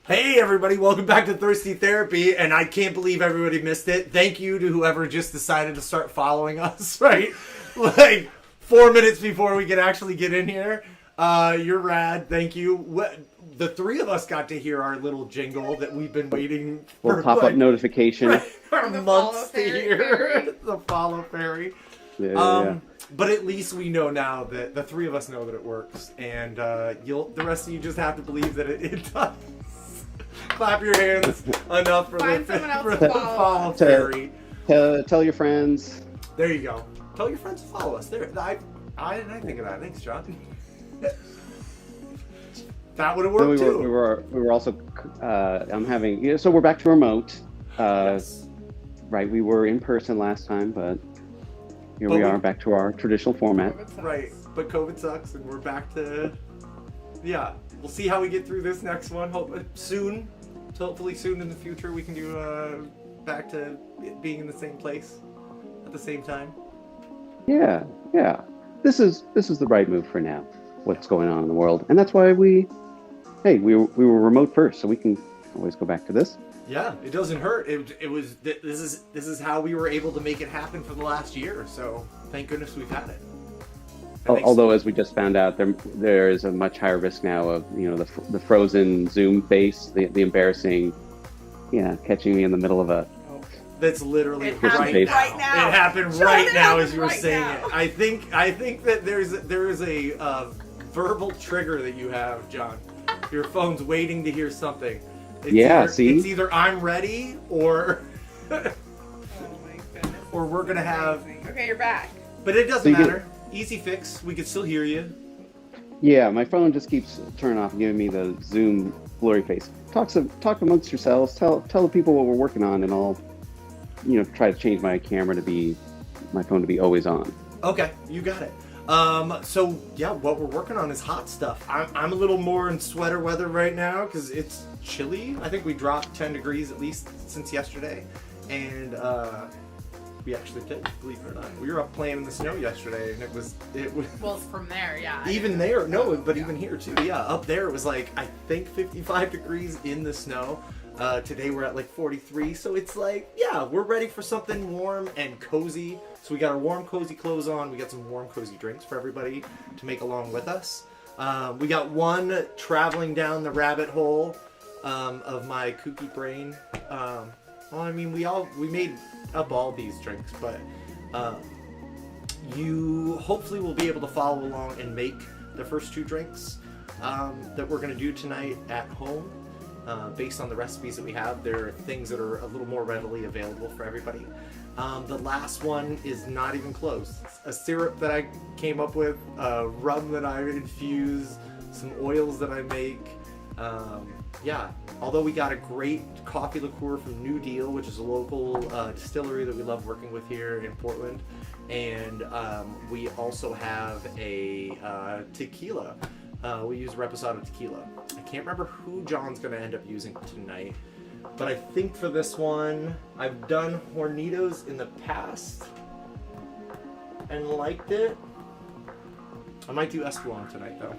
Hey everybody, welcome back to Thirsty Therapy, and I can't believe everybody missed it. Thank you to whoever just decided to start following us, right? Like 4 minutes before we could actually get in here. You're rad, thank you. The three of us got to hear our little jingle that we've been waiting for. We'll pop up notification. For months to hear. The follow fairy. Yeah. But at least we know now that the three of us know that it works, and the rest of you just have to believe that it does. Clap your hands enough for the follow fairy. Tell your friends. There you go. Tell your friends to follow us. There, I didn't think of that. Thanks, John. That would have worked too. We were also. I'm having. So we're back to remote. Yes. Right. We were in person last time, but here we are back to our traditional format. Right. But COVID sucks, and we're back to. Yeah. We'll see how we get through this next one. Hopefully soon in the future, we can do back to being in the same place at the same time. Yeah. This is the right move for now. What's going on in the world, and that's why we were remote first, so we can always go back to this. Yeah, it doesn't hurt. This is how we were able to make it happen for the last year. So thank goodness we've had it. Although, as we just found out, there is a much higher risk now of the frozen Zoom face, the embarrassing, catching me in the middle of a. That's literally right now. It happened right now as you were saying it. I think that there is a verbal trigger that you have, John. Your phone's waiting to hear something. It's either I'm ready or Oh my goodness. or we're gonna have. Okay, you're back. But it doesn't matter. Easy fix. We can still hear you. Yeah, my phone just keeps turning off and giving me the Zoom blurry face. Talk amongst yourselves. Tell the people what we're working on, and I'll, try to change my phone to be always on. Okay, you got it. So yeah, what we're working on is hot stuff. I'm a little more in sweater weather right now because it's chilly. I think we dropped 10 degrees at least since yesterday, and we actually did, believe it or not. We were up playing in the snow yesterday, and it was. Well, from there, yeah. Even there, even here too. Yeah, up there it was like I think 55 degrees in the snow. Today we're at like 43, so it's like, yeah, we're ready for something warm and cozy. So we got our warm, cozy clothes on. We got some warm, cozy drinks for everybody to make along with us. We got one traveling down the rabbit hole of my kooky brain. We made up all these drinks, but you hopefully will be able to follow along and make the first two drinks that we're going to do tonight at home. Based on the recipes that we have, there are things that are a little more readily available for everybody. The last one is not even close. It's a syrup that I came up with, rum that I infuse, some oils that I make. Although we got a great coffee liqueur from New Deal, which is a local distillery that we love working with here in Portland. And we also have a tequila. We use Reposado Tequila. I can't remember who John's going to end up using tonight, but I think for this one, I've done Hornitos in the past and liked it. I might do Escalon tonight, though.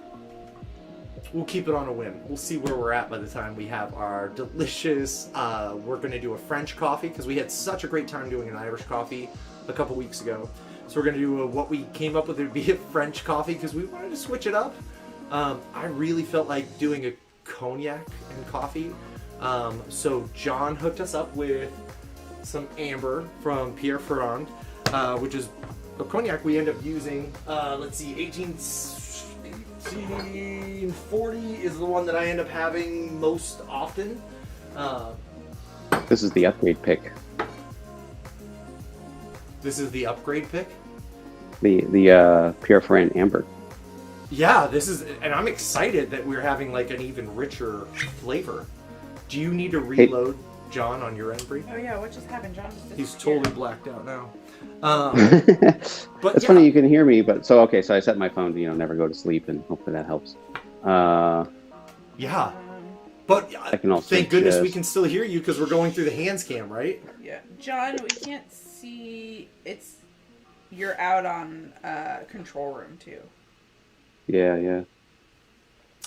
We'll keep it on a whim. We'll see where we're at by the time we have our delicious, we're going to do a French coffee, because we had such a great time doing an Irish coffee a couple weeks ago. So we're going to do what we came up with would be a French coffee, because we wanted to switch it up. I really felt like doing a cognac and coffee. So John hooked us up with some amber from Pierre Ferrand, which is a cognac we end up using. 1840 is the one that I end up having most often. This is the upgrade pick. This is the upgrade pick? The Pierre Ferrand amber. Yeah, and I'm excited that we're having like an even richer flavor. Do you need to reload, John, on your end, Bree? Oh yeah, what just happened? John just He's totally blacked out now. But it's funny you can hear me, but so I set my phone to never go to sleep, and hopefully that helps. Yeah, but thank goodness we can still hear you because we're going through the hands cam, right? Yeah, John, we can't see. You're out on control room too. Yeah.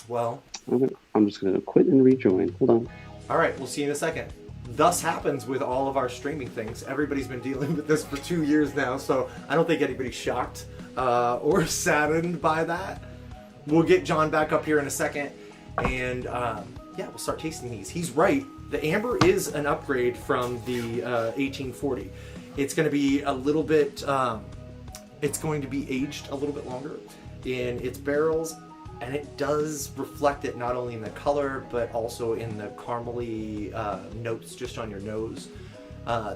Well, I'm just going to quit and rejoin. Hold on. All right, we'll see you in a second. Thus happens with all of our streaming things. Everybody's been dealing with this for 2 years now, so I don't think anybody's shocked or saddened by that. We'll get John back up here in a second, and yeah, we'll start tasting these. He's right. The amber is an upgrade from the 1840. It's going to be a little bit. It's going to be aged a little bit longer in its barrels, and it does reflect it not only in the color but also in the caramely notes just on your nose.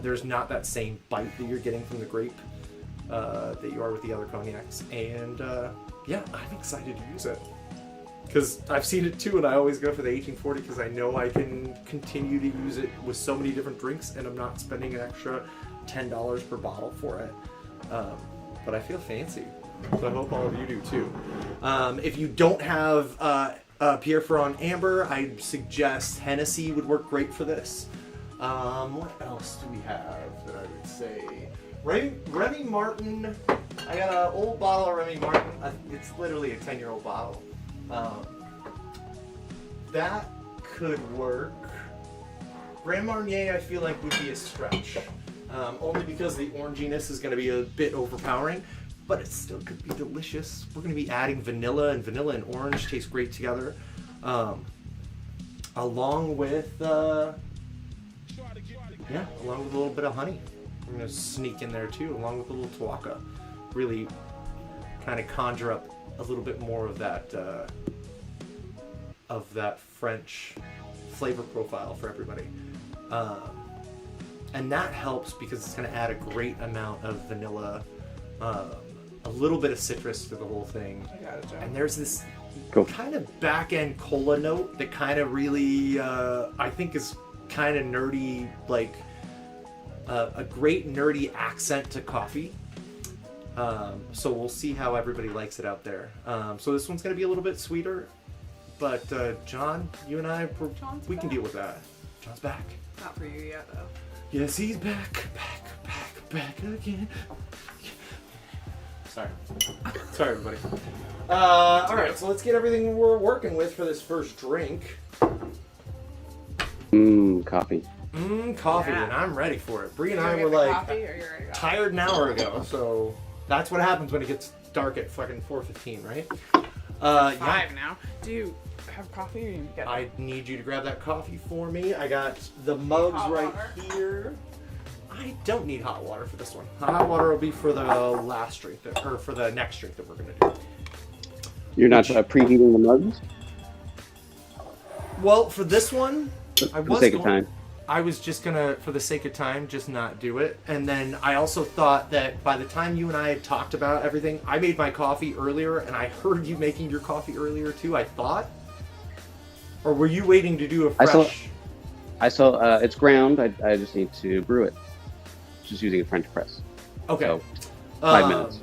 There's not that same bite that you're getting from the grape that you are with the other cognacs, and yeah, I'm excited to use it because I've seen it too, and I always go for the 1840 because I know I can continue to use it with so many different drinks, and I'm not spending an extra $10 per bottle for it. But I feel fancy, so I hope all of you do too. If you don't have Pierre Ferrand Amber, I suggest Hennessy would work great for this. What else do we have that I would say? Remy Martin. I got an old bottle of Remy Martin. It's literally a 10-year-old bottle. That could work. Grand Marnier, I feel like, would be a stretch. Only because the oranginess is going to be a bit overpowering, but it still could be delicious. We're going to be adding vanilla, and vanilla and orange taste great together. Along with, along with a little bit of honey. I'm going to sneak in there too, along with a little tuaca. Really kind of conjure up a little bit more of that French flavor profile for everybody. And that helps because it's going to add a great amount of vanilla, a little bit of citrus to the whole thing. I got it, John. And there's this kind of back-end cola note that kind of really, I think is kind of nerdy, like a great nerdy accent to coffee. So we'll see how everybody likes it out there. So this one's going to be a little bit sweeter, but John, you and I, we can deal with that. John's back. Not for you yet, though. Yes, he's back again. Sorry, everybody. All right, so let's get everything we're working with for this first drink. Coffee. Coffee, Yeah. and I'm ready for it. Bree and You I gonna were get the like coffee, or you already got it? tired an hour ago, so that's what happens when it gets dark at fucking 4:15, right? Yeah. 5 now. Do you have coffee, or you get it? I need you to grab that coffee for me. I got the mugs Hot right water? here. I don't need hot water for this one. Hot water will be for the last drink, or for the next drink that we're gonna do. You're not preheating the mugs? Well, for this one, For the sake of time. I was just gonna, for the sake of time, just not do it. And then I also thought that by the time you and I had talked about everything, I made my coffee earlier, and I heard you making your coffee earlier too, I thought. Or were you waiting to do a fresh? I saw it's ground. I just need to brew it. Just using a French press. Okay. So, 5 minutes.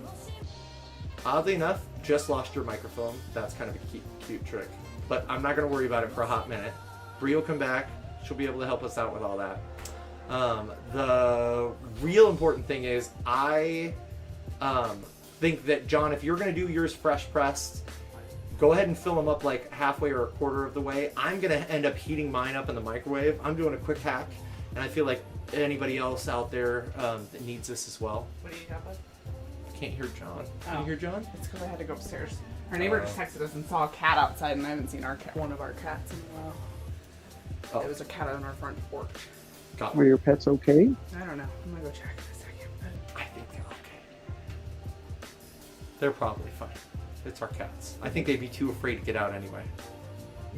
Oddly enough, just lost your microphone. That's kind of a cute trick. But I'm not going to worry about it for a hot minute. Bree will come back. She'll be able to help us out with all that. The real important thing is I think that, John, if you're going to do yours fresh pressed, go ahead and fill them up like halfway or a quarter of the way. I'm going to end up heating mine up in the microwave. I'm doing a quick hack, and I feel like anybody else out there that needs this as well. What do you have, bud? I can't hear John. Can Oh. you hear John? It's because I had to go upstairs. Our neighbor just texted us and saw a cat outside, and I haven't seen one of our cats in a while. Oh. It was a cat on our front porch. Got Are your pets okay? I don't know. I'm gonna go check in a second. I think they're okay. They're probably fine. It's our cats. I think they'd be too afraid to get out anyway.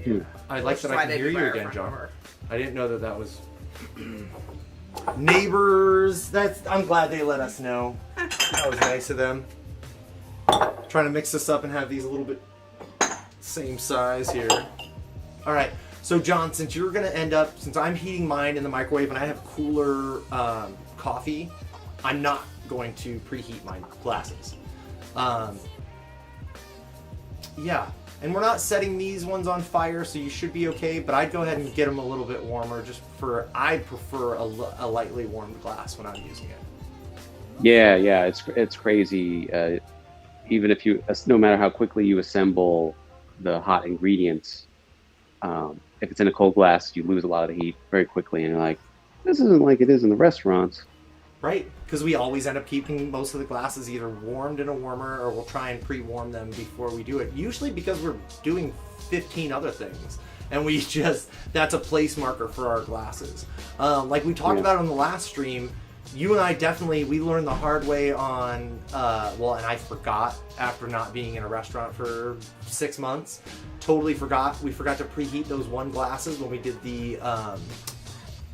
Yeah. I like that I Why can they'd hear be you by our again, front John. door. I didn't know that was neighbors. I'm glad they let us know. That was nice of them. Trying to mix this up and have these a little bit same size here. All right. So John, since you're gonna since I'm heating mine in the microwave and I have cooler coffee, I'm not going to preheat my glasses. Yeah, and we're not setting these ones on fire, so you should be okay, but I'd go ahead and get them a little bit warmer I prefer a lightly warmed glass when I'm using it. Yeah, it's crazy. Even if no matter how quickly you assemble the hot ingredients, If it's in a cold glass, you lose a lot of the heat very quickly, and you're like, this isn't like it is in the restaurants. Right, because we always end up keeping most of the glasses either warmed in a warmer, or we'll try and pre-warm them before we do it. Usually because we're doing 15 other things, and that's a place marker for our glasses. Like we talked about on the last stream, you and I we learned the hard way on, and I forgot after not being in a restaurant for 6 months. Totally forgot. We forgot to preheat those one glasses when we did the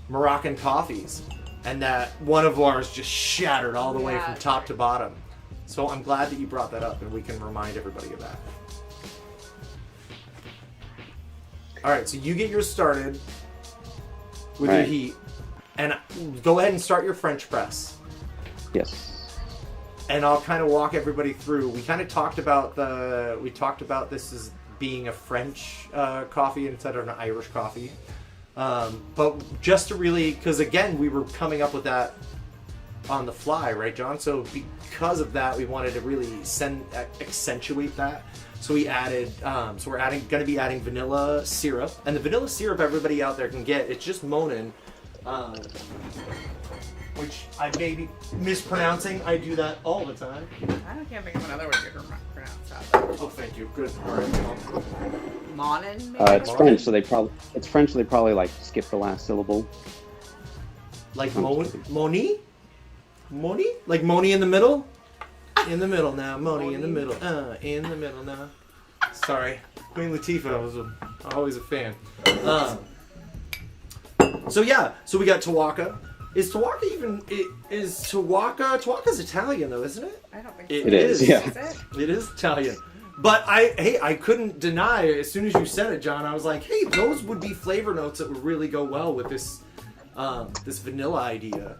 Moroccan coffees. And that one of ours just shattered all the way from top to bottom. So I'm glad that you brought that up and we can remind everybody of that. All right, so you get yours started with your heat. And go ahead and start your French press. Yes. And I'll kind of walk everybody through. We kind of talked about this as being a French coffee instead of an Irish coffee. But just to really, because again, we were coming up with that on the fly, right, John? So because of that, we wanted to really accentuate that. So we added, we're going to be adding vanilla syrup, and the vanilla syrup everybody out there can get. It's just Monin, which I may be mispronouncing. I do that all the time. I can't think of another way to pronounce that. Oh, thank you. Good. All right. Monin, maybe? It's French, so they probably like skip the last syllable. Like Moni? Moni? Like Moni in the middle? In the middle now. Moni in the middle. In the middle now. Sorry. Queen Latifah was always a fan. So we got Tawaka. Is Tawaka Tawaka's Italian though, isn't it? I don't think It is. Yeah. Is it? It is Italian. But I couldn't deny, as soon as you said it, John, I was like, hey, those would be flavor notes that would really go well with this this vanilla idea.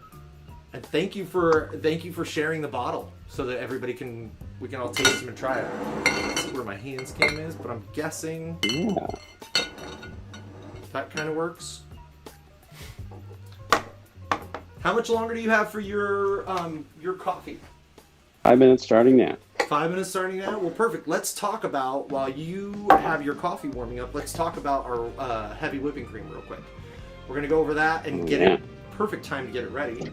And thank you for sharing the bottle so that we can all taste them and try it. Let's see where my hands cam is, but I'm guessing that kind of works. How much longer do you have for your coffee? 5 minutes starting now. 5 minutes starting now? Well, perfect. Let's talk about, while you have your coffee warming up, let's talk about our heavy whipping cream real quick. We're going to go over that and get it. Perfect time to get it ready.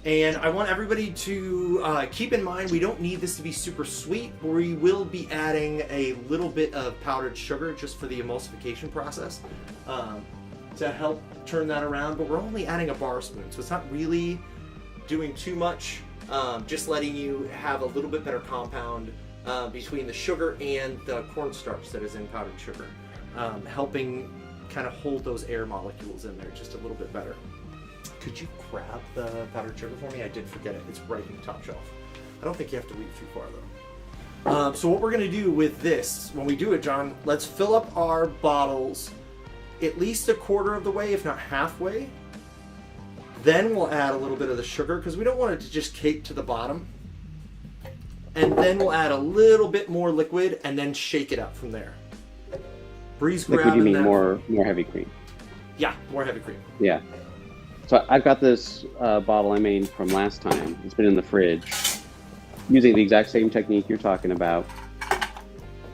And I want everybody to keep in mind, we don't need this to be super sweet. We will be adding a little bit of powdered sugar just for the emulsification process to help turn that around. But we're only adding a bar spoon, so it's not really doing too much. Just letting you have a little bit better compound between the sugar and the cornstarch that is in powdered sugar, helping kind of hold those air molecules in there just a little bit better. Could you grab the powdered sugar for me? I did forget it. It's right in the top shelf. I don't think you have to leave too far though. So what we're going to do with this, when we do it, John, let's fill up our bottles at least a quarter of the way, if not halfway. Then we'll add a little bit of the sugar because we don't want it to just cake to the bottom. And then we'll add a little bit more liquid and then shake it up from there. Breeze grab. Liquid, you mean more heavy cream? Yeah, more heavy cream. Yeah. So I've got this bottle I made from last time. It's been in the fridge. Using the exact same technique you're talking about.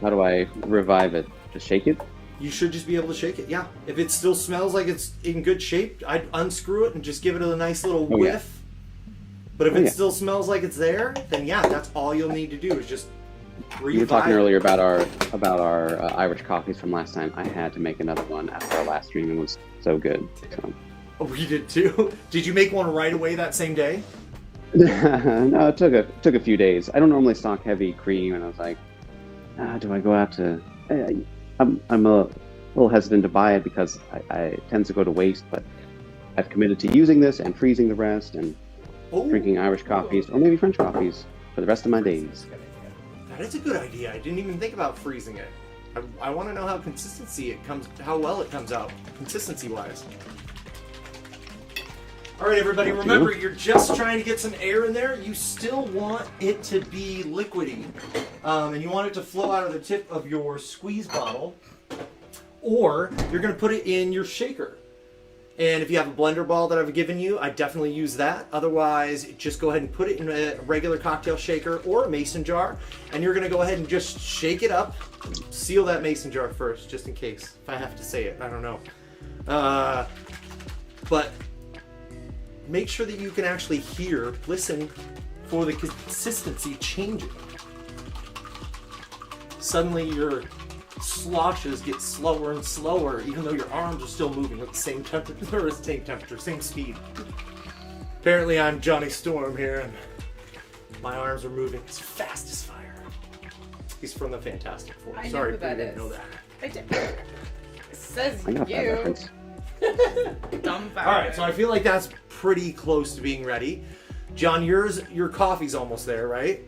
How do I revive it? Just shake it? You should just be able to shake it, yeah. If it still smells like it's in good shape, I'd unscrew it and just give it a nice little whiff. But if it still smells like it's there, then yeah, that's all you'll need to do is just revive. You were talking earlier about our Irish coffees from last time. I had to make another one after our last stream. It was so good. So. Oh, you did too? Did you make one right away that same day? No, it took a few days. I don't normally stock heavy cream, and I was like, do I go out to? I'm a little hesitant to buy it because I tend to go to waste, but I've committed to using this and freezing the rest and drinking Irish coffees or maybe French coffees for the rest of my days. That is a good idea. I didn't even think about freezing it. I want to know how how well it comes out, consistency-wise. All right, everybody, remember, you're just trying to get some air in there. You still want it to be liquidy, and you want it to flow out of the tip of your squeeze bottle, or you're going to put it in your shaker. And if you have a blender ball that I've given you, I definitely use that. Otherwise, just go ahead and put it in a regular cocktail shaker or a mason jar. And you're going to go ahead and just shake it up. Seal that mason jar first, just in case. If I have to say it, I don't know. But make sure that you can actually listen for the consistency changing. Suddenly your sloshes get slower and slower, even though your arms are still moving at the same temperature, same speed. Apparently I'm Johnny Storm here, and my arms are moving as fast as fire. He's from the Fantastic Four. I Sorry know who that if you didn't is. know that. I did. It says I got that you. reference. Dumbfounded. Alright, so I feel like that's pretty close to being ready. John, your coffee's almost there, right?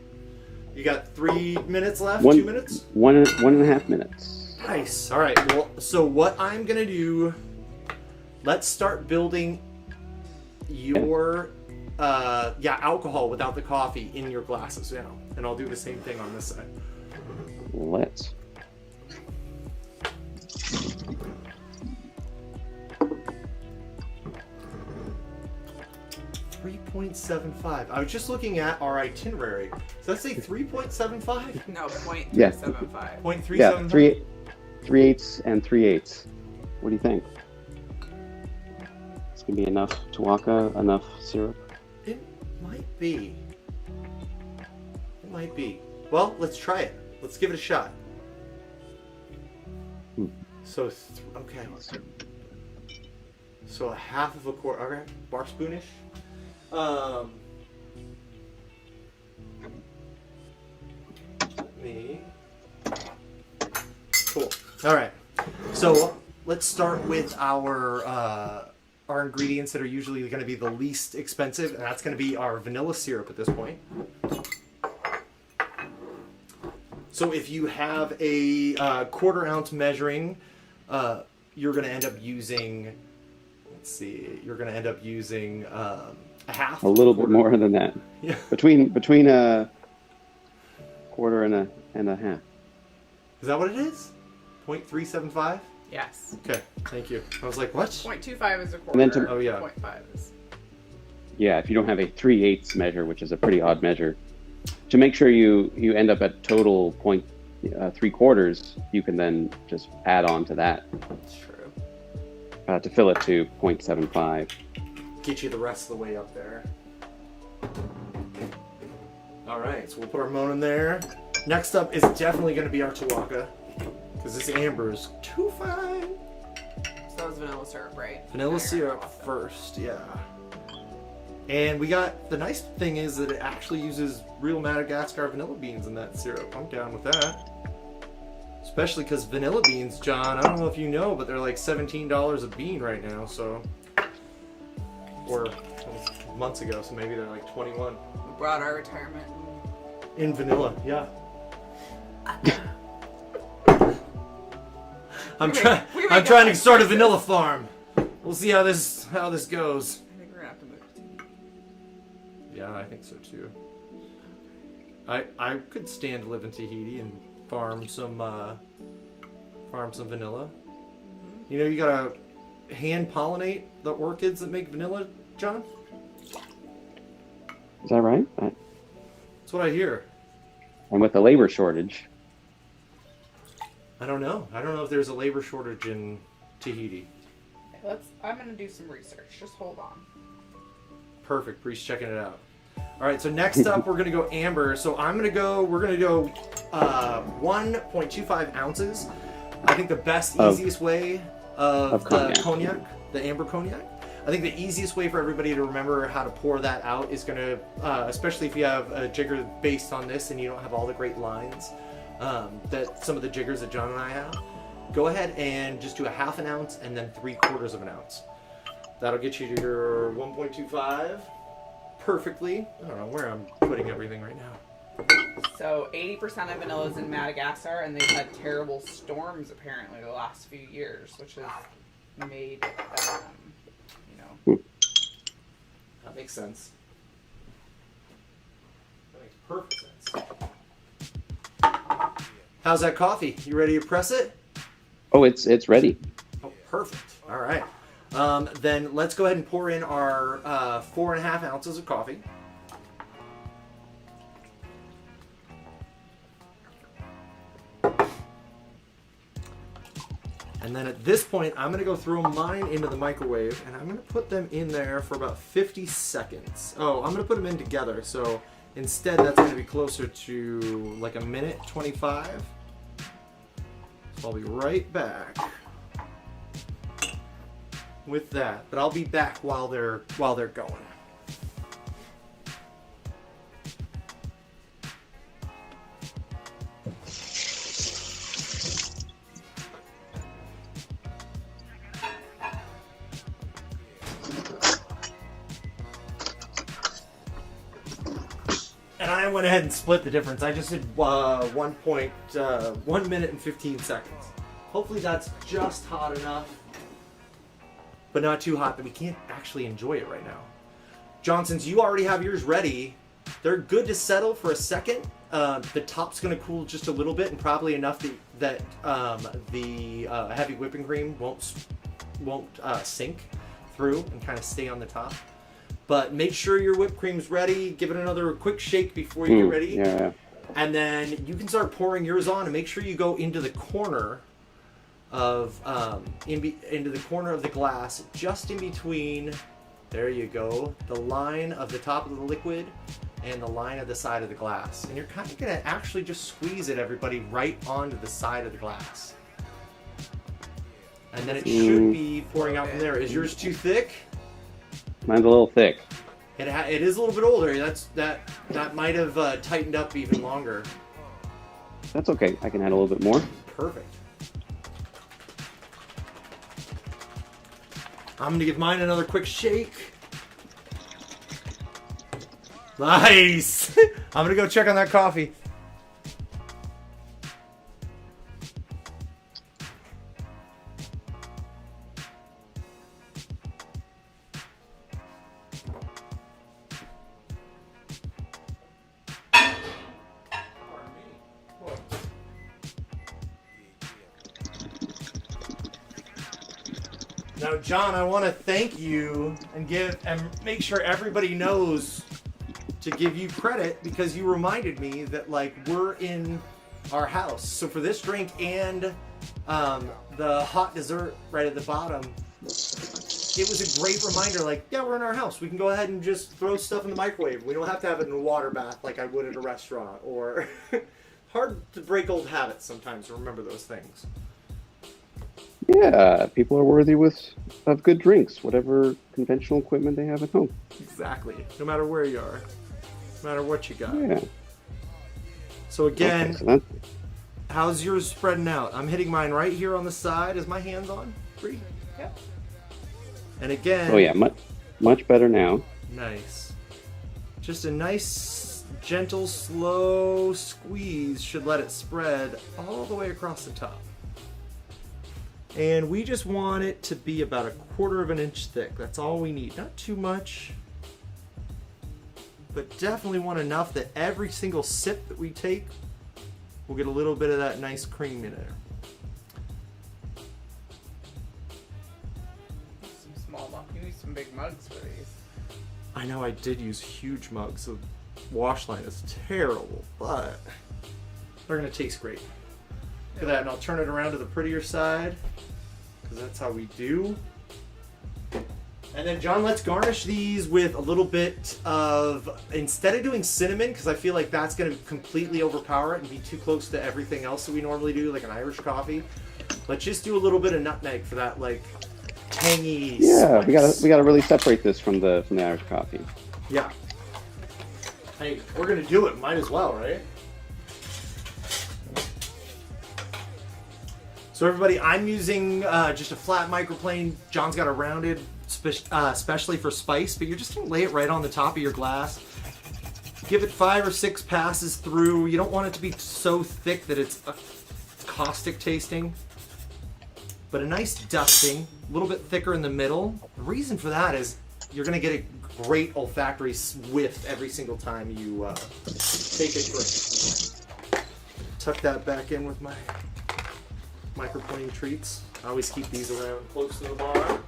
You got 3 minutes left? 2 minutes? 1.5 minutes. Nice. All right. Well, so what I'm gonna do? Let's start building your alcohol without the coffee in your glasses now, and I'll do the same thing on this side. Let's. .75. I was just looking at our itinerary. Does that say 3.75? No, point Yeah. 375. Yeah, 0.375? 3/8 and 3/8. What do you think? It's gonna be enough Tuaca, enough syrup. It might be. It might be. Well, let's try it. Let's give it a shot. So, okay. So a half of a quart. Okay, bar spoonish. Me. Cool. All right. So let's start with our ingredients that are usually going to be the least expensive, and that's going to be our vanilla syrup at this point. So if you have a 1/4 ounce measuring, you're going to end up using. Let's see. You're going to end up using a half. A little bit more than that. Yeah. Between a 1/4 and a half. Is that what it is? 0.375? Yes. Okay, thank you. I was like, what? 0.25 is a And then quarter. to- Oh, yeah. 0.5 is. Yeah, if you don't have a 3/8 measure, which is a pretty odd measure, to make sure you end up at total 3/4, you can then just add on to that That's true. to fill it to 0.75. Get you the rest of the way up there. All right, so we'll put our Monin there. Next up is definitely going to be our Tuaca, because this amber is too fine. So that was vanilla syrup, right? Vanilla Vinegar and syrup Tuaca. first, yeah. And we got, the nice thing is that it actually uses real Madagascar vanilla beans in that syrup. I'm down with that. Especially because vanilla beans, John, I don't know if you know, but they're like $17 a bean right now, so. Or that was months ago, so maybe they're like 21. We brought our retirement. In vanilla, yeah. I'm we trying to start a vanilla farm. We'll see how this goes. I think we're gonna have to move to Tahiti. Yeah, I think so too. I could stand to live in Tahiti and farm some vanilla. You know, you gotta hand pollinate the orchids that make vanilla, John. Is that right? That's what I hear. And with the labor shortage, I don't know. I don't know if there's a labor shortage in Tahiti. I'm gonna do some research. Just hold on. Perfect. Bree's checking it out. All right. So next up, we're gonna go amber. So we're gonna go 1.25 ounces. I think the best, easiest way of the cognac, the amber cognac. I think the easiest way for everybody to remember how to pour that out is gonna, especially if you have a jigger based on this and you don't have all the great lines that some of the jiggers that John and I have. Go ahead and just do a 1/2 ounce and then 3/4 ounce. That'll get you to your 1.25 perfectly. I don't know where I'm putting everything right now. So 80% of vanilla is in Madagascar, and they've had terrible storms apparently the last few years, which has made, That makes sense. That makes perfect sense. How's that coffee? You ready to press it? oh, it's ready. Oh, perfect. All right. Then let's go ahead and pour in our 4.5 ounces of coffee. And then at this point, I'm going to go throw mine into the microwave, and I'm going to put them in there for about 50 seconds. Oh, I'm going to put them in together, so instead that's going to be closer to like a minute 25. So I'll be right back with that, but I'll be back while they're going. And I went ahead and split the difference. I just did 1 minute and 15 seconds. Hopefully that's just hot enough, but not too hot that we can't actually enjoy it right now. Johnson's, you already have yours ready. They're good to settle for a second. The top's going to cool just a little bit, and probably enough that the heavy whipping cream won't sink through and kind of stay on the top. But make sure your whipped cream's ready. Give it another quick shake before you get ready. Yeah. And then you can start pouring yours on, and make sure you go into the corner of into the corner of the glass, just in between. There you go. The line of the top of the liquid and the line of the side of the glass. And you're kind of gonna actually just squeeze it, everybody, right onto the side of the glass. And then it should be pouring out from there. Is yours too thick? Mine's a little thick. It is a little bit older. That might have tightened up even longer. That's okay. I can add a little bit more. Perfect. I'm gonna give mine another quick shake. Nice. I'm gonna go check on that coffee. Now, John, I want to thank you and make sure everybody knows to give you credit, because you reminded me that we're in our house. So for this drink and the hot dessert right at the bottom, it was a great reminder. Yeah, we're in our house. We can go ahead and just throw stuff in the microwave. We don't have to have it in a water bath like I would at a restaurant. Or hard to break old habits sometimes to remember those things. Yeah, people are worthy of good drinks, whatever conventional equipment they have at home. Exactly. No matter where you are. No matter what you got. Yeah. So again, Okay, so how's yours spreading out? I'm hitting mine right here on the side. Is my hands on? Free? Yep. And again... Oh yeah, much better now. Nice. Just a nice, gentle, slow squeeze should let it spread all the way across the top. And we just want it to be about 1/4 of an inch thick. That's all we need. Not too much, but definitely want enough that every single sip that we take will get a little bit of that nice cream in there. Some small mugs. You need some big mugs for these. I know I did use huge mugs. The wash line is terrible, but they're gonna taste great. Look at that, and I'll turn it around to the prettier side, because that's how we do. And then, John, let's garnish these with a little bit of, instead of doing cinnamon, because I feel like that's going to completely overpower it and be too close to everything else that we normally do, like an Irish coffee. Let's just do a little bit of nutmeg for that, tangy Yeah, spice. we gotta really separate this from the Irish coffee. Yeah. Hey, we're going to do it. Might as well, right? So everybody, I'm using just a flat microplane. John's got a rounded, especially for spice, but you're just gonna lay it right on the top of your glass. Give it 5 or 6 passes through. You don't want it to be so thick that it's caustic tasting, but a nice dusting, a little bit thicker in the middle. The reason for that is you're gonna get a great olfactory whiff every single time you take a drink. Tuck that back in with my microplane treats. I always keep these around close to the bar.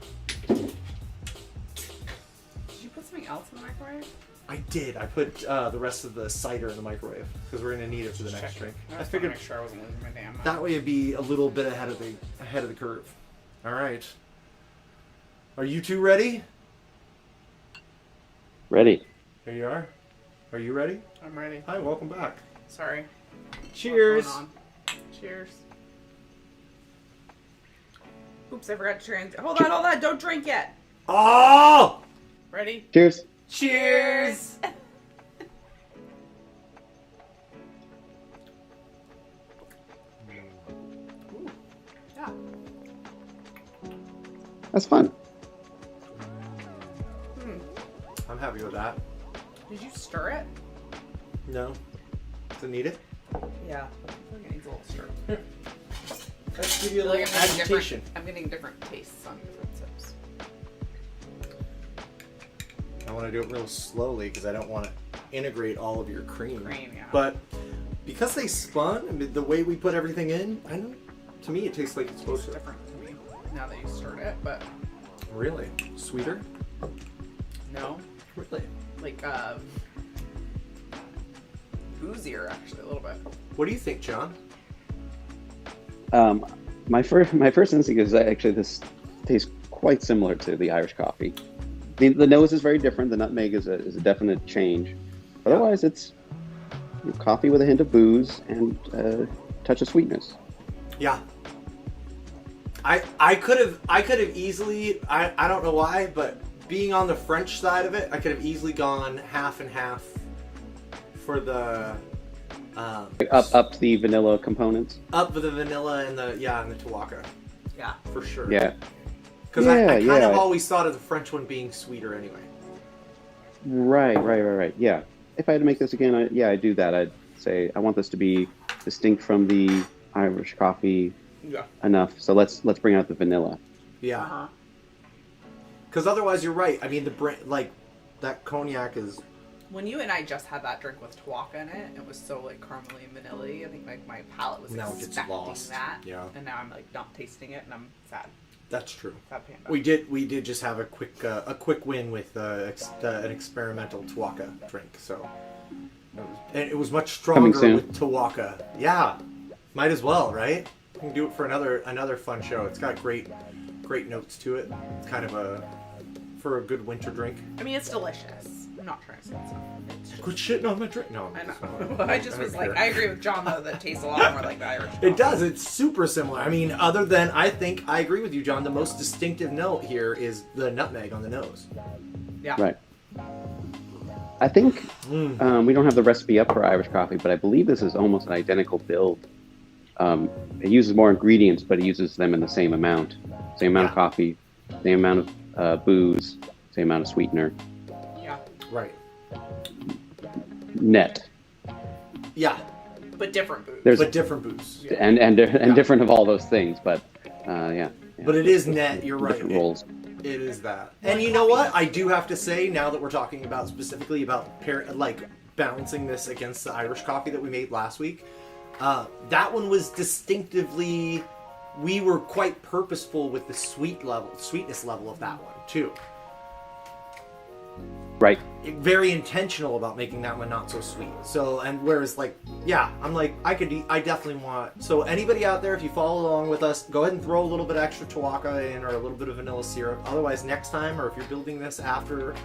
microwave? I did. I put the rest of the cider in the microwave because we're gonna need it for the next drink. I figured make sure I wasn't losing my damn mind. That way it'd be a little bit ahead of the curve. All right. Are you two ready? Ready. Here you are. Are you ready? I'm ready. Hi, welcome back. Sorry. Cheers. What's going on? Cheers. Oops, I forgot to hold on, don't drink yet. Oh! Ready? Cheers. Cheers! Ooh. Yeah. That's fun. I'm happy with that. Did you stir it? No. Does it need it? Yeah. I think it needs a little stir. Let's give you a Like little I'm getting agitation. I'm getting different tastes on different sips. I want to do it real slowly because I don't want to integrate all of your cream. Cream, yeah. But because they spun, I mean, the way we put everything in, I know. To me, it tastes like it's supposed It's to. different to me now that you stirred it, but Really? Sweeter? no. Really? Like boozier actually a little bit. What do you think, John? My first instinct is that actually this tastes quite similar to the Irish coffee. The nose is very different. The nutmeg is a definite change. Otherwise, it's coffee with a hint of booze and a touch of sweetness. Yeah. I could have easily, I don't know why, but being on the French side of it, I could have easily gone half and half for the Up the vanilla components. up with the vanilla and the Tuaca, Yeah. for sure. Yeah. Because I kind of yeah. always thought of the French one being sweeter anyway. Right. Yeah. If I had to make this again, I do that. I'd say I want this to be distinct from the Irish coffee Yeah. enough. So let's bring out the vanilla. Yeah. Uh-huh. Because otherwise, you're right. I mean, like that cognac is. When you and I just had that drink with Tuaca in it, it was so like caramely and vanilla-y. I think like my palate was Now it gets expecting lost. that. Yeah. And now I'm like not tasting it and I'm sad. That's true. Sad panda. We did just have a quick win with an experimental Tuaca drink. So it was much stronger Coming soon. with Tuaca. Yeah, might as well, right? We can do it for another fun show. It's got great notes to it. It's kind of for a good winter drink. I mean, it's delicious. I'm not trying to say it's not. It's just, Quit shitting on my drink. No, I I'm just know. not. I just was don't like, care. I agree with John though that it tastes a lot more like the Irish. It coffee. does. It's super similar. I mean, other than I agree with you, John. The most distinctive note here is the nutmeg on the nose. Yeah. Right. I think we don't have the recipe up for Irish coffee, but I believe this is almost an identical build. It uses more ingredients, but it uses them in the same amount. Same amount of coffee, same amount of booze, same amount of sweetener. Yeah. Right. Net. Yeah. But different booze. There's But different booze. Yeah. and different of all those things, but yeah. But it is net. You're right. Different roles. It is that. And you know what? I do have to say, now that we're talking about specifically about balancing this against the Irish coffee that we made last week, that one was distinctively. We were quite purposeful with the sweetness level of that one too. Right. Very intentional about making that one not so sweet. So, and whereas I'm like, I definitely want, so anybody out there, if you follow along with us, go ahead and throw a little bit extra Tuaca in or a little bit of vanilla syrup. Otherwise, next time, or if you're building this after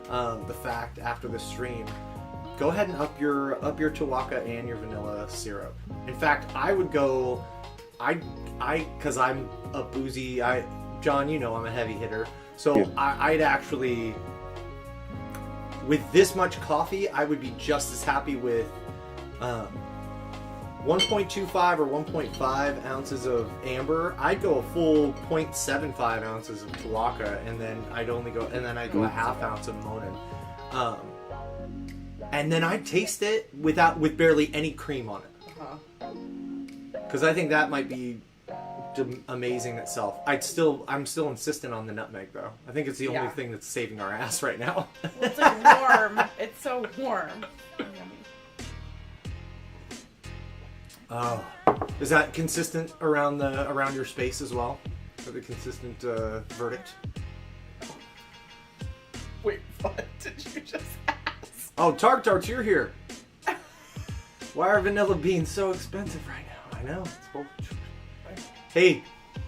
the fact, after the stream, go ahead and up your Tuaca and your vanilla syrup. In fact, I would go, cause I'm a boozy, John, you know I'm a heavy hitter. So Yeah. I'd actually, with this much coffee, I would be just as happy with 1.25 or 1.5 ounces of amber. I'd go a full 0.75 ounces of Tuaca, and then I'd go a half ounce of Monin. And then I'd taste it with barely any cream on it. Uh-huh. Because I think that might be amazing itself. I'm still insistent on the nutmeg though. I think it's the only thing that's saving our ass right now. It's like warm. It's so warm. Oh, is that consistent around your space as well? Is that a consistent verdict? Wait, what did you just Oh, Tarts, you're here. Why are vanilla beans so expensive right now? I know. Hey,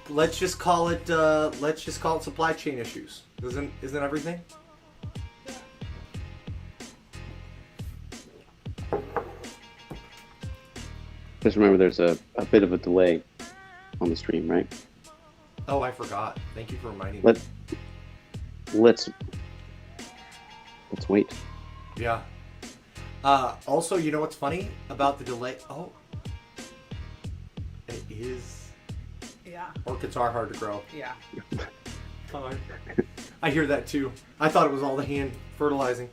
let's just call it supply chain issues. Isn't everything? Just remember, there's a bit of a delay on the stream, right? Oh, I forgot. Thank you for reminding me. Let's wait. Yeah. Also, you know what's funny about the delay? Oh, it is. Yeah. Orchids are hard to grow. Yeah. Oh, I hear that too. I thought it was all the hand fertilizing.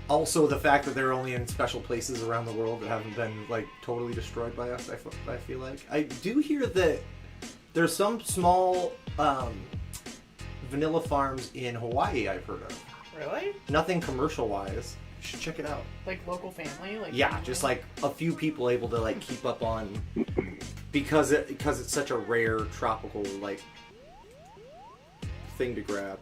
Also, the fact that they're only in special places around the world that haven't been like totally destroyed by us. I feel like I do hear that there's some small vanilla farms in Hawaii I've heard of. Really? Nothing commercial wise. You should check it out. Like local family? Like Yeah, family? just like a few people able to like keep up on because it's such a rare tropical like thing to grab.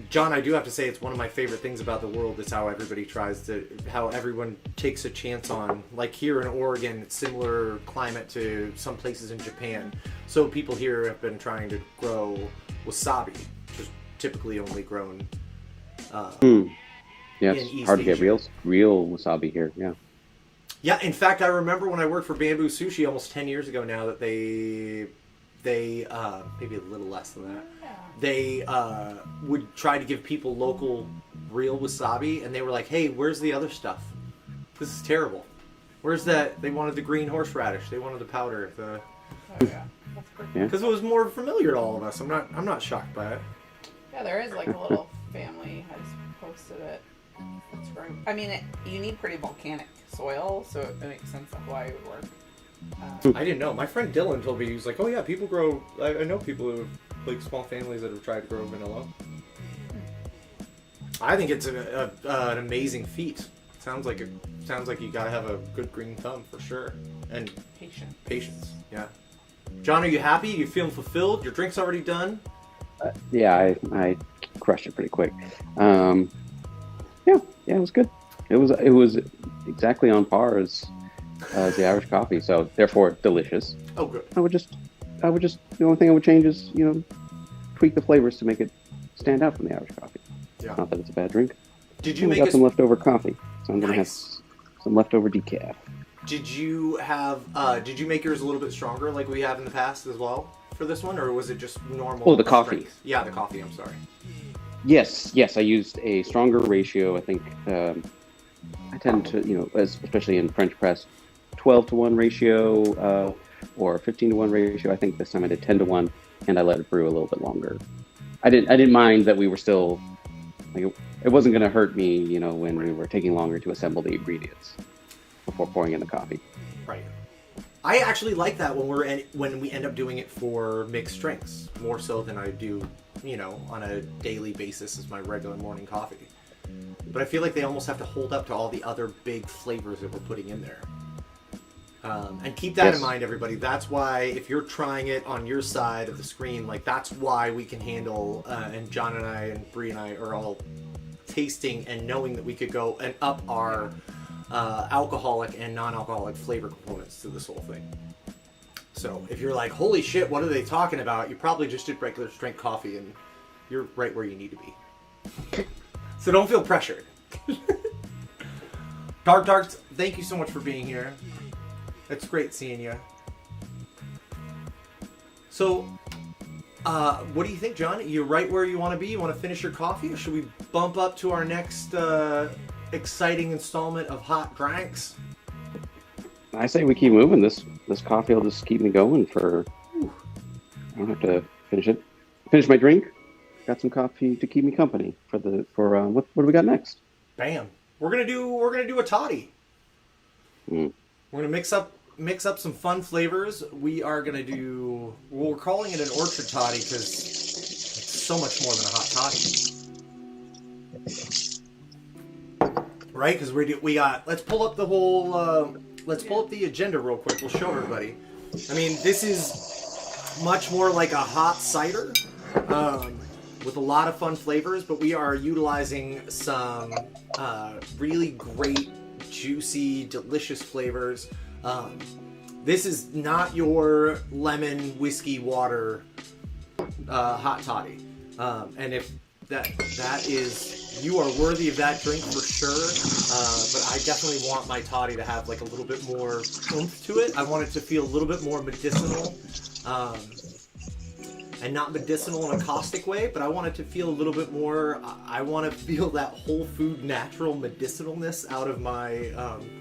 John, I do have to say it's one of my favorite things about the world is how everyone takes a chance on, like here in Oregon, it's similar climate to some places in Japan. So people here have been trying to grow wasabi, which is typically only grown Yes, in East hard to get Asia. real wasabi here. Yeah. Yeah, in fact, I remember when I worked for Bamboo Sushi almost 10 years ago now that they maybe a little less than that. They would try to give people local real wasabi, and they were like, hey, where's the other stuff? This is terrible. Where's that? They wanted the green horseradish. They wanted the powder. Oh yeah. That's pretty Yeah. Because it was more familiar to all of us. I'm not shocked by it. Yeah, there is like a little family. I just posted it. It's growing. I mean, you need pretty volcanic soil, so it makes sense that Hawaii would work. I didn't know. My friend Dylan told me, he was like, oh yeah, people grow, I know people who have like small families that have tried to grow vanilla. I think it's an amazing feat. Sounds like you gotta have a good green thumb for sure. And patience, yeah. John, are you happy? You feeling fulfilled? Your drink's already done? Yeah, I crushed it pretty quick. Yeah, it was good. It was exactly on par as the average coffee, so therefore delicious. Oh, good. I would just the only thing I would change is tweak the flavors to make it stand out from the average coffee. Yeah. Not that it's a bad drink. Did you We make got some leftover coffee, so I'm gonna have Nice. some leftover decaf. Did you make yours a little bit stronger like we have in the past as well for this one, or was it just normal? Oh, the coffee. strength? Yeah, the coffee. I'm sorry. Yes, I used a stronger ratio. I think I tend to, especially in French press, 12-to-1 ratio or 15-to-1 ratio. I think this time I did 10-to-1, and I let it brew a little bit longer. I didn't mind that we were still like it wasn't going to hurt me, when we were taking longer to assemble the ingredients before pouring in the coffee. Right. I actually like that when we end up doing it for mixed drinks more so than I do, on a daily basis as my regular morning coffee. But I feel like they almost have to hold up to all the other big flavors that we're putting in there. And keep that in mind, everybody. That's why if you're trying it on your side of the screen, like that's why we can handle, and John and I and Bree and I are all tasting and knowing that we could go and up our alcoholic and non-alcoholic flavor components to this whole thing. So if you're like, holy shit, what are they talking about? You probably just did regular strength coffee and you're right where you need to be. So don't feel pressured. Darks, thank you so much for being here. It's great seeing you. So, what do you think, John? You're right where you want to be? You want to finish your coffee? Or should we bump up to our next exciting installment of hot drinks? I say we keep moving. This coffee will just keep me going for. I don't have to finish my drink. Got some coffee to keep me company for what do we got next? Bam. We're gonna do a toddy. We're gonna mix up some fun flavors. We're calling it an orchard toddy because it's so much more than a hot toddy. Right? Because we got. Let's pull up the whole. Let's pull up the agenda real quick. We'll show everybody. I mean, this is much more like a hot cider. with a lot of fun flavors, but we are utilizing some really great, juicy, delicious flavors. This is not your lemon whiskey water hot toddy, and if that is, you are worthy of that drink for sure. But I definitely want my toddy to have like a little bit more oomph to it. I want it to feel a little bit more medicinal, and not medicinal in a caustic way, but I want it to feel a little bit more. I want to feel that whole food natural medicinalness out of my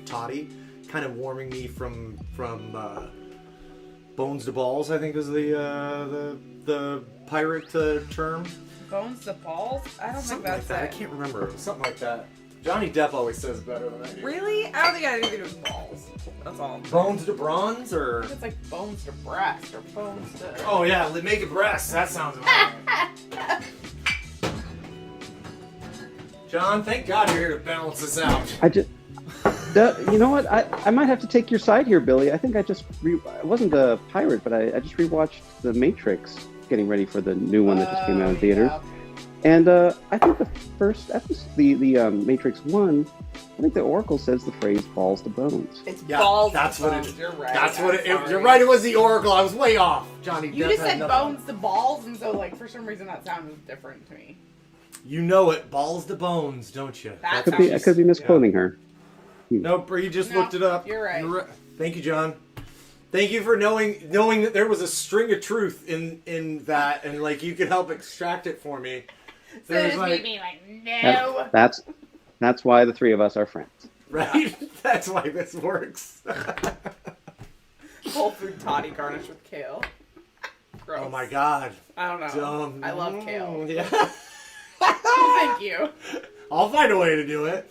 toddy, kind of warming me from bones to balls, I think is the pirate term. Bones to balls? I don't think that's I it. can't remember. Something like that. Johnny Depp always says it better than I do. Really? I don't think I had anything to do with balls. That's all. Bones to bronze, or? It's like bones to breast or bones to... Oh yeah, make it breast. That sounds about right. John, thank God you're here to balance this out. You know what? I might have to take your side here, Billy. I think I wasn't a pirate, but I just rewatched The Matrix, getting ready for the new one that just came out in theaters. Yeah. And I think the first episode, the Matrix 1, I think the Oracle says the phrase "balls to bones." It's Yeah, balls that's to what bones. it- You're right. That's I'm what it, sorry. you're right. It was the Oracle. I was way off. Johnny You Depp just had said nothing. bones to balls, and so like for some reason that sounded different to me. You know it. Balls to bones, don't you? That I could be misquoting her. Nope, you just No, looked it up. you're right. Thank you, John. Thank you for knowing that there was a string of truth in that, and like you could help extract it for me. So There's just like, made me like, no. That's why the three of us are friends. right? That's why this works. Whole food toddy garnished with kale. Gross. Oh my God. I don't know. Dumb. I love kale. Yeah. Thank you. I'll find a way to do it.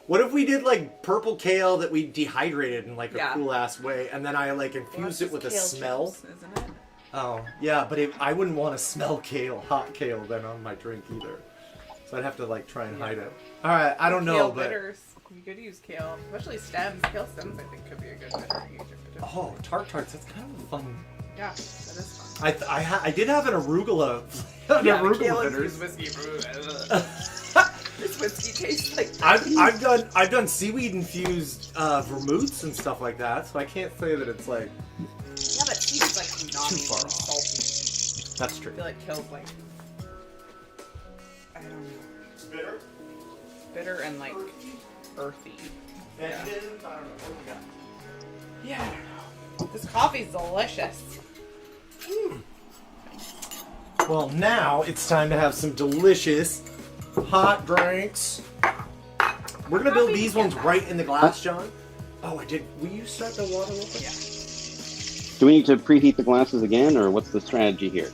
What if we did like purple kale that we dehydrated in like a Yeah. cool ass way, and then I like Well, infused that's it with a just kale smell? chips, isn't it? Oh yeah, but I wouldn't want to smell hot kale, then on my drink either. So I'd have to like try and hide it. All right, I don't know, Kale but bitters. You could use kale, especially stems. Kale stems, I think, could be a good bitter to use your bitters. oh, tarts. That's kind of a fun. Yeah, that is fun. I did have an arugula. Arugula kale bitters. infused whiskey. This whiskey tastes like I've done seaweed infused vermouths and stuff like that, so I can't say that it's like yeah, but seaweed's like umami Too far and off. salty. that's true. I feel like kale's like I don't know, Bitter. bitter and like earthy. I don't know. What do we got? Yeah, I don't know. This coffee's delicious. Well, now it's time to have some delicious hot drinks. We're gonna build these ones right in the glass, John. Oh, I did. Will you start the water real quick? Yeah. Do we need to preheat the glasses again, or what's the strategy here?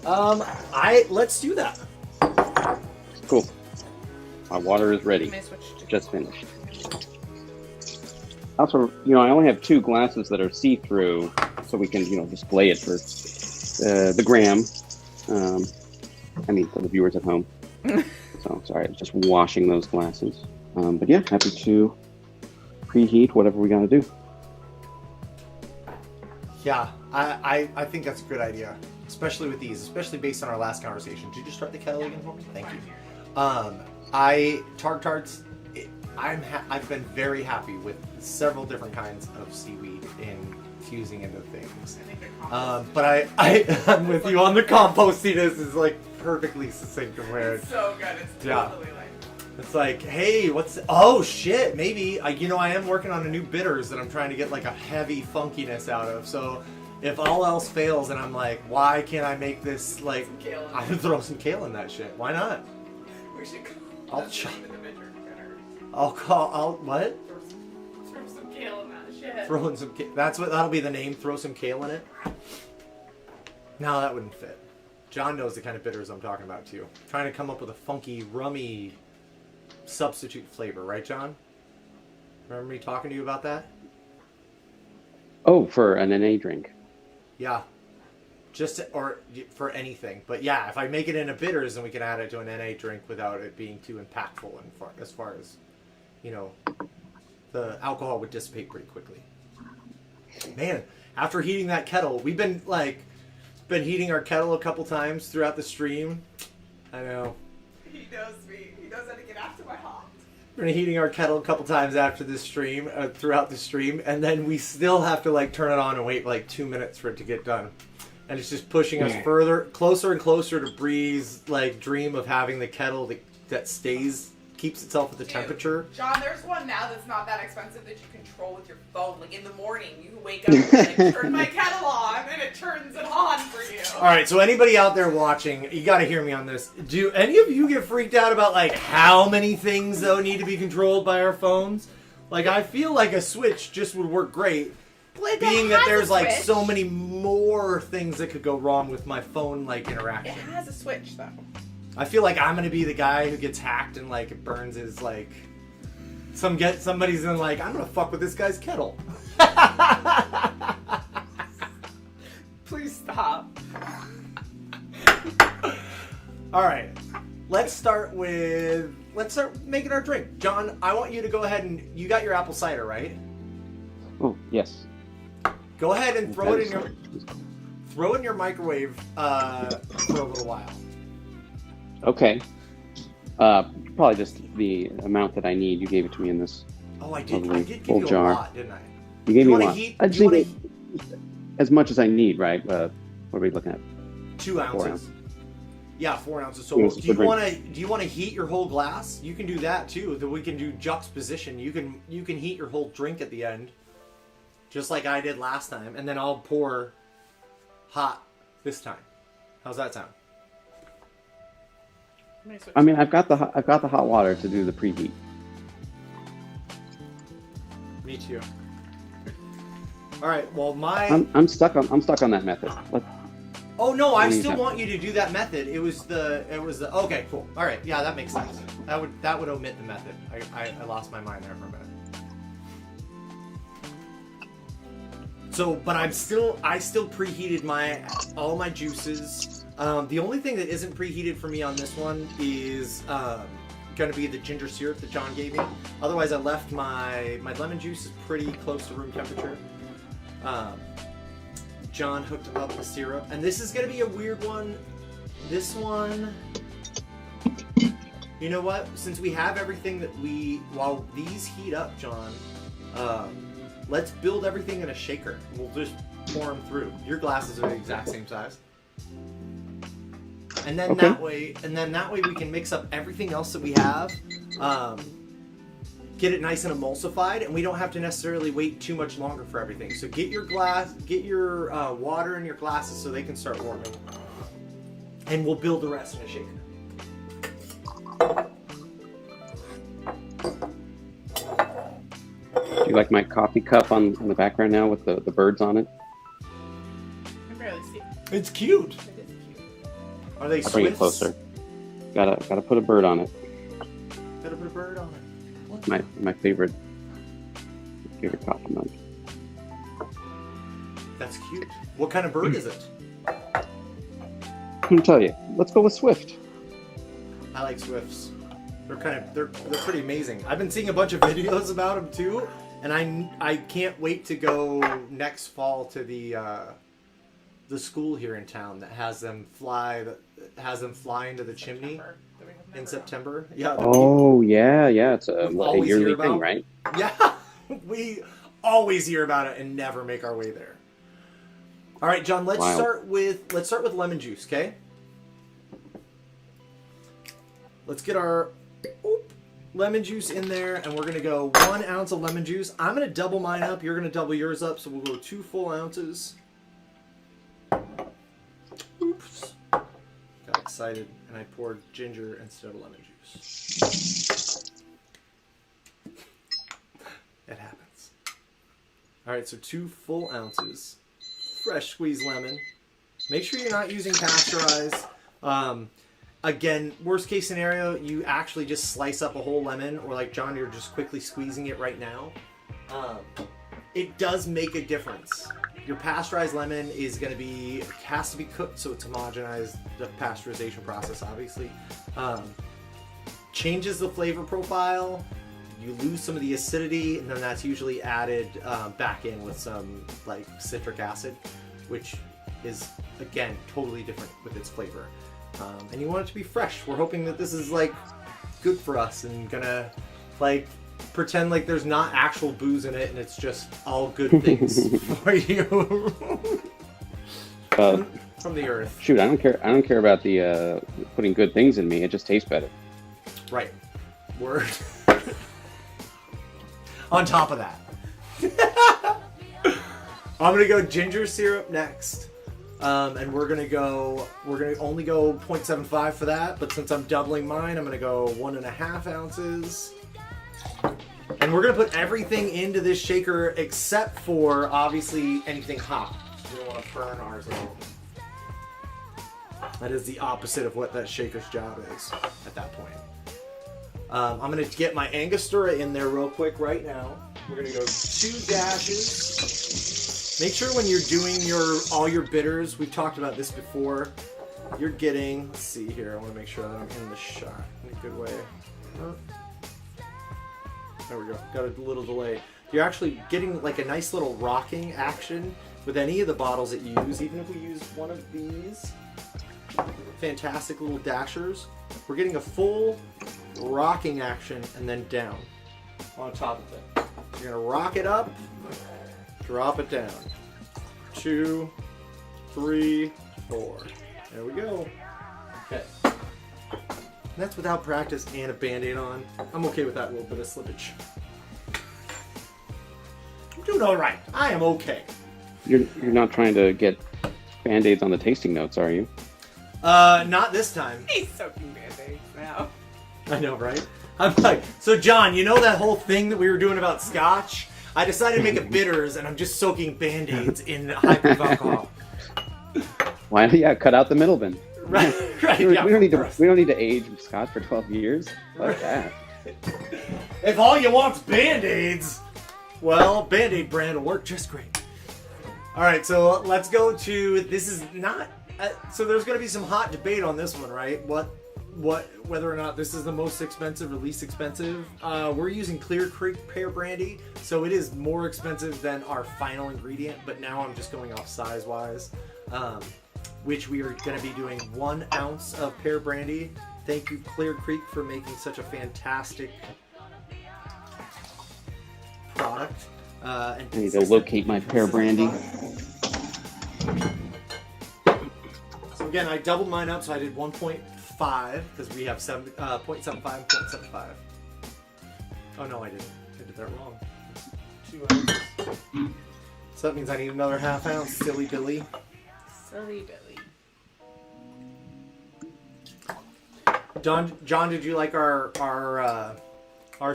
Let's do that. Cool. My water is ready. May I switch to Just finished. Also, I only have 2 glasses that are see-through, so we can, display it for the gram. For the viewers at home. So, sorry, I was just washing those glasses. But yeah, happy to preheat whatever we gotta do. Yeah, I think that's a good idea, especially with these, especially based on our last conversation. Did you start the kettle again for me? Thank you. Tarts. I've been very happy with several different kinds of seaweed infusing into things. I think they're composted. But I'm with you on the compostiness is like perfectly succinct compared. It's so good. It's Yeah. totally like It's like, hey, oh shit, maybe, I am working on a new bitters that I'm trying to get like a heavy funkiness out of, so if all else fails and I'm like, why can't I make this like, some kale in I would throw some kale in that shit, why not? we should I'll that's the chop- name of the bitter bitter. What? Throw some kale in that shit. Throw in some kale, that'll be the name, throw some kale in it? No, that wouldn't fit. John knows the kind of bitters I'm talking about too. Trying to come up with a funky, rummy substitute flavor, right, John? Remember me talking to you about that? Oh, for an NA drink. Yeah. Or for anything. But yeah, if I make it into bitters, then we can add it to an NA drink without it being too impactful as far as, the alcohol would dissipate pretty quickly. Man, after heating that kettle, we've been like been heating our kettle a couple times throughout the stream. I know. He knows me. He knows how to get after my hot. We're heating our kettle a couple times after this stream, throughout the stream, and then we still have to like turn it on and wait like 2 minutes for it to get done. And it's just pushing us further, closer and closer to Bree's like dream of having the kettle that keeps itself at the temperature. John, there's one now that's not that expensive that you control with your phone. Like in the morning, you wake up and like, turn my kettle on, and it turns it on for you. All right, so anybody out there watching, you got to hear me on this. Do any of you get freaked out about like how many things though need to be controlled by our phones? Like I feel like a Switch just would work great, being that there's like so many more things that could go wrong with my phone like interaction. It has a Switch though. I feel like I'm gonna be the guy who gets hacked and like it burns his like. Somebody's in like, I'm gonna fuck with this guy's kettle. Please stop. All right, let's start making our drink. John, I want you to go ahead and you got your apple cider, right? Oh yes. Go ahead and throw it in your microwave for a little while. Okay. Probably just the amount that I need. You gave it to me in this. Oh, I did give full you jar. a lot, didn't I? You gave me a lot. I just want need as much as I need, right? What are we looking at? 2 ounces. 4 ounces. Yeah, 4 ounces. So Yes, do you want to heat your whole glass? You can do that too. Then we can do juxtaposition. You can heat your whole drink at the end, just like I did last time, and then I'll pour hot this time. How's that sound? I mean, I've got the hot water to do the preheat. Me too. All right. Well, I'm stuck on that method. Oh no, I still want you to do that method. It was the okay, cool. All right, yeah, that makes sense. That would omit the method. I lost my mind there for a minute. So, but I still preheated all my juices. The only thing that isn't preheated for me on this one is going to be the ginger syrup that John gave me. Otherwise, I left my lemon juice is pretty close to room temperature. John hooked up the syrup, and this is going to be a weird one. This one, you know what? Since we have everything while these heat up, John, let's build everything in a shaker. We'll just pour them through. Your glasses are the exact same size. And then that way we can mix up everything else that we have, get it nice and emulsified, and we don't have to necessarily wait too much longer for everything. So get your water in your glasses so they can start warming, and we'll build the rest in a shaker. Do you like my coffee cup on the background now with the birds on it? I barely see. It's cute. Are they I'll bring it closer. Gotta put a bird on it. Gotta put a bird on it. What? My favorite coffee mug. That's cute. What kind of bird is it? I can tell you. Let's go with Swift. I like Swifts. They're pretty amazing. I've been seeing a bunch of videos about them too, and I can't wait to go next fall to the school here in town that has them fly into the chimney in September. Yeah. Oh yeah. It's a yearly thing, right? Yeah. We always hear about it and never make our way there. All right, John. Let's start with lemon juice. Okay. Let's get our lemon juice in there, and we're gonna go 1 ounce of lemon juice. I'm gonna double mine up. You're gonna double yours up, so we'll go 2 full ounces. Oops. Got excited, and I poured ginger instead of lemon juice. It happens. All right, so 2 full ounces. Fresh squeezed lemon. Make sure you're not using pasteurized. Again, worst case scenario, you actually just slice up a whole lemon, or like John, you're just quickly squeezing it right now. It does make a difference. Your pasteurized lemon has to be cooked so it's homogenized, the pasteurization process obviously. Changes the flavor profile, you lose some of the acidity, and then that's usually added back in with some like citric acid, which is, again, totally different with its flavor. And you want it to be fresh. We're hoping that this is like good for us and gonna like pretend like there's not actual booze in it and it's just all good things for you. From the earth. Shoot, I don't care about the putting good things in me. It just tastes better. Right. Word. On top of that. I'm gonna go ginger syrup next. And we're gonna only go 0.75 for that, but since I'm doubling mine, I'm gonna go 1.5 ounces. And we're gonna put everything into this shaker except for obviously anything hot. We don't want to burn ours out. That is the opposite of what that shaker's job is at that point. I'm gonna get my Angostura in there real quick right now. We're gonna go 2 dashes. Make sure when you're doing all your bitters, we've talked about this before, you're getting, let's see here, I want to make sure that I'm in the shot in a good way. There we go, got a little delay. You're actually getting like a nice little rocking action with any of the bottles that you use, even if we use one of these fantastic little dashers. We're getting a full rocking action and then down on top of it. You're going to rock it up, drop it down. 2, 3, 4. There we go. Okay. And that's without practice and a Band-Aid on. I'm okay with that little bit of slippage. I'm doing all right. I am okay. You're not trying to get Band-Aids on the tasting notes, are you? Not this time. He's soaking Band-Aids now. I know, right? I'm like, so John, you know that whole thing that we were doing about scotch? I decided to make a bitters, and I'm just soaking Band-Aids in high proof alcohol. Why? Yeah, cut out the middleman. Right, right. We Yeah, don't need to age scotch for 12 years. Like that. If all you want's Band-Aids, well, Band-Aid brand will work just great. All right, so let's go to, this is not, so there's going to be some hot debate on this one, right? Whether or not this is the most expensive or least expensive. We're using Clear Creek pear brandy, so it is more expensive than our final ingredient, but now I'm just going off size-wise, which we are going to be doing 1 ounce of pear brandy. Thank you, Clear Creek, for making such a fantastic product. I need to locate my pear brandy. So again, I doubled mine up, so I did 1.5 because we have 0.75 and 0.75. Oh no, I didn't. I did that wrong. 2 ounces. So that means I need another ½ ounce. Silly Billy. Silly Billy. John, did you like our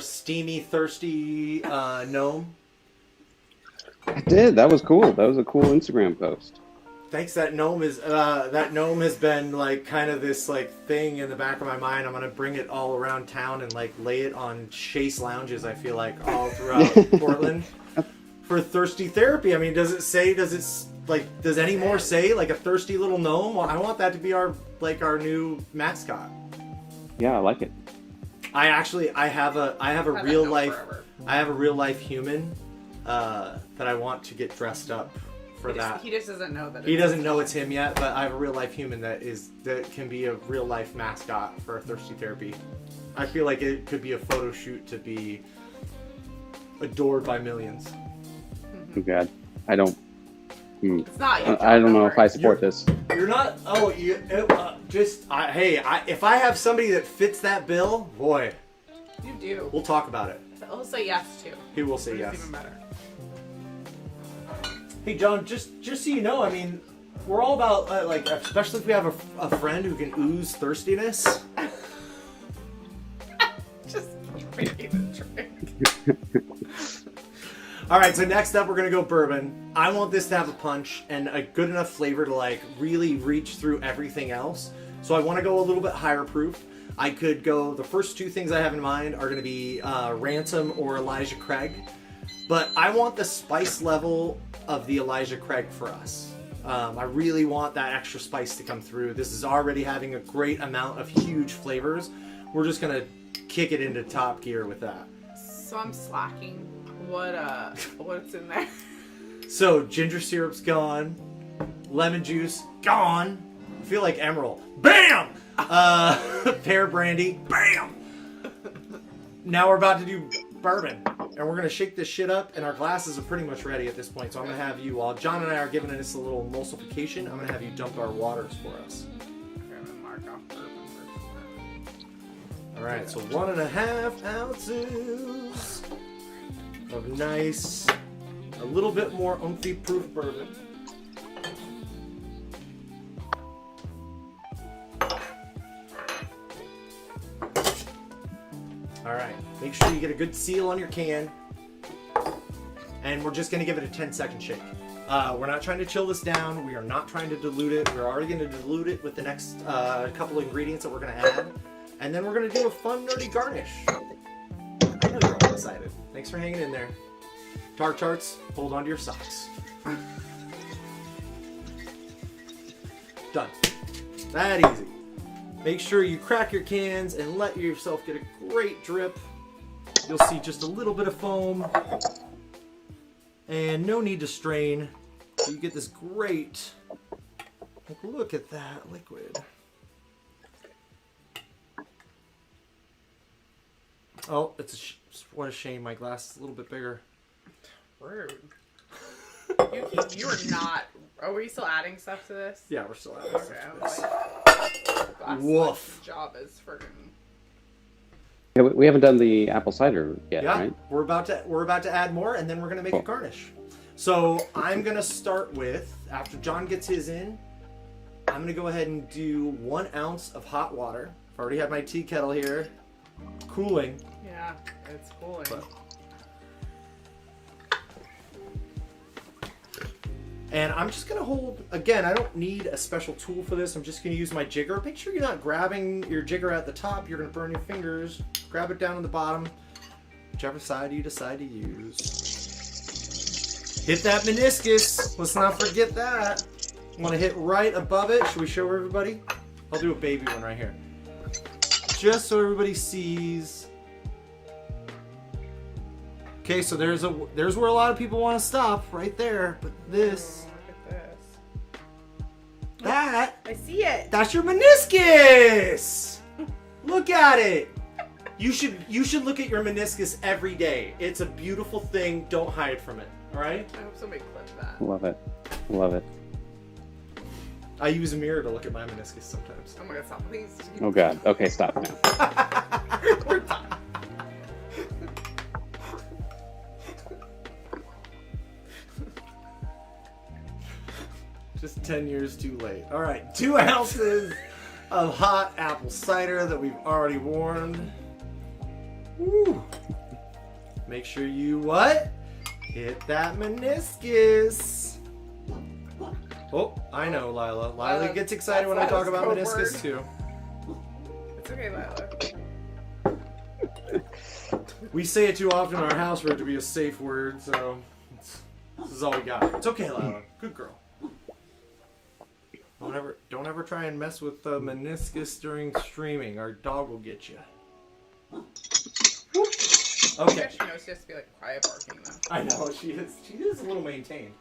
steamy, thirsty gnome? I did. That was cool. That was a cool Instagram post. Thanks. That gnome has been like kind of this like thing in the back of my mind. I'm gonna bring it all around town and like lay it on Chase lounges. I feel like all throughout Portland for thirsty therapy. I mean, does any more say like a thirsty little gnome? Well, I want that to be our new mascot. Yeah, I like it. I have a real life human that I want to get dressed up for that. He just doesn't know that. He doesn't know it's him yet, but I have a real life human that can be a real life mascot for thirsty therapy. I feel like it could be a photo shoot to be adored by millions. Oh God, I don't. It's not you. I don't know if I support this. You're not. Oh, if I have somebody that fits that bill, boy, You do. we'll talk about it. He'll say yes too. He will say Which yes. is even better. Hey, John, just so you know, I mean, we're all about especially if we have a friend who can ooze thirstiness. Just making the trick. All right, so next up we're gonna go bourbon. I want this to have a punch and a good enough flavor to like really reach through everything else. So I want to go a little bit higher proof. I could go. The first 2 things I have in mind are gonna be Ransom or Elijah Craig, but I want the spice level of the Elijah Craig for us. I really want that extra spice to come through. This is already having a great amount of huge flavors. We're just gonna kick it into top gear with that. So I'm slacking. What's in there? So ginger syrup's gone. lemon juice, gone. I feel like Emerald. Bam! Pear brandy, bam! Now we're about to do bourbon. And we're going to shake this shit up, and our glasses are pretty much ready at this point. So I'm going to have you, while John and I are giving this a little emulsification, I'm going to have you dump our waters for us. I'm gonna mark off bourbon first. Alright, so 1.5 ounces of nice, a little bit more umphy proof bourbon. Alright, make sure you get a good seal on your can. And we're just going to give it a 10-second shake. We're not trying to chill this down. We are not trying to dilute it. We're already going to dilute it with the next couple ingredients that we're going to add. And then we're going to do a fun, nerdy garnish. I know you're all excited. Thanks for hanging in there. Tarts, hold on to your socks. Done. That easy. Make sure you crack your cans and let yourself get a great drip. You'll see just a little bit of foam. And no need to strain. So you get this great, like, look at that liquid. Oh, what a shame. My glass is a little bit bigger. Rude. You were not. Oh, were you still adding stuff to this? Yeah, we're still adding Okay, stuff to this. Woof. Job is friggin'. Yeah, we haven't done the apple cider yet, Yeah, right? we're about to add more, and then we're gonna make a garnish. So I'm gonna start with, after John gets his in, I'm gonna go ahead and do 1 ounce of hot water. I've already had my tea kettle here, cooling. Yeah, it's cooling. And I'm just gonna hold, again, I don't need a special tool for this. I'm just gonna use my jigger. Make sure you're not grabbing your jigger at the top. You're gonna burn your fingers. Grab it down on the bottom, whichever side you decide to use. Hit that meniscus. Let's not forget that. I want to hit right above it. Should we show everybody? I'll do a baby one right here. Just so everybody sees. Okay, so there's where a lot of people want to stop, right there. But this, Look at this. that, I see it. that's your meniscus. Look at it. You should look at your meniscus every day. It's a beautiful thing. Don't hide from it. All right? I hope somebody clipped that. Love it. Love it. I use a mirror to look at my meniscus sometimes. Oh my god, stop, please. Oh god. Okay, stop now. We're done. Just 10 years too late. All right, 2 ounces of hot apple cider that we've already warmed. Woo. Make sure you what? Hit that meniscus. Oh, I know, Lila. Lila gets excited when I talk about code meniscus word. too. It's okay, Lila. We say it too often in our house for it to be a safe word, so this is all we got. It's okay, Lila. Good girl. Don't ever try and mess with the meniscus during streaming. Our dog will get you. Okay. Yeah, she knows she has to be like quiet barking though. I know, she is a little maintained.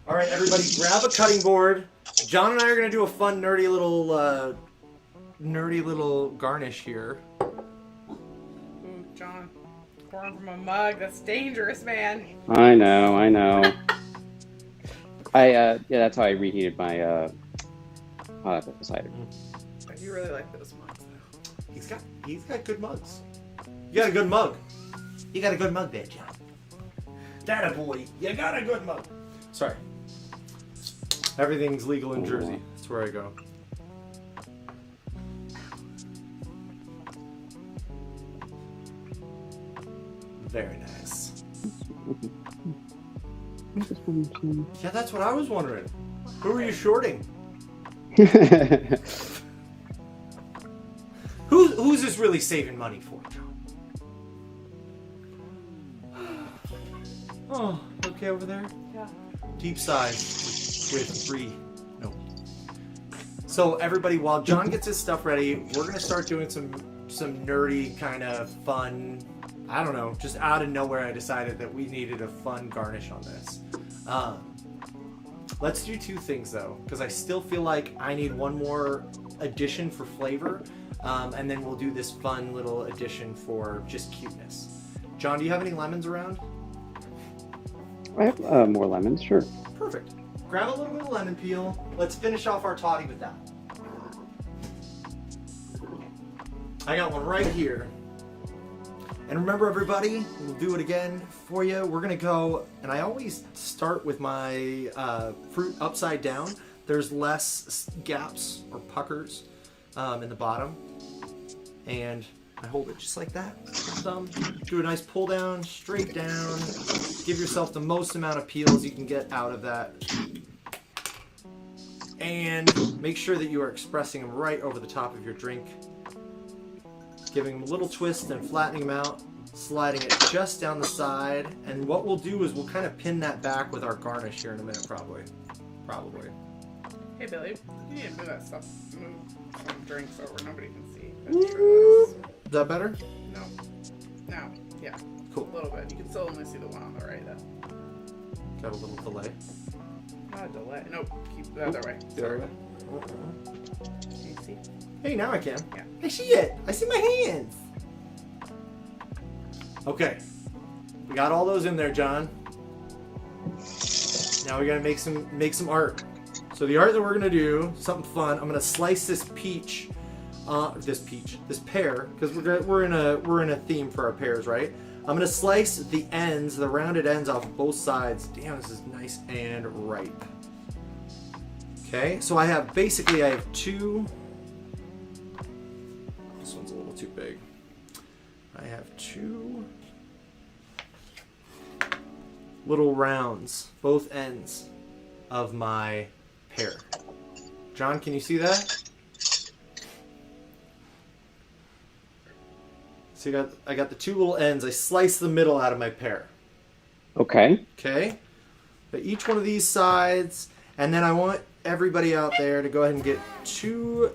All right, everybody, grab a cutting board. John and I are gonna do a fun, nerdy little garnish here. Ooh, John, pouring from a mug. That's dangerous, man. I know. Yeah, that's how I reheated my hot apple cider. I do really like those mugs though. He's got good mugs. You got a good mug. You got a good mug there, John. That a boy. You got a good mug. Sorry. Everything's legal in Jersey. That's where I go. Very nice. Yeah, that's what I was wondering. Who are you shorting? Who's this really saving money for, John? Oh, okay over there? Yeah. Deep sighs with 3. No. So everybody, while John gets his stuff ready, we're gonna start doing some nerdy kind of fun. I don't know, just out of nowhere I decided that we needed a fun garnish on this. Let's do two things though, because I still feel like I need one more addition for flavor, and then we'll do this fun little addition for just cuteness. John, do you have any lemons around? I have more lemons, sure. Perfect. Grab a little bit of lemon peel. Let's finish off our toddy with that. I got one right here. And remember everybody, we'll do it again for you. We're gonna go, and I always start with my fruit upside down. There's less gaps or puckers in the bottom. And I hold it just like that. Thumb, do a nice pull down, straight down. Give yourself the most amount of peels you can get out of that. And make sure that you are expressing them right over the top of your drink. Giving them a little twist and flattening them out, sliding it just down the side. And what we'll do is we'll kind of pin that back with our garnish here in a minute, probably. Hey Billy, you need to move that stuff. Move some drinks over. Nobody can see. Is that better? No. No. Yeah. Cool. A little bit. You can still only see the one on the right though. Got a little delay. Not a delay. Nope. Keep the other way. The other way. Can you see? Hey, now I can. Yeah. I see it. I see my hands. Okay. We got all those in there, John. Now we gotta make some art. So the art that we're gonna do, something fun. I'm gonna slice this pear, because we're in a theme for our pears, right? I'm gonna slice the ends, the rounded ends off both sides. Damn, this is nice and ripe. Okay, so I have two. This one's a little too big. I have two little rounds, both ends of my pear. John, can you see that? So I got the two little ends. I slice the middle out of my pear. Okay. Okay. But each one of these sides, and then I want everybody out there to go ahead and get two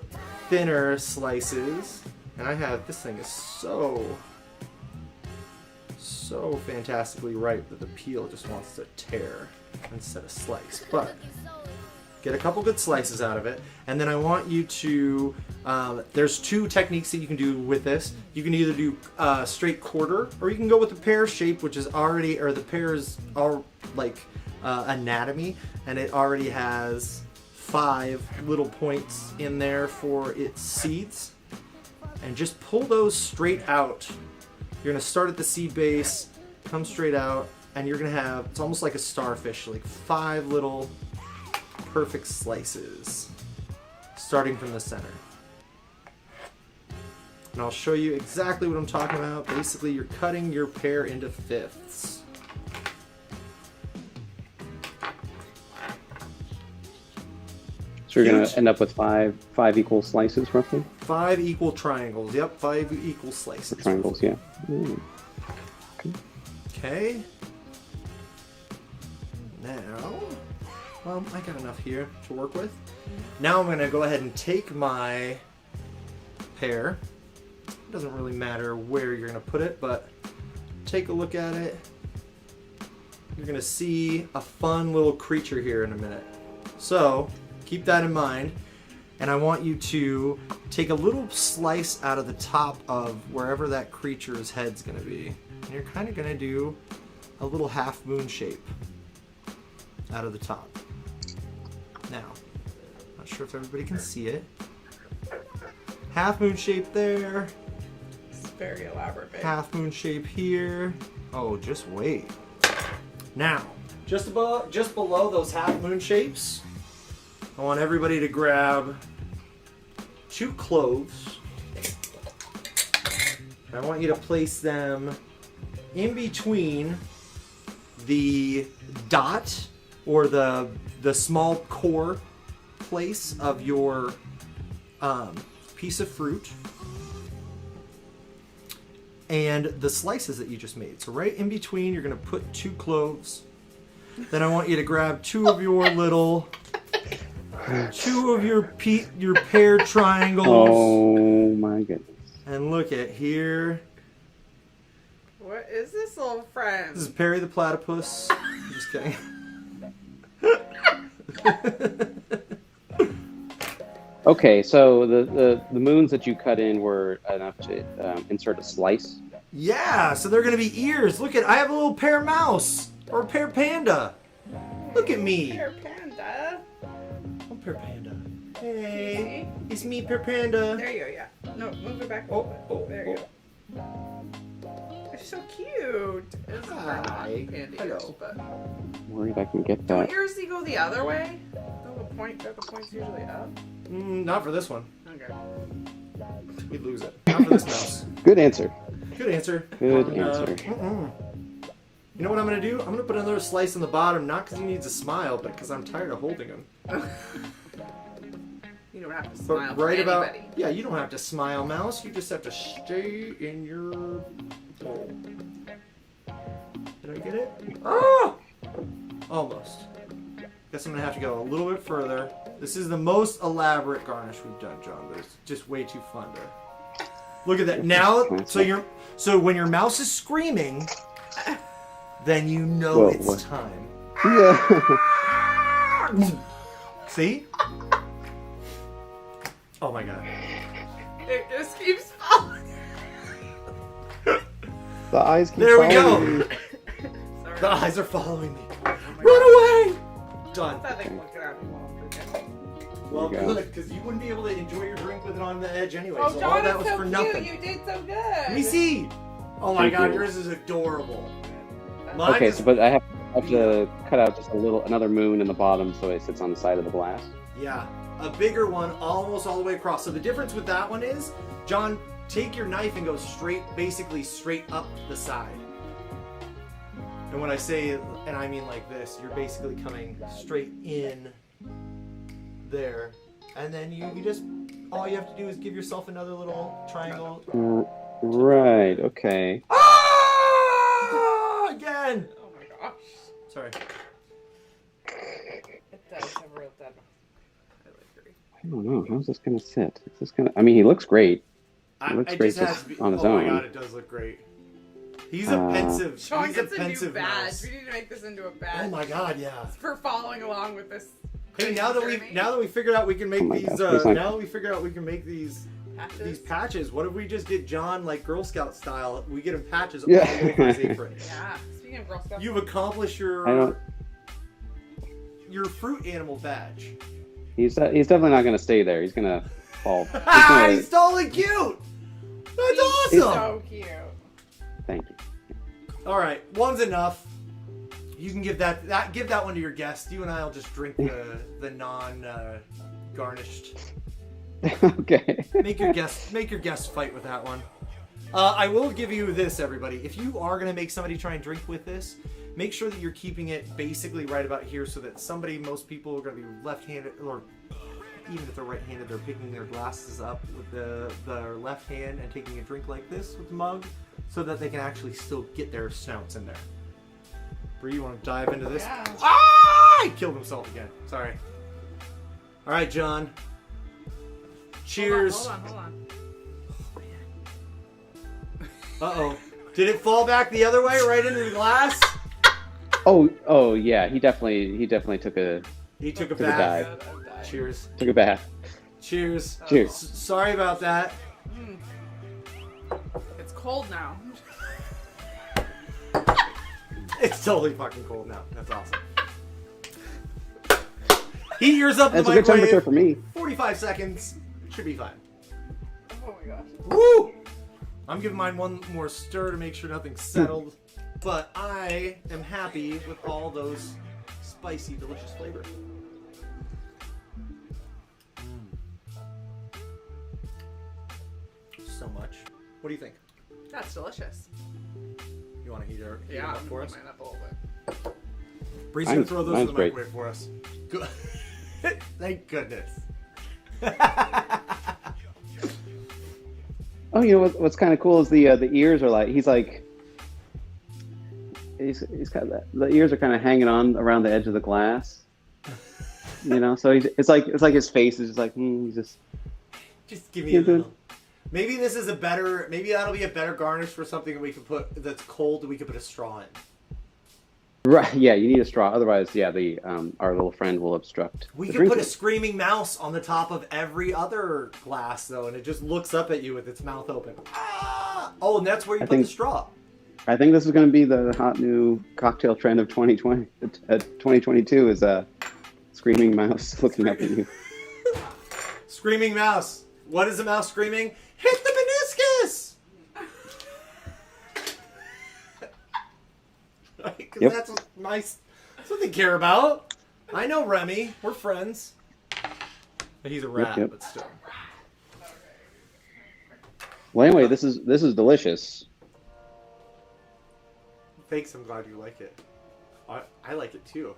thinner slices. And I have, this thing is so fantastically ripe that the peel just wants to tear instead of slice. But get a couple good slices out of it, and then I want you to, there's two techniques that you can do with this. You can either do straight quarter, or you can go with the pear shape, which is already, or the pear is all like anatomy, and it already has 5 little points in there for its seeds. And just pull those straight out. You're gonna start at the seed base, come straight out, and you're gonna have, it's almost like a starfish, like 5 little perfect slices starting from the center. And I'll show you exactly what I'm talking about. Basically, you're cutting your pear into fifths. So you're going to end up with five equal slices, roughly? 5 equal triangles. Yep, 5 equal slices. Or triangles, yeah. Okay. Now, well, I got enough here to work with. Now I'm going to go ahead and take my pear. It doesn't really matter where you're going to put it, but take a look at it. You're going to see a fun little creature here in a minute. So, keep that in mind. And I want you to take a little slice out of the top of wherever that creature's head's going to be. And you're kind of going to do a little half moon shape out of the top. Now, not sure if everybody can see it. Half moon shape there. It's very elaborate, babe. Half moon shape here. Oh, just wait. Now, just below those half moon shapes, I want everybody to grab 2 cloves. I want you to place them in between the dot or the small core place of your piece of fruit and the slices that you just made. So right in between, you're going to put 2 cloves. Then I want you to grab 2 of your little, 2 of your pear triangles. Oh my goodness. And look at here. What is this little friend? This is Perry the platypus. I'm just kidding. Okay, so the moons that you cut in were enough to insert a slice. Yeah, so they're gonna be ears. Look at, I have a little pear mouse or a pear panda. Look at me. Pear panda. I'm pear panda. Hey, it's me, pear panda. There you go. Yeah. No, move it back a Oh, little bit. There you go. They're so cute. It's Hi. panda Hello. ears, but I'm worried I can get don't that. yours go the other way? Don't the point's usually up. Not for this one. Okay. We lose it. Not for this mouse. Good answer. Good answer. Good answer. You know what I'm gonna do? I'm gonna put another slice on the bottom, not because he needs a smile, but because I'm tired of holding him. You don't have to But smile for right about, anybody. yeah, you don't have to smile, mouse. You just have to stay in your hole. Did I get it? Oh! Almost. Guess I'm gonna have to go a little bit further. This is the most elaborate garnish we've done, John, but it's just way too fun to. Look at that. Now, so when your mouse is screaming, then you know it's time. Yeah. See? Oh my god. It just keeps falling. The eyes keep There we following go. me. Sorry. The eyes are following me. Oh my Run God. away! Done. I think looking at me while I'm drinking. Well, There you go. good, because you wouldn't be able to enjoy your drink with it on the edge anyway. Oh, so all John, that it's was so for cute. nothing. You did so good. Let me see. Oh my Thank god, you. yours is adorable. Mine Okay, is, so but I have to cut out just another moon in the bottom so it sits on the side of the glass. yeah, a bigger one almost all the way across. So the difference with that one is, John, take your knife and go basically straight up the side. And when I say, and I mean like this, you're basically coming straight in there. And then you just, all you have to do is give yourself another little triangle. Right. Okay. Ah! Again! Oh my gosh. Sorry. It does have a real dead. I agree. I don't know. How's this gonna sit? Is this gonna? I mean, he looks great. He looks It great just has just to be, on his oh own. my god, it does look great. He's a pensive. Sean He's a gets a new pensive badge. mouse. We need to make this into a badge. Oh my god, yeah. For following along with this. Hey, now that journey. we figured out we can make Oh my these, gosh, it's like- now that we figured out we can make these patches. What if we just get John like Girl Scout style? We get him patches all Yeah. over his apron. Yeah. Speaking of Girl Scouts. You've accomplished I don't. your fruit animal badge. He's definitely not gonna stay there. He's gonna fall. He's Ah, gonna, he's totally cute. That's He's awesome. so cute. thank you. All right, one's enough. You can give that one to your guest. You and I'll just drink the non garnished. Okay. Make your guest fight with that one. I will give you this, everybody. If you are gonna make somebody try and drink with this, make sure that you're keeping it basically right about here, so that most people are gonna be left-handed, or even if they're right-handed, they're picking their glasses up with their left hand and taking a drink like this with the mug, so that they can actually still get their snouts in there. Bree, you want to dive into this? Yeah. Ah! He killed himself again. Sorry. All right, John. Cheers. Hold on. Uh-oh. Did it fall back the other way, right into the glass? Oh yeah. He definitely took a He took a Took a bath. dive. I'm dying. Cheers. took a bath. Cheers. Cheers. Sorry about that. It's cold now. It's totally fucking cold now. That's awesome. Heat yours up in That's the a good temperature microwave. for me. 45 seconds. Should be fine. Oh my gosh. Woo! I'm giving mine one more stir to make sure nothing's settled. But I am happy with all those spicy, delicious flavors. So much. What do you think? That's delicious. You want to heat it Yeah, up I'm for gonna us? mine up a little bit. Bree's gonna Mine's- throw those in mine's the great. microwave for us. Good. Thank goodness. Oh, you know what's kind of cool is the ears are like he's got that. The ears are kind of hanging on around the edge of the glass. You know, so it's like his face is just like he's just. Just give me Yeah, a little. good. Maybe this is maybe that'll be a better garnish for something that we could put that's cold that we could put a straw in. Right. Yeah, you need a straw. Otherwise, yeah, the our little friend will obstruct. We the could drink. put a screaming mouse on the top of every other glass, though, and it just looks up at you with its mouth open. Ah! Oh, and that's where you put the straw. I think this is going to be the hot new cocktail trend of 2020. 2022 is a screaming mouse looking up at you. Screaming mouse. What is the mouse screaming? Hit the meniscus! Right? Because Yep. that's what they care about. I know Remy. We're friends. But he's a rat, Yep. but still. Well, anyway, this is delicious. Thanks, I'm glad you like it. I like it too.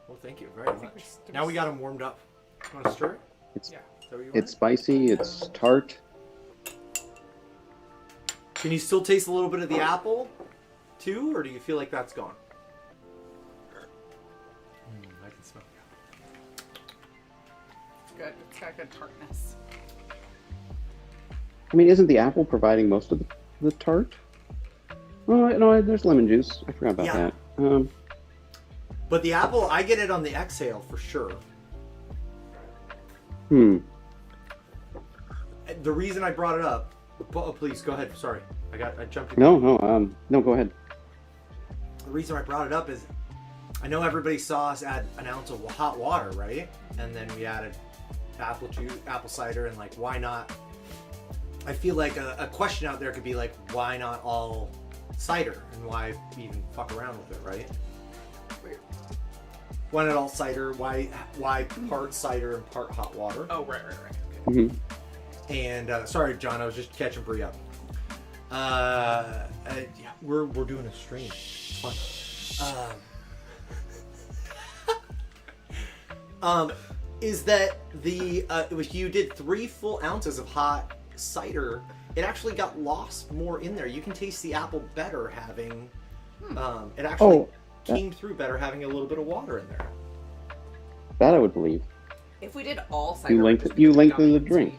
Well, thank you very much. Now we got them warmed up. You want to stir it? It's Yeah. Is that what you it's spicy. It's tart. Can you still taste a little bit of the apple too, or do you feel like that's gone? I can smell it. It's good. It's got good tartness. I mean, isn't the apple providing most of the tart? Oh no, there's lemon juice. I forgot about that. But the apple, I get it on the exhale for sure. Hmm. The reason I brought it up. Oh, please go ahead. Sorry, I jumped in. No, go ahead. The reason I brought it up is I know everybody saw us add an ounce of hot water, right? And then we added apple juice, apple cider, and like, why not? I feel like a question out there could be like, why not all cider? And why even fuck around with it, right? Weird. Why not all cider? Why part cider and part hot water? Oh, right. Hmm. And sorry, John, I was just catching Bree up. Yeah, we're doing a stream. It's fun. Is that you did 3 full ounces of hot cider? It actually got lost more in there. You can taste the apple better having. It actually came through better having a little bit of water in there. That I would believe. If we did all cider, You lengthen the drink.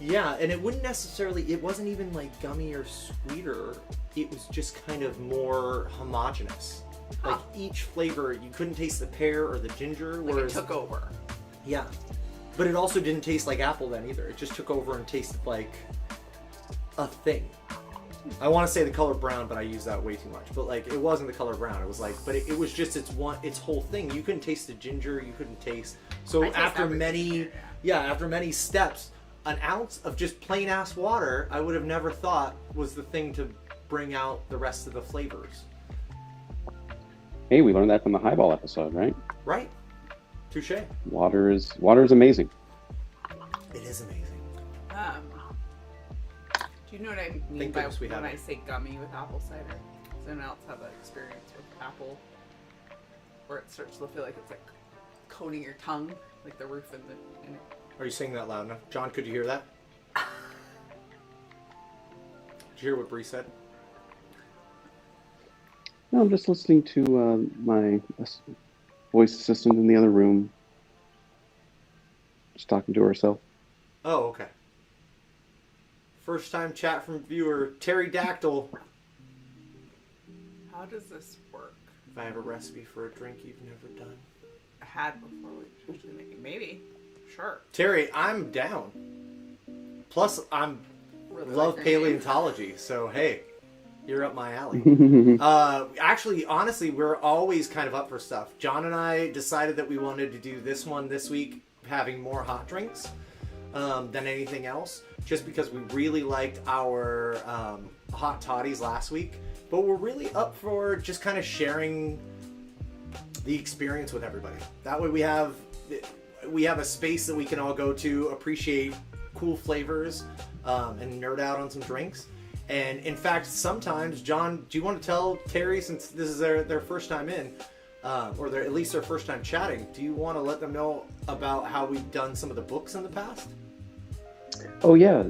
Yeah, and it wouldn't necessarily. It wasn't even like gummy or sweeter. It was just kind of more homogenous. Like each flavor, you couldn't taste the pear or the ginger. Like Whereas it took over. Yeah, but it also didn't taste like apple then either. It just took over and tasted like a thing. I want to say the color brown, but I use that way too much. But like, it wasn't the color brown. It was like, but it was just its whole thing. You couldn't taste the ginger. You couldn't taste. So after many steps, an ounce of just plain ass water, I would have never thought was the thing to bring out the rest of the flavors. Hey, we learned that from the highball episode, right? Right. Touche. Water is amazing. It is amazing. Do you know what I mean by when I say gummy with apple cider? Does anyone else have that experience with apple? Where it starts to feel like it's like coating your tongue, like the roof in it. Are you saying that loud enough? John, could you hear that? Did you hear what Bree said? No, I'm just listening to my voice assistant in the other room. Just talking to herself. Oh, okay. First time chat from viewer Terry Dactyl. How does this work? If I have a recipe for a drink you've never done. I had before we switched to making. Maybe. Sure. Terry, I'm down. Plus, I'm Really love like your name. paleontology, so hey, you're up my alley. Actually, honestly, we're always kind of up for stuff. John and I decided that we wanted to do this one this week, having more hot drinks than anything else, just because we really liked our hot toddies last week. But we're really up for just kind of sharing the experience with everybody. That way we have a space that we can all go to, appreciate cool flavors, and nerd out on some drinks. And in fact, sometimes, John, do you want to tell Terry, since this is their first time in, or at least their first time chatting, do you want to let them know about how we've done some of the books in the past? Oh yeah.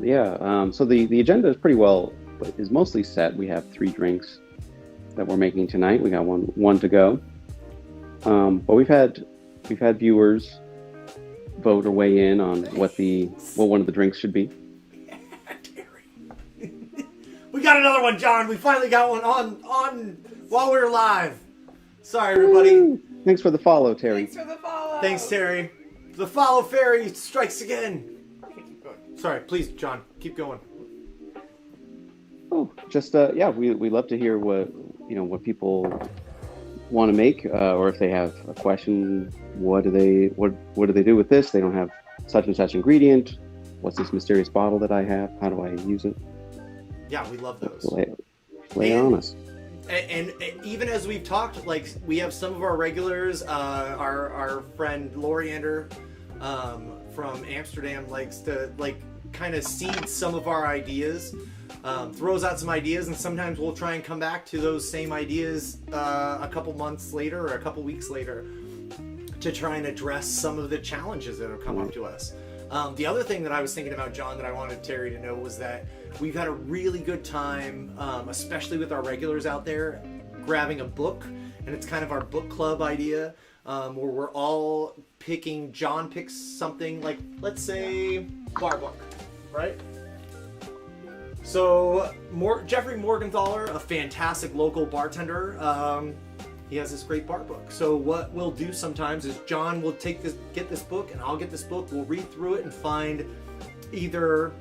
So the agenda is mostly set. We have 3 drinks that we're making tonight. We got one to go. But we've had viewers vote or weigh in on what one of the drinks should be. Yeah, Terry. We got another one, John. We finally got one on while we were live. Sorry, everybody. Woo! Thanks for the follow, Terry. Thanks for the follow. Thanks, Terry. The follow fairy strikes again. Okay, keep going. Sorry, please, John, keep going. Oh, just we love to hear what people want to make, or if they have a question, what do they do with this? They don't have such and such ingredient. What's this mysterious bottle that I have? How do I use it? Yeah, we love those. Lay on us. And even as we've talked, like we have some of our regulars, our friend Loriander from Amsterdam likes to kind of seed some of our ideas, throws out some ideas, and sometimes we'll try and come back to those same ideas a couple months later or a couple weeks later to try and address some of the challenges that have come up to us. The other thing that I was thinking about, John, that I wanted Terry to know was that we've had a really good time, especially with our regulars out there, grabbing a book, and it's kind of our book club idea, where we're all picking. John picks something like, let's say, bar book, right? So Jeffrey Morgenthaler, a fantastic local bartender, he has this great bar book. So what we'll do sometimes is John will get this book, and I'll get this book. We'll read through it and find either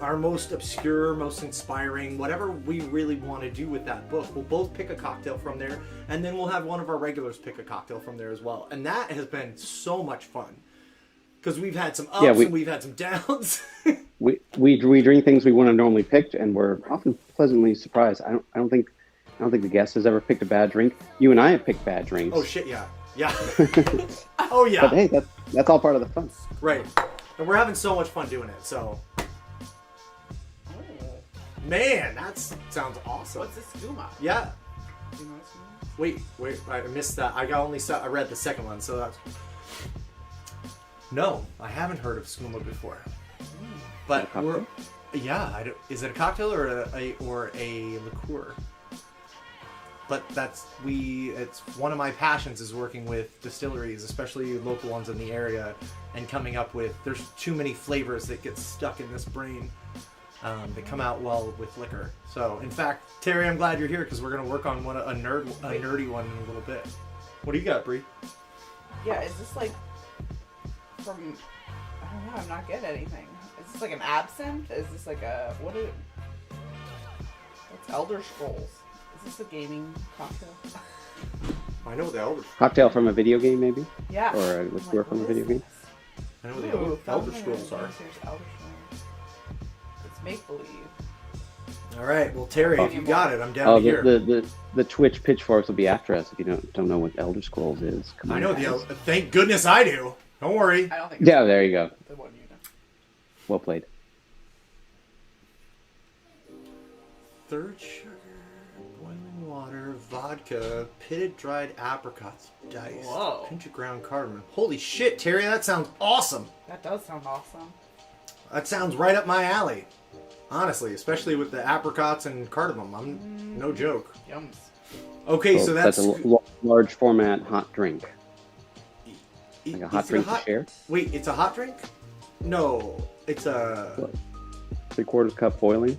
our most obscure, most inspiring, whatever we really want to do with that book. We'll both pick a cocktail from there, and then we'll have one of our regulars pick a cocktail from there as well. And that has been so much fun because we've had some ups and we've had some downs. we drink things we wouldn't have normally picked, and we're often pleasantly surprised. I don't think the guest has ever picked a bad drink. You and I have picked bad drinks. Oh shit, yeah. Oh yeah. But hey, that's all part of the fun. Right. And we're having so much fun doing it. So, man, that sounds awesome. What's this skooma? Yeah. Do you know what skooma is? Wait, I missed that. I read the second one, so that's. No, I haven't heard of skooma before. But is it a cocktail or a liqueur? But it's one of my passions is working with distilleries, especially local ones in the area, and coming up with, there's too many flavors that get stuck in this brain that come out well with liquor. So, in fact, Terry, I'm glad you're here because we're going to work on a nerdy one in a little bit. What do you got, Bree? Yeah, is this like from, I don't know, I'm not getting anything. Is this like an absinthe? Is this like what's Elder Scrolls? Is this a gaming cocktail? I know the Elder Cocktail from a video game, maybe? Yeah. Or a liqueur from a video game? I know what the Elder Scrolls are. Here's Elder Scrolls. It's make-believe. All right, well, Terry, if you got it, I'm down to hear. The Twitch pitchforks will be after us if you don't know what Elder Scrolls is. I know thank goodness I do. Don't worry. I don't think yeah, there you go. The one you know. Well played. Third sugar, boiling water, vodka, pitted dried apricots, diced, Whoa. pinch of ground cardamom. Holy shit, Terry, that sounds awesome. That does sound awesome. That sounds right up my alley. Honestly, especially with the apricots and cardamom. No joke. Yums. Okay, so that's a large format hot drink. Like a hot drink to share? Wait, it's a hot drink? No, it's a... What? 3/4 cup boiling?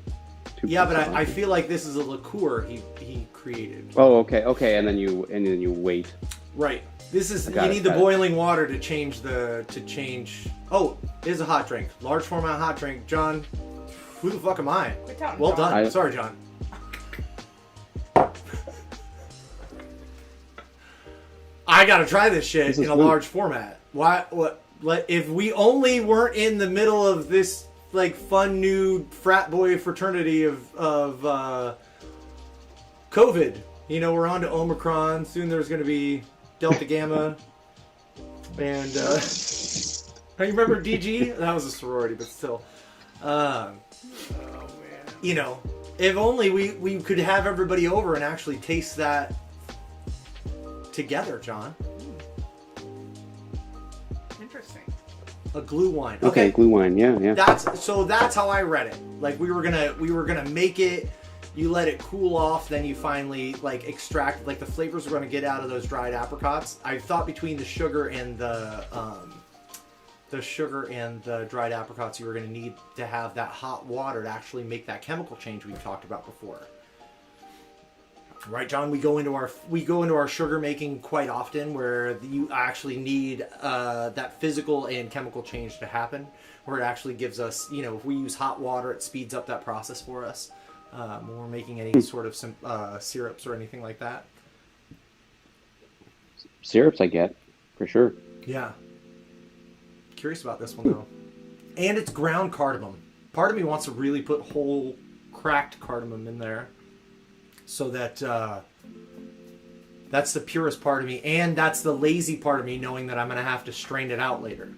Yeah, but I feel like this is a liqueur he created. Oh, okay, and then you wait. Right. This is you need the boiling water to change. Oh, it is a hot drink, large format hot drink. John, who the fuck am I? Quit down, well John. done. Sorry, John. I gotta try this shit in a large format. Why? What? If we only weren't in the middle of this like fun new frat boy fraternity of COVID. You know, we're on to Omicron. Soon there's going to be Delta Gamma. And you remember DG? That was a sorority, but still. Oh man. You know, if only we could have everybody over and actually taste that together, John. Interesting. A glue wine. Okay, glue wine. Yeah. That's how I read it. Like we were gonna make it. You let it cool off, then you finally like extract like the flavors we're gonna get out of those dried apricots. I thought between the sugar and the the sugar and the dried apricots, you were going to need to have that hot water to actually make that chemical change we've talked about before. Right, John? We go into our sugar making quite often, where you actually need that physical and chemical change to happen, where it actually gives us, if we use hot water, it speeds up that process for us when we're making any sort of syrups or anything like that. Syrups, I get, for sure. Yeah. Curious about this one though, and it's ground cardamom. Part of me wants to really put whole cracked cardamom in there, so that that's the purest part of me, and that's the lazy part of me, knowing that I'm gonna have to strain it out later.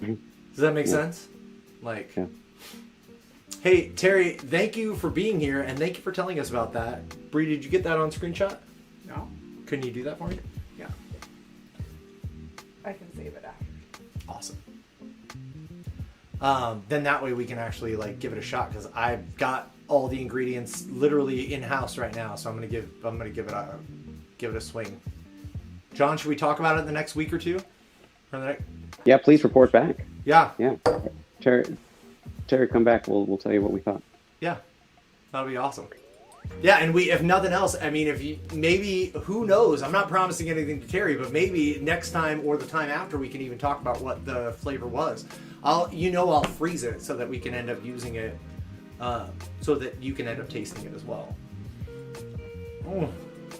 Does that make sense? Like, yeah. Hey Terry, thank you for being here, and thank you for telling us about that. Bree, did you get that on screenshot? No. Couldn't you do that for me? Yeah. I can save it after. Awesome. Then that way we can actually give it a shot, because I've got all the ingredients literally in house right now. So I'm gonna give it a swing. John, should we talk about it in the next week or two? Yeah, please report back. Yeah. Yeah. Terry, come back. We'll tell you what we thought. Yeah, that'll be awesome. Yeah, and if nothing else, maybe, who knows? I'm not promising anything to Terry, but maybe next time or the time after we can even talk about what the flavor was. I'll freeze it so that we can end up using it, so that you can end up tasting it as well. Oh,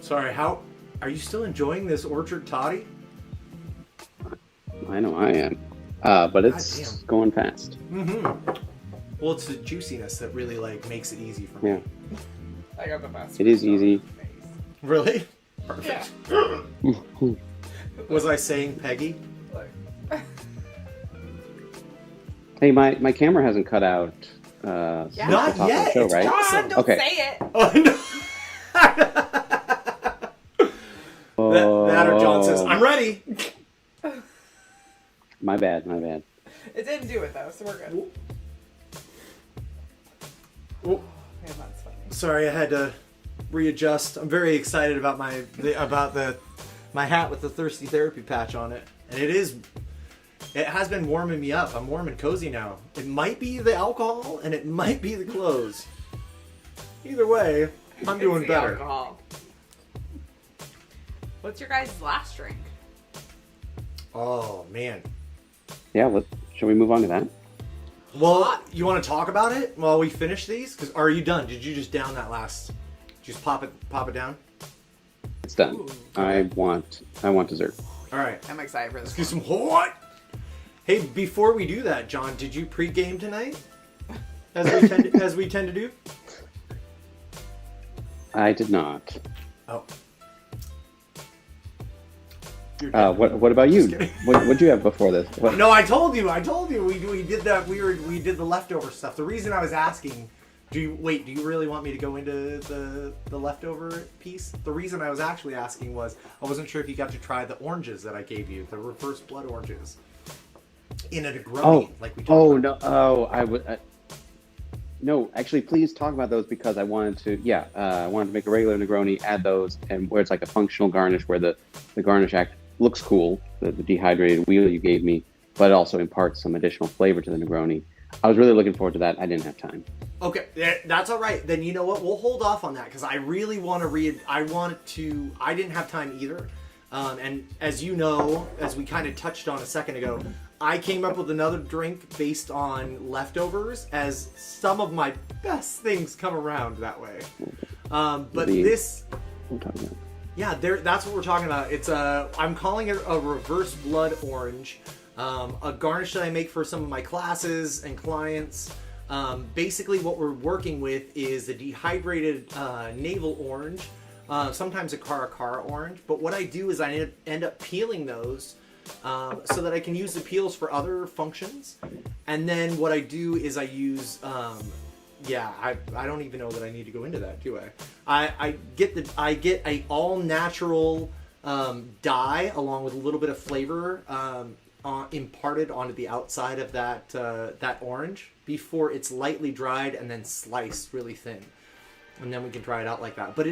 sorry. How are you still enjoying this orchard toddy? I know I am, but it's going fast. Mm-hmm. Well, it's the juiciness that really makes it easy for me. Yeah. I got the best. It is easy. Really? Perfect. Yeah. Was I saying Peggy? Hey, my camera hasn't cut out. Not the yet. show, It's right? John, don't Okay. say it. Oh, no. That or John says, I'm ready. My bad. It didn't do it though, so we're good. Oh, Yeah, that's funny. sorry, I had to readjust. I'm very excited about my hat with the Thirsty Therapy patch on it. And it has been warming me up. I'm warm and cozy now. It might be the alcohol and it might be the clothes. Either way, I'm doing It's the better. alcohol. What's your guys' last drink? Oh, man. Yeah, shall we move on to that? Well, you want to talk about it while we finish these? Are you done? Did you just down that last? Just pop it down? It's done. Ooh, I want dessert. All right. I'm excited for this. Let's do some hot. Hey, before we do that, John, did you pre-game tonight? As we tend to do? I did not. Oh. What about you? What'd you have before this? What? No, I told you. We did that. We did the leftover stuff. The reason I was asking, do you really want me to go into the leftover piece? The reason I was actually asking was I wasn't sure if you got to try the oranges that I gave you, the reverse blood oranges, in a Negroni, like we talked about. I would. No, actually, please talk about those, because I wanted to. Yeah, I wanted to make a regular Negroni, add those, and where it's like a functional garnish, where the garnish looks cool, the dehydrated wheel you gave me, but it also imparts some additional flavor to the Negroni. I was really looking forward to that. I didn't have time. Okay, that's all right. Then you know what? We'll hold off on that, because I really want to read. I didn't have time either. And as you know, as we kind of touched on a second ago, I came up with another drink based on leftovers, as some of my best things come around that way. But this... We'll talk about it. Yeah, that's what we're talking about. It's I'm calling it a reverse blood orange, a garnish that I make for some of my classes and clients. Basically, what we're working with is a dehydrated navel orange, sometimes a cara orange. But what I do is I end up peeling those so that I can use the peels for other functions. And then what I do is I use... I don't even know that I need to go into that, do I? I get a all natural dye along with a little bit of flavor imparted onto the outside of that orange before it's lightly dried and then sliced really thin, and then we can dry it out like that. But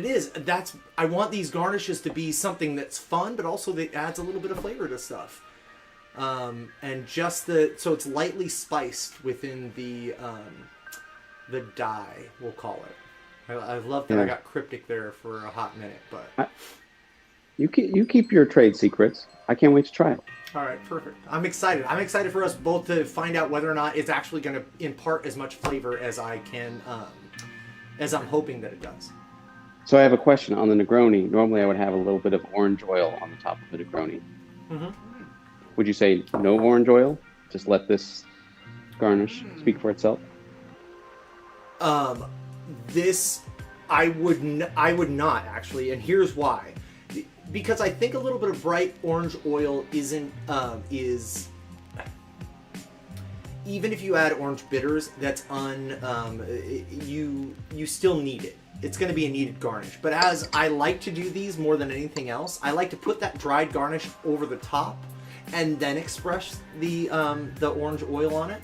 I want these garnishes to be something that's fun, but also that adds a little bit of flavor to stuff. and just so it's lightly spiced within the dye, we'll call it. I love that I got cryptic there for a hot minute, but you keep your trade secrets. I can't wait to try it. All right, perfect. I'm excited. I'm excited for us both to find out whether or not it's actually going to impart as much flavor as I can, as I'm hoping that it does. So I have a question on the Negroni. Normally I would have a little bit of orange oil on the top of the Negroni. Mm-hmm. Would you say no orange oil? Just let this garnish speak for itself? This, I would not actually, and here's why. Because I think a little bit of bright orange oil isn't, even if you add orange bitters, that's you still need it. It's going to be a needed garnish. But as I like to do these more than anything else, I like to put that dried garnish over the top and then express the orange oil on it.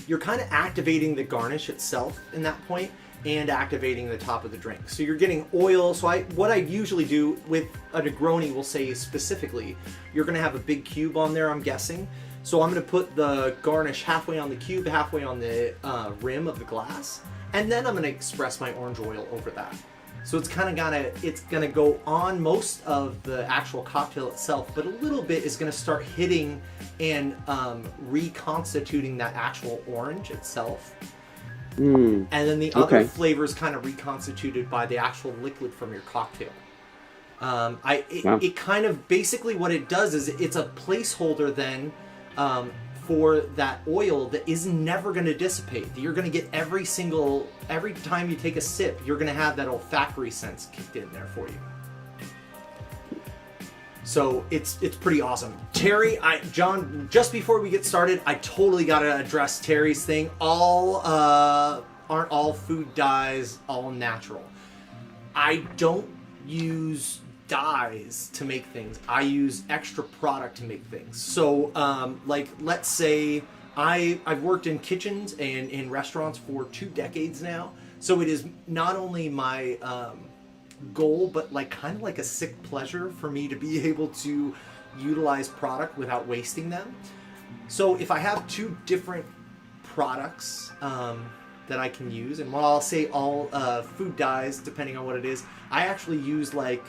You're kind of activating the garnish itself in that point and activating the top of the drink. So you're getting oil. So what I usually do with a Negroni, we'll say specifically, you're going to have a big cube on there, I'm guessing. So I'm going to put the garnish halfway on the cube, halfway on the rim of the glass, and then I'm going to express my orange oil over that. So it's kind of it's going to go on most of the actual cocktail itself, but a little bit is going to start hitting and reconstituting that actual orange itself. And then the other flavors kind of reconstituted by the actual liquid from your cocktail. It kind of basically what it does is it's a placeholder then for that oil that is never going to dissipate. You're going to get every time you take a sip, you're going to have that olfactory sense kicked in there for you. So it's pretty awesome. Terry, John, just before we get started, I totally got to address Terry's thing. Aren't all food dyes all natural? I don't use dyes to make things. I use extra product to make things. So, like, let's say I've worked in kitchens and in restaurants for 2 decades now. So it is not only my goal, but like kind of like a sick pleasure for me to be able to utilize product without wasting them. So if I have 2 different products that I can use, and while I'll say all food dyes, depending on what it is, I actually use like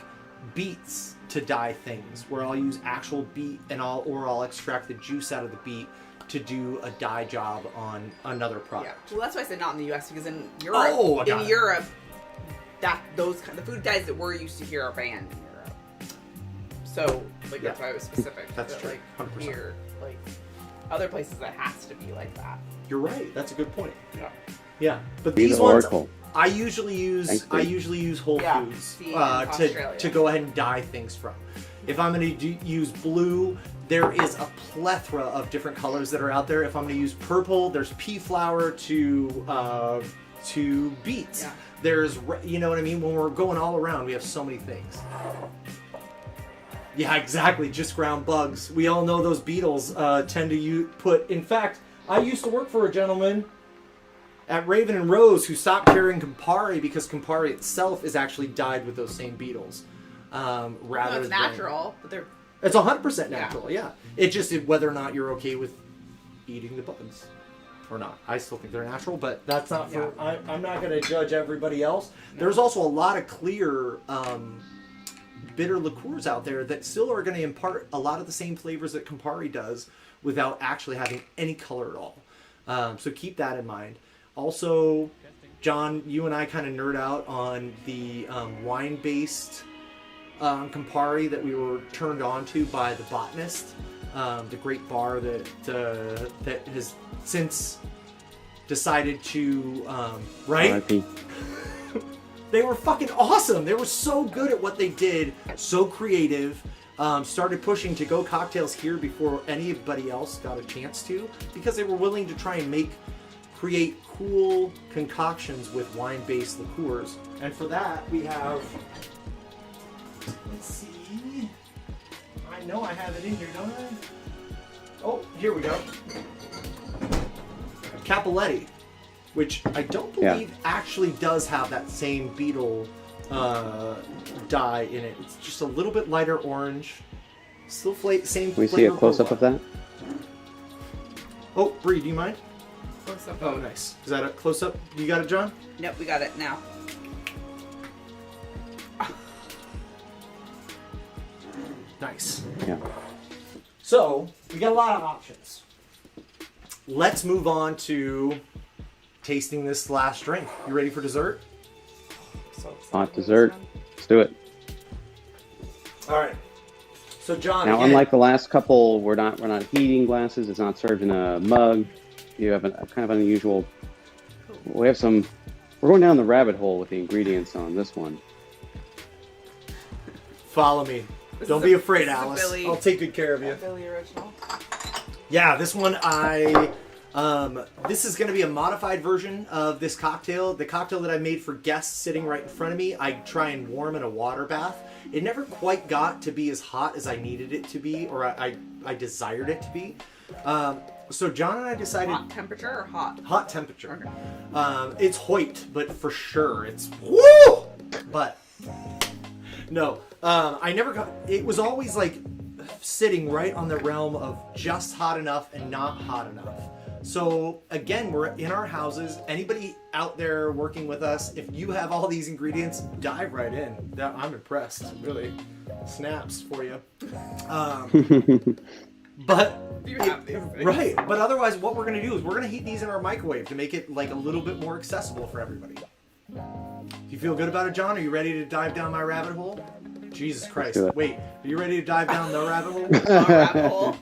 beets to dye things, where I'll use actual beet and I'll extract the juice out of the beet to do a dye job on another product. Yeah. Well, that's why I said not in the U.S. because in Europe, Europe, the food dyes that we're used to here are banned in Europe. So, like, that's why I was specific. That's true. Like, 100%. here, like, other places that has to be like that. You're right. That's a good point. Yeah. Yeah. But these ones, I usually use Whole Foods to go ahead and dye things from. If I'm going to use blue, there is a plethora of different colors that are out there. If I'm going to use purple, there's pea flower to beets. Yeah. There's, you know what I mean? When we're going all around, we have so many things. Yeah, exactly. Just ground bugs. We all know those beetles tend to put. In fact, I used to work for a gentleman at Raven and Rose who stopped carrying Campari because Campari itself is actually dyed with those same beetles. It's natural, but they're. It's 100% natural. Yeah. It just whether or not you're okay with eating the bugs. Or not. I still think they're natural, but that's not for. Yeah. I'm not going to judge everybody else. No. There's also a lot of clear bitter liqueurs out there that still are going to impart a lot of the same flavors that Campari does without actually having any color at all. So keep that in mind. Also, John, you and I kind of nerd out on the wine-based Campari that we were turned on to by The Botanist, the great bar that has since decided to right. They were fucking awesome. They were so good at what they did, so creative. Started pushing to-go cocktails here before anybody else got a chance to, because they were willing to try and create cool concoctions with wine-based liqueurs. And for that, we have. Let's see. I know I have it in here, don't I? Oh, here we go. Capoletti, which I don't believe actually does have that same beetle dye in it. It's just a little bit lighter orange, Still same. Can we see a close up of that? Oh, Bree, do you mind? Close up. Oh, nice. Is that a close up? You got it, John? Nope, we got it now. Nice. Yeah. So, we got a lot of options. Let's move on to tasting this last drink. You ready for dessert? So excited. Hot dessert. Let's do it. All right. So, John, Now, again, unlike the last couple, we're not heating glasses. It's not served in a mug. You have a kind of unusual. We're going down the rabbit hole with the ingredients on this one. follow me. Don't be afraid, Alice. I'll take good care of you. Billy original. Yeah, this one this is going to be a modified version of this cocktail. The cocktail that I made for guests sitting right in front of me, I try and warm in a water bath. It never quite got to be as hot as I needed it to be, or I desired it to be. So John and I decided... Hot temperature or hot? Hot temperature. Okay. It's Hoyt, but for sure it's... Woo! But... No. I never got... It was always like sitting right on the realm of just hot enough and not hot enough. So again, we're in our houses. Anybody out there working with us, if you have all these ingredients, dive right in. I'm impressed. Really snaps for you. But You have these things. right. But otherwise, what we're gonna do is we're gonna heat these in our microwave to make it like a little bit more accessible for everybody. You feel good about it, John? Are you ready to dive down my rabbit hole? Jesus Christ. do it. Wait, are you ready to dive down the rabbit hole? Rabbit hole.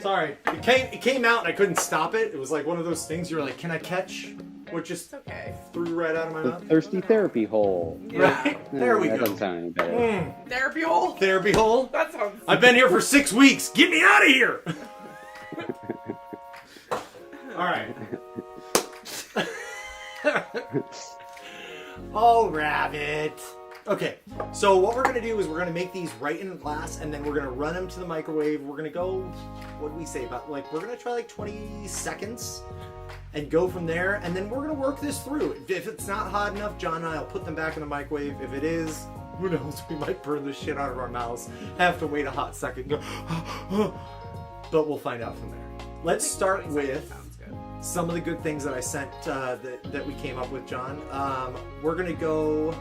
Sorry. It came out and I couldn't stop it. It was like one of those things you're like, can I catch what just It's okay. threw right out of my The mouth? thirsty therapy hole. Yeah. Right. There we That go. doesn't sound any better. Therapy hole. Therapy hole. That sounds. I've been here for 6 weeks. Get me out of here. All right. Oh, rabbit. Okay, so what we're gonna do is we're gonna make these right in a glass, and then we're gonna run them to the microwave. We're gonna go, what do we say about we're gonna try like 20 seconds, and go from there. And then we're gonna work this through. If it's not hot enough, John and I'll put them back in the microwave. If it is, who knows? We might burn the shit out of our mouths. Have to wait a hot second. Go, but we'll find out from there. Let's start with Sounds good. some of the good things that I sent that we came up with, John. We're gonna go.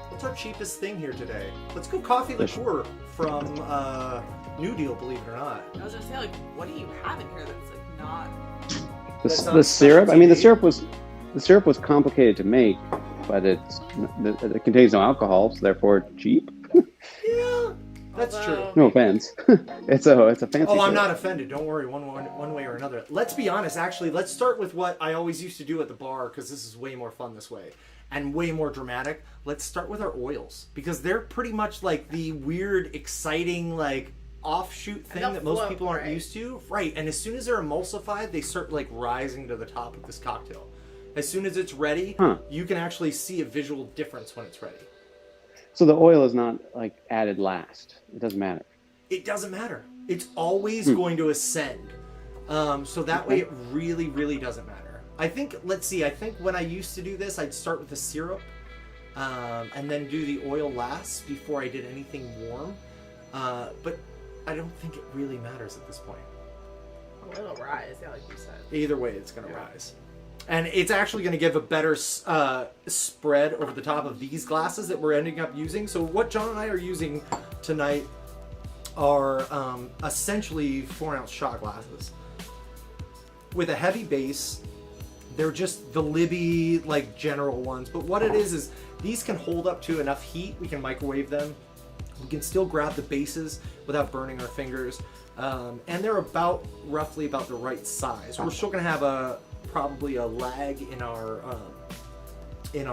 What's our cheapest thing here today? Let's go coffee liqueur from New Deal. Believe it or not. I was gonna say, like, what do you have in here that's like not? That's not The syrup. I mean, the specialty. syrup was complicated to make, but it contains no alcohol, so therefore cheap. Yeah, that's true. Although- No offense. it's a fancy. Oh, I'm syrup. not offended. Don't worry, one way or another. Let's be honest. Actually, let's start with what I always used to do at the bar, because this is way more fun this way and way more dramatic. Let's start with our oils, because they're pretty much like the weird, exciting, like offshoot thing they'll that most float, people aren't right? used to. Right, and as soon as they're emulsified, they start like rising to the top of this cocktail. As soon as it's ready, you can actually see a visual difference when it's ready. So the oil is not like added last. It doesn't matter. It doesn't matter. It's always going to ascend. So that way it really, really doesn't matter. I think, let's see, I think when I used to do this, I'd start with the syrup and then do the oil last before I did anything warm. But I don't think it really matters at this point. Oh, it'll rise, yeah, like you said. Either way, it's going to rise. And it's actually going to give a better spread over the top of these glasses that we're ending up using. So what John and I are using tonight are essentially 4-ounce shot glasses with a heavy base. They're just the Libby, like, general ones. But what it is these can hold up to enough heat. We can microwave them. We can still grab the bases without burning our fingers. And they're roughly about the right size. We're still going to have probably a lag in our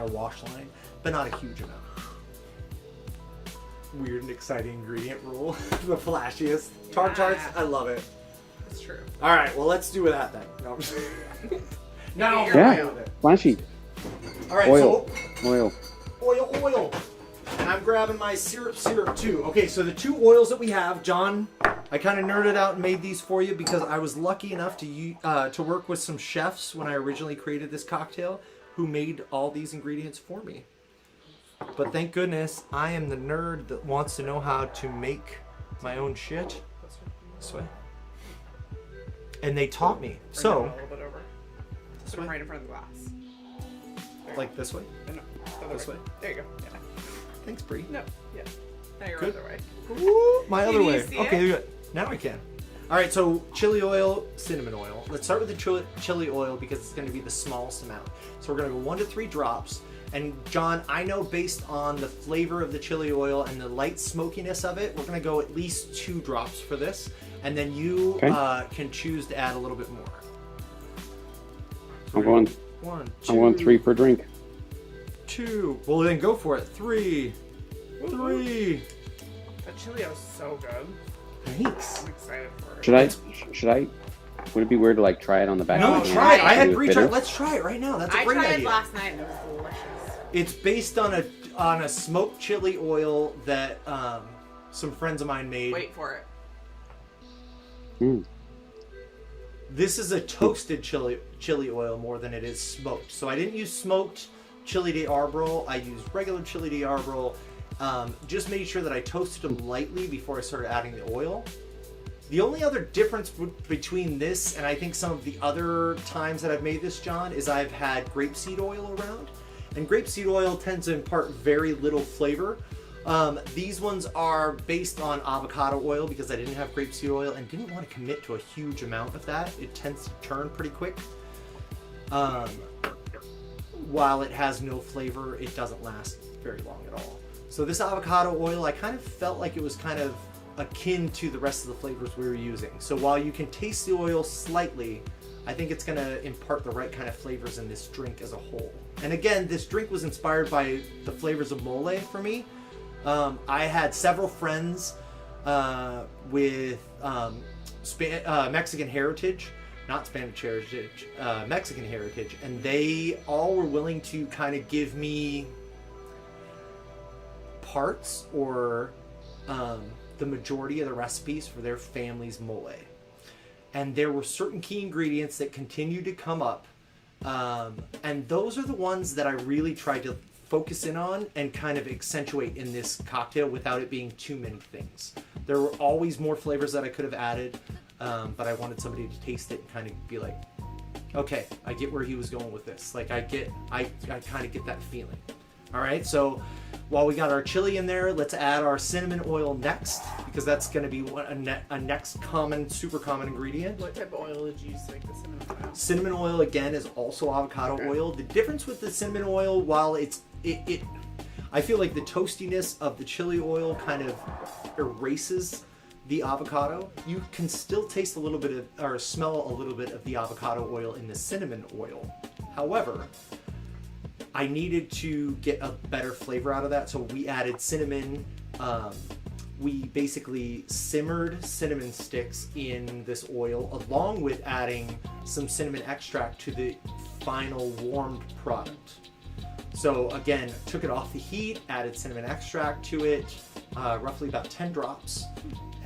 wash line, but not a huge amount. Weird and exciting ingredient rule. The flashiest. Tarts, I love it. That's true. All right, well, let's do that then. No, I'm just... No, You're Yeah, right. flashy. All right, Oil. so oil. And I'm grabbing my syrup too. Okay, so the two oils that we have, John, I kind of nerded out and made these for you because I was lucky enough to work with some chefs when I originally created this cocktail who made all these ingredients for me. But thank goodness I am the nerd that wants to know how to make my own shit. This way. And they taught me. So, a little bit over. Put them right in front of the glass. Like this way? No, the other This way? There you go. Yeah. Thanks, Bree. No, yeah. Now you're Good. other way. Ooh, my other Can you way. see Okay, it? good. Now I can. All right, so chili oil, cinnamon oil. Let's start with the chili oil because it's going to be the smallest amount. So we're going to go 1 to 3 drops. And John, I know based on the flavor of the chili oil and the light smokiness of it, we're going to go at least 2 drops for this. And then you can choose to add a little bit more. So I'm going 1, 2. I'm going 3 per drink. 2. Well, then go for it. 3. 3. That chili is so good. Thanks. I'm excited for it. Should I? Would it be weird to like try it on the back? No, of the hand? try it. I had See if Bree it's try it. bitter? Let's try it right now. That's a I great tried idea. it last night and it was delicious. It's based on a smoked chili oil that some friends of mine made. Wait for it. Mm. This is a toasted chili oil more than it is smoked. So I didn't use smoked chili de arbol. I used regular chili de arbol. Just made sure that I toasted them lightly before I started adding the oil. The only other difference between this and I think some of the other times that I've made this, John, is I've had grapeseed oil around. And grapeseed oil tends to impart very little flavor. These ones are based on avocado oil because I didn't have grapeseed oil and didn't want to commit to a huge amount of that. It tends to turn pretty quick. While it has no flavor, it doesn't last very long at all. So this avocado oil, I kind of felt like it was kind of akin to the rest of the flavors we were using. So while you can taste the oil slightly, I think it's going to impart the right kind of flavors in this drink as a whole. And again, this drink was inspired by the flavors of mole for me. I had several friends with Mexican heritage, not Spanish heritage, Mexican heritage, and they all were willing to kind of give me parts or the majority of the recipes for their family's mole. And there were certain key ingredients that continued to come up. And those are the ones that I really tried to focus in on and kind of accentuate in this cocktail without it being too many things. There were always more flavors that I could have added, but I wanted somebody to taste it and kind of be like, okay, I get where he was going with this. Like I kind of get that feeling. All right, so while we got our chili in there, let's add our cinnamon oil next because that's going to be a next super common ingredient. What type of oil did you use to make the cinnamon oil? Cinnamon oil again is also avocado oil. The difference with the cinnamon oil, while I feel like the toastiness of the chili oil kind of erases the avocado. You can still taste a little bit of, or smell a little bit of the avocado oil in the cinnamon oil. However, I needed to get a better flavor out of that, so we added cinnamon. We basically simmered cinnamon sticks in this oil along with adding some cinnamon extract to the final warmed product. So again, took it off the heat, added cinnamon extract to it, roughly about 10 drops,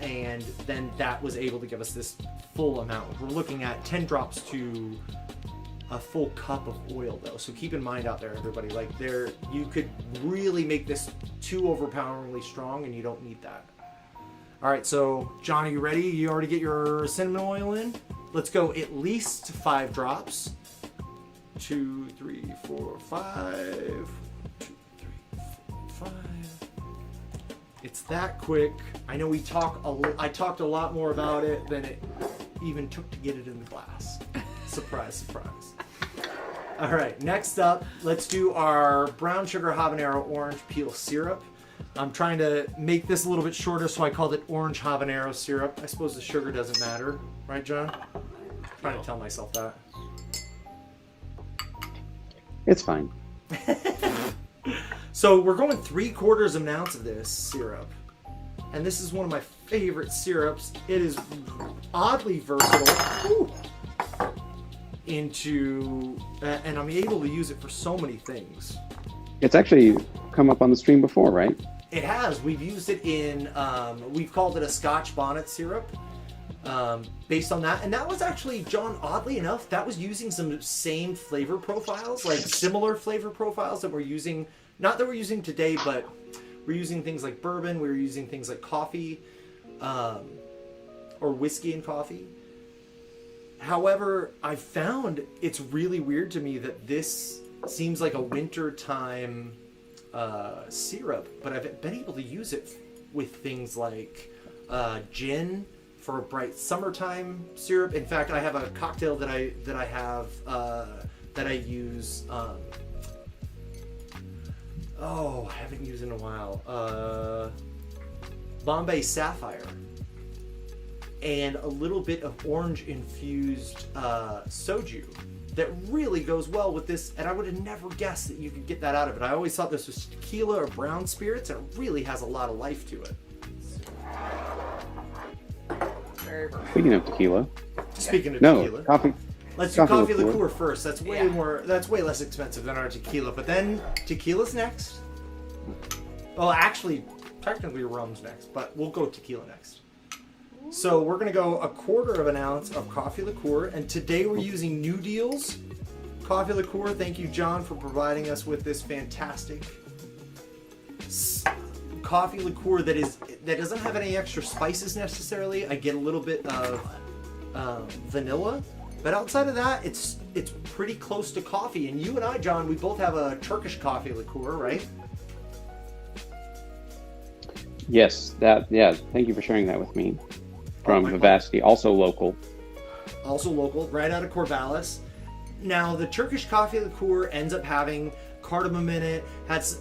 and then that was able to give us this full amount. We're looking at 10 drops to a full cup of oil though, so keep in mind out there, everybody, like you could really make this too overpoweringly strong and you don't need that. All right, so John, are you ready? You already get your cinnamon oil in? Let's go at least 5 drops. 2, 3, 4, 5. 2, 3, 4, 5. It's that quick. I know I talked a lot more about it than it even took to get it in the glass. Surprise, surprise. All right, next up, let's do our brown sugar habanero orange peel syrup. I'm trying to make this a little bit shorter, so I called it orange habanero syrup. I suppose the sugar doesn't matter, right, John? I'm trying to tell myself that. It's fine. So we're going 3/4 of an ounce of this syrup. And this is one of my favorite syrups. It is oddly versatile. Ooh. And I'm able to use it for so many things. It's actually come up on the stream before, right? It has. We've used it in, we've called it a Scotch bonnet syrup based on that. And that was actually, John, oddly enough, that was using some same flavor profiles, like similar flavor profiles that we're using, not that we're using today, but we're using things like bourbon, we're using things like coffee. or whiskey and coffee. However, I found it's really weird to me that this seems like a wintertime syrup, but I've been able to use it with things like gin for a bright summertime syrup. In fact, I have a cocktail that I use. I haven't used in a while. Bombay Sapphire. And a little bit of orange infused soju that really goes well with this, and I would have never guessed that you could get that out of it. I always thought this was tequila or brown spirits, and it really has a lot of life to it. Speaking of tequila. Speaking of tequila. Coffee. Let's do coffee liqueur first. That's way more. That's way less expensive than our tequila. But then tequila's next. Well, actually, technically rum's next, but we'll go tequila next. So we're going to go 1/4 ounce of coffee liqueur, and today we're using New Deal's coffee liqueur. Thank you, John, for providing us with this fantastic coffee liqueur that doesn't have any extra spices necessarily. I get a little bit of vanilla, but outside of that, it's pretty close to coffee. And you and I, John, we both have a Turkish coffee liqueur, right? Yes, thank you for sharing that with me. From Vivacity, also local, right out of Corvallis. Now, the Turkish coffee liqueur ends up having cardamom in it, has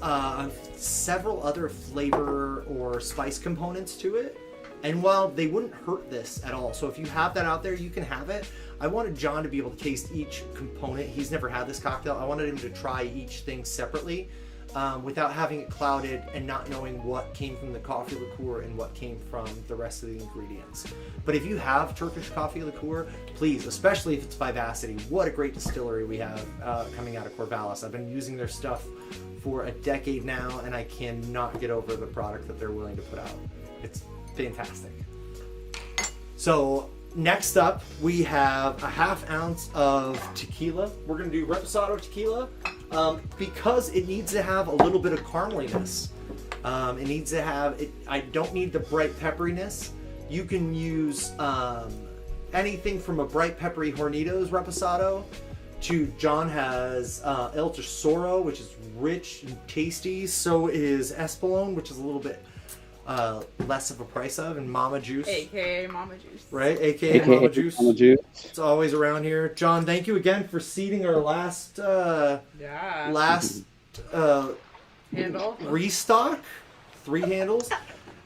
several other flavor or spice components to it. And while they wouldn't hurt this at all, so if you have that out there, you can have it. I wanted John to be able to taste each component. He's never had this cocktail. I wanted him to try each thing separately. Without having it clouded and not knowing what came from the coffee liqueur and what came from the rest of the ingredients. But if you have Turkish coffee liqueur, please, especially if it's Vivacity, what a great distillery we have coming out of Corvallis. I've been using their stuff for a decade now, and I cannot get over the product that they're willing to put out. It's fantastic. So next up, we have 1/2 ounce of tequila. We're going to do Reposado Tequila. Because it needs to have a little bit of carameliness. It needs to have, I don't need the bright pepperiness. You can use anything from a bright peppery Hornitos Reposado to John has El Tesoro, which is rich and tasty. So is Espolón, which is a little bit less of a price of, and Mama Juice. AKA Mama Juice. Right? AKA Mama Juice. Mama Juice. It's always around here. John, thank you again for seeding our last handle restock. 3 handles.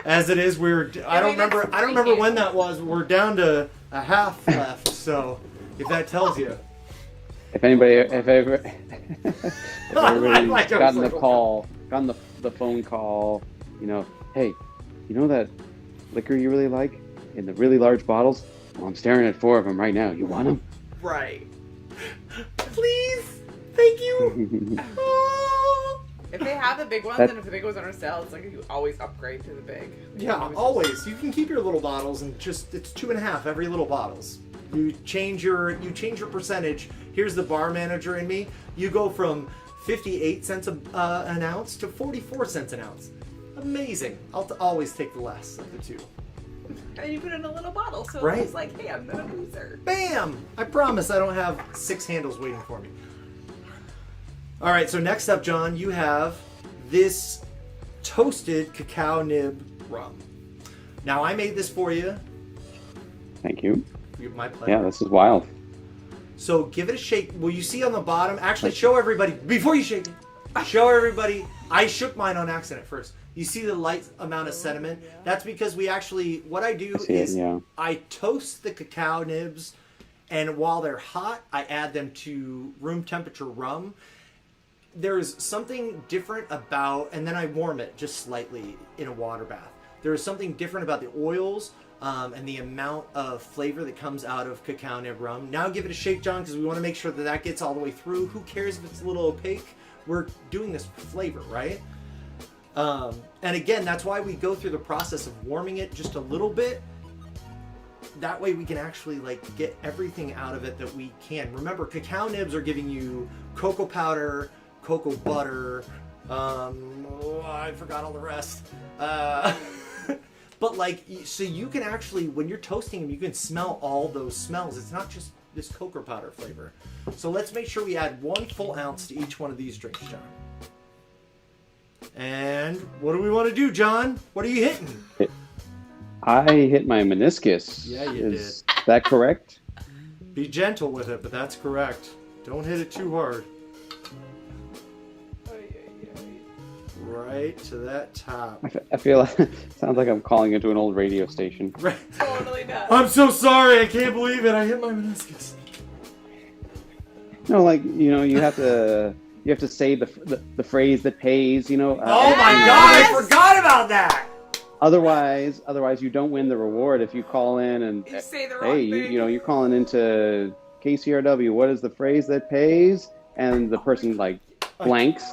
As it is, I don't remember when that was. We're down to a half left. So if that tells you. If everybody's gotten the phone call, hey, you know that liquor you really like in the really large bottles? Well, I'm staring at 4 of them right now. You want them? Right. Please. Thank you. If they have the big ones, and if the big ones are on sale, it's like you always upgrade to the big. Always. You can keep your little bottles, and it's 2.5 every little bottles. You change your percentage. Here's the bar manager in me. You go from 58 cents an ounce to 44 cents an ounce. Amazing. I'll always take the less of the 2. And you put it in a little bottle, so right? It's like, hey, I'm not a loser. Bam! I promise I don't have 6 handles waiting for me. All right, so next up, John, you have this toasted cacao nib rum. Now, I made this for you. Thank you. My pleasure. Yeah, this is wild. So give it a shake. Will you see on the bottom? Actually, show everybody, before you shake it, show everybody. I shook mine on accident first. You see the light amount of sediment? That's because what I do is I toast the cacao nibs, and while they're hot, I add them to room temperature rum. There's something different about, and then I warm it just slightly in a water bath. There's something different about the oils and the amount of flavor that comes out of cacao nib rum. Now give it a shake, John, because we want to make sure that gets all the way through. Who cares if it's a little opaque? We're doing this for flavor, right? And again, that's why we go through the process of warming it just a little bit. That way we can actually get everything out of it that we can. Remember, cacao nibs are giving you cocoa powder, cocoa butter, I forgot all the rest. But like, so you can actually, when you're toasting them, you can smell all those smells. It's not just this cocoa powder flavor. So let's make sure we add 1 full ounce to each one of these drinks, John. And what do we want to do, John? What are you hitting? I hit my meniscus. Yeah, you Is that correct? Be gentle with it, but that's correct. Don't hit it too hard. Right to that top. I feel sounds like I'm calling into an old radio station. Right. Totally does. I'm so sorry. I can't believe it. I hit my meniscus. No, like you have to say the phrase that pays. Oh my God! I forgot about that. Otherwise you don't win the reward if you call in and You say the wrong thing. you're calling into KCRW. What is the phrase that pays? And the person like blanks.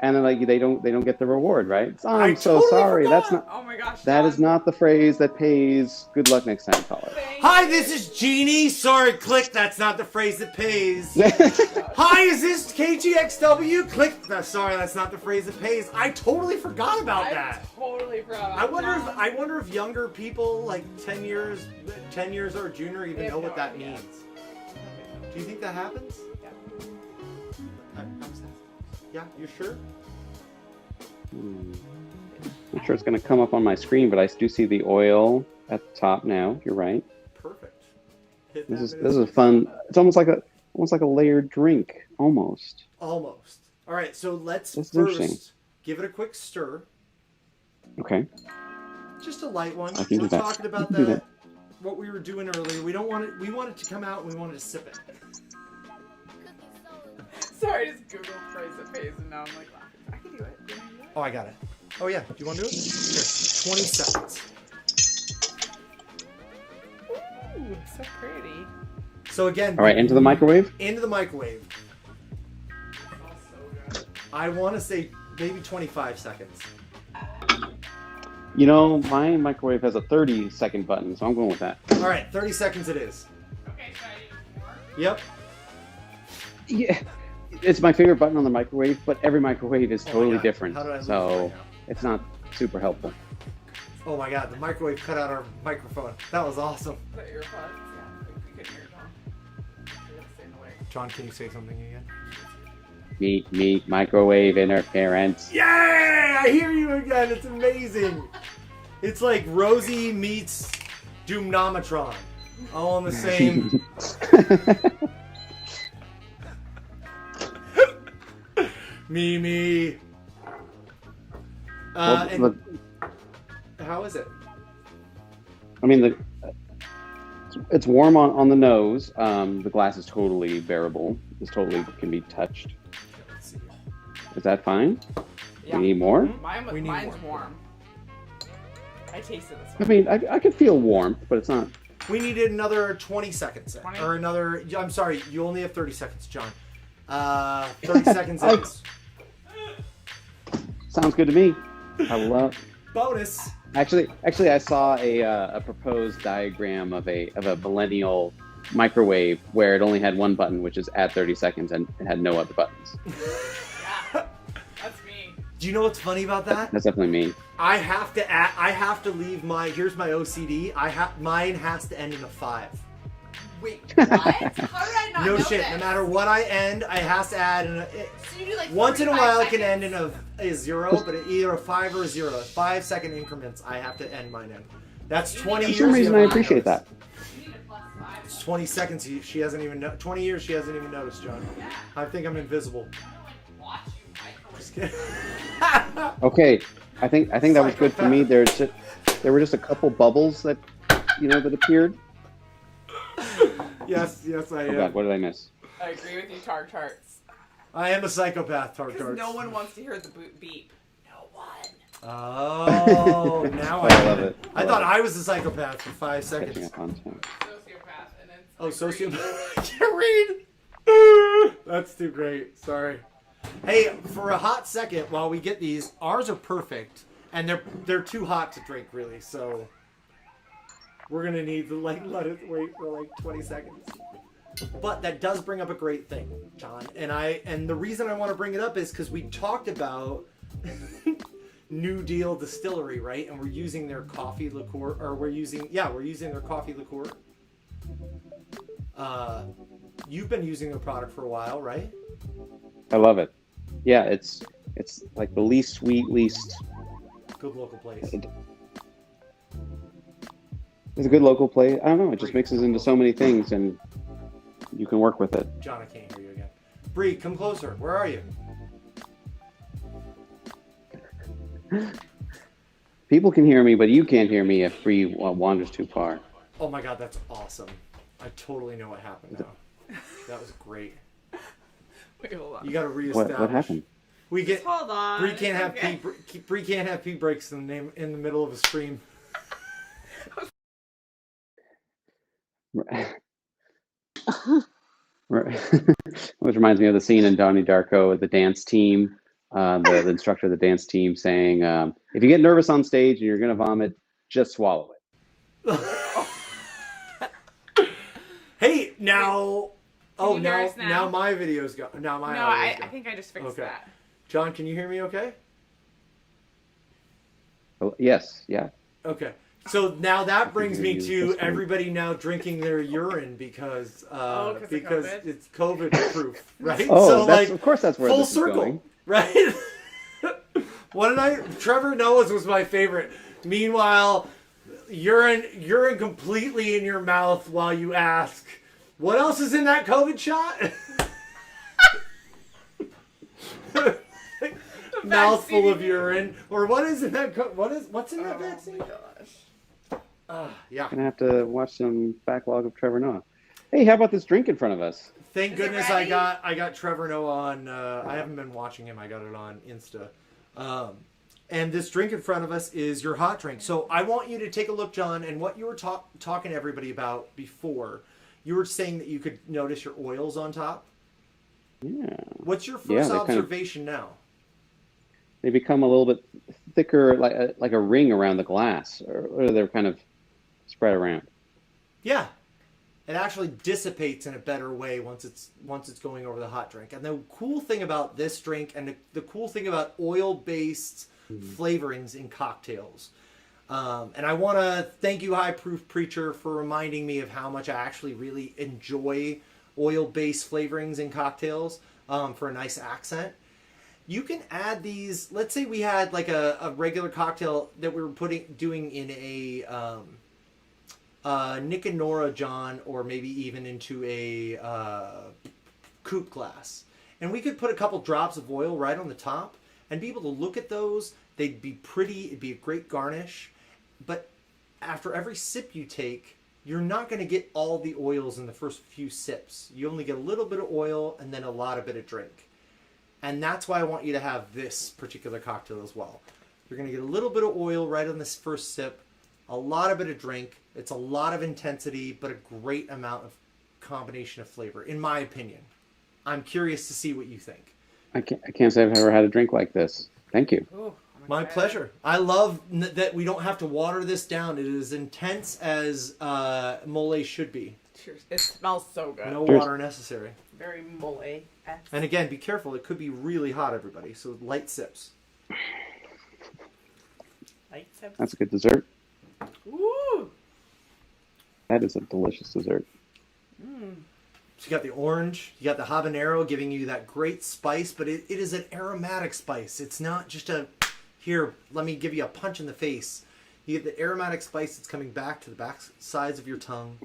And then like they don't get the reward, right? So, I'm so totally sorry. forgot. That's not. Oh my gosh. That John. is not the phrase that pays. Good luck next time, caller. Hi, this is Jeannie. Sorry, click. That's not the phrase that pays. Hi, is this KGXW? Click. Sorry, that's not the phrase that pays. I totally forgot about that. Totally forgot. I wonder if younger people like 10 years or junior even know what that means. Do you think that happens? Yeah. Yeah, you sure? Not sure it's going to come up on my screen, but I do see the oil at the top now. You're right. Perfect. This is a fun. It's almost like a layered drink, almost. Almost. All right, so let's That's first interesting. give it a quick stir. Okay. Just a light one. I can do We're that. talking I about can do that. what we were doing earlier. We don't want it. We want it to come out, and we wanted to sip it. Sorry, I just Googled phrase that pays, and now I'm like, laughing. I can do it. Do you want to do it? Oh, I got it. Oh yeah. Do you want to do it? Here, 20 seconds. Ooh, so pretty. So again. All right, into the microwave. Into the microwave. Oh, so good. I want to say maybe 25 seconds. My microwave has a 30-second button, so I'm going with that. All right, 30 seconds it is. Okay, should I do more? Yep. Yeah, it's my favorite button on the microwave, but every microwave is Oh my totally God. different, How did I lose so right now? it's not super helpful. Oh my God, the microwave cut out our microphone. That was awesome. The earpods, yeah. We couldn't hear it, John. We had to stay in the way. John, can you say something again? Meet microwave interference. Yay! I hear you again. It's amazing. It's like Rosie meets Doomnometron. All in the same. Me. And how is it? I mean, it's warm on the nose. The glass is totally bearable. This totally can be touched. Let's see. Is that fine? Yeah. We need more? We need Mine's more. warm. I tasted this I one. mean, I can feel warmth, but it's not. We needed another 20 seconds. 20? Or another. I'm sorry, you only have 30 seconds, John. 30 seconds is. Sounds good to me. I love. Bonus. Actually, I saw a proposed diagram of a millennial microwave where it only had one button, which is add 30 seconds, and it had no other buttons. Yeah. That's me. Do you know what's funny about that? That's definitely me. I have to leave my. Here's my OCD. Mine has to end in a 5. Wait, what? How did I not No know shit. this? No matter what I end, I have to add in a. So you do like Once in a 45 while, it can seconds? end in a 0, but either a 5 or a 0. 5-second increments, I have to end mine in. That's 20 For years. some reason, you I haven't appreciate noticed. that. You need a +5. It's 20 seconds. She hasn't even. 20 years. She hasn't even noticed, John. Yeah. I think I'm invisible. Watch you microwave. Just kidding. Okay, I think that was good for me. There were just a couple bubbles that that appeared. Yes, I Oh am. God, what did I miss? I agree with you, Tarts. I am a psychopath, Tart Because Tarts. no one wants to hear the beep. No one. Oh, now I love it. I thought I was a psychopath for 5 Catching seconds. up on time. Sociopath, and then. Oh, sociopath. I can't read. That's too great. Sorry. Hey, for a hot second while we get these, ours are perfect, and they're too hot to drink really. So we're gonna need to let it wait for 20 seconds. But that does bring up a great thing, John. And the reason I want to bring it up is because we talked about New Deal Distillery, right? And we're using their coffee liqueur, or we're using their coffee liqueur. You've been using their product for a while, right? I love it. Yeah, it's like the least sweet, least good local place. It's a good local place. I don't know. It just mixes into so many things, and you can work with it. John, I can't hear you again. Bree, come closer. Where are you? People can hear me, but you can't hear me if Bree wanders too far. Oh my God, that's awesome. I totally know what happened now. That was great. Wait, hold on. You got to reestablish. What happened? We get. Just hold on. Bree can't have Bree can't have pee breaks in the middle of a stream. Which reminds me of the scene in Donnie Darko with the dance team, the instructor of the dance team saying, if you get nervous on stage and you're going to vomit, just swallow it. Hey, now... Can you hear us now? Now my video's go. Now my audio's I think I just fixed that. John, can you hear me okay? Oh, yes, yeah. Okay. So now that brings me to everybody now drinking their urine because it's COVID proof, right? Oh, so like of course that's where full this circle, is going. right? Trevor Noah's was my favorite. Meanwhile, urine completely in your mouth while you ask, what else is in that COVID shot? Mouthful of urine, or what is in that? What's in that vaccine? Oh my gosh! Yeah. Gonna have to watch some backlog of Trevor Noah. Hey, how about this drink in front of us? Thank goodness I got Trevor Noah on. I haven't been watching him. I got it on Insta. And this drink in front of us is your hot drink. So I want you to take a look, John, and what you were talking to everybody about before. You were saying that you could notice your oils on top. Yeah. What's your first observation now? They become a little bit thicker, like a ring around the glass, or they're kind of spread around. Yeah, it actually dissipates in a better way once it's going over the hot drink. And the cool thing about this drink, and the cool thing about oil-based flavorings in cocktails, and I want to thank you, High Proof Preacher, for reminding me of how much I actually really enjoy oil-based flavorings in cocktails for a nice accent. You can add these. Let's say we had like a regular cocktail that we were doing in a Nick and Nora, John, or maybe even into a coupe glass, and we could put a couple drops of oil right on the top and be able to look at those. They'd be pretty. It'd be a great garnish, but after every sip you take, you're not going to get all the oils in the first few sips. You only get a little bit of oil and then a lot of bit of drink. And that's why I want you to have this particular cocktail as well. You're going to get a little bit of oil right on this first sip, a lot of bit of drink. It's a lot of intensity, but a great amount of combination of flavor, in my opinion. I'm curious to see what you think. I can't say I've ever had a drink like this. Thank you. Ooh, my pleasure. I love that we don't have to water this down. It is intense as mole should be. Cheers. It smells so good. No water necessary. Very mole. And again, be careful. It could be really hot, everybody. So light sips. Light sips. That's a good dessert. Ooh. That is a delicious dessert. So you got the orange, you got the habanero giving you that great spice, but it is an aromatic spice. It's not just here, let me give you a punch in the face. You get the aromatic spice that's coming back to the back sides of your tongue.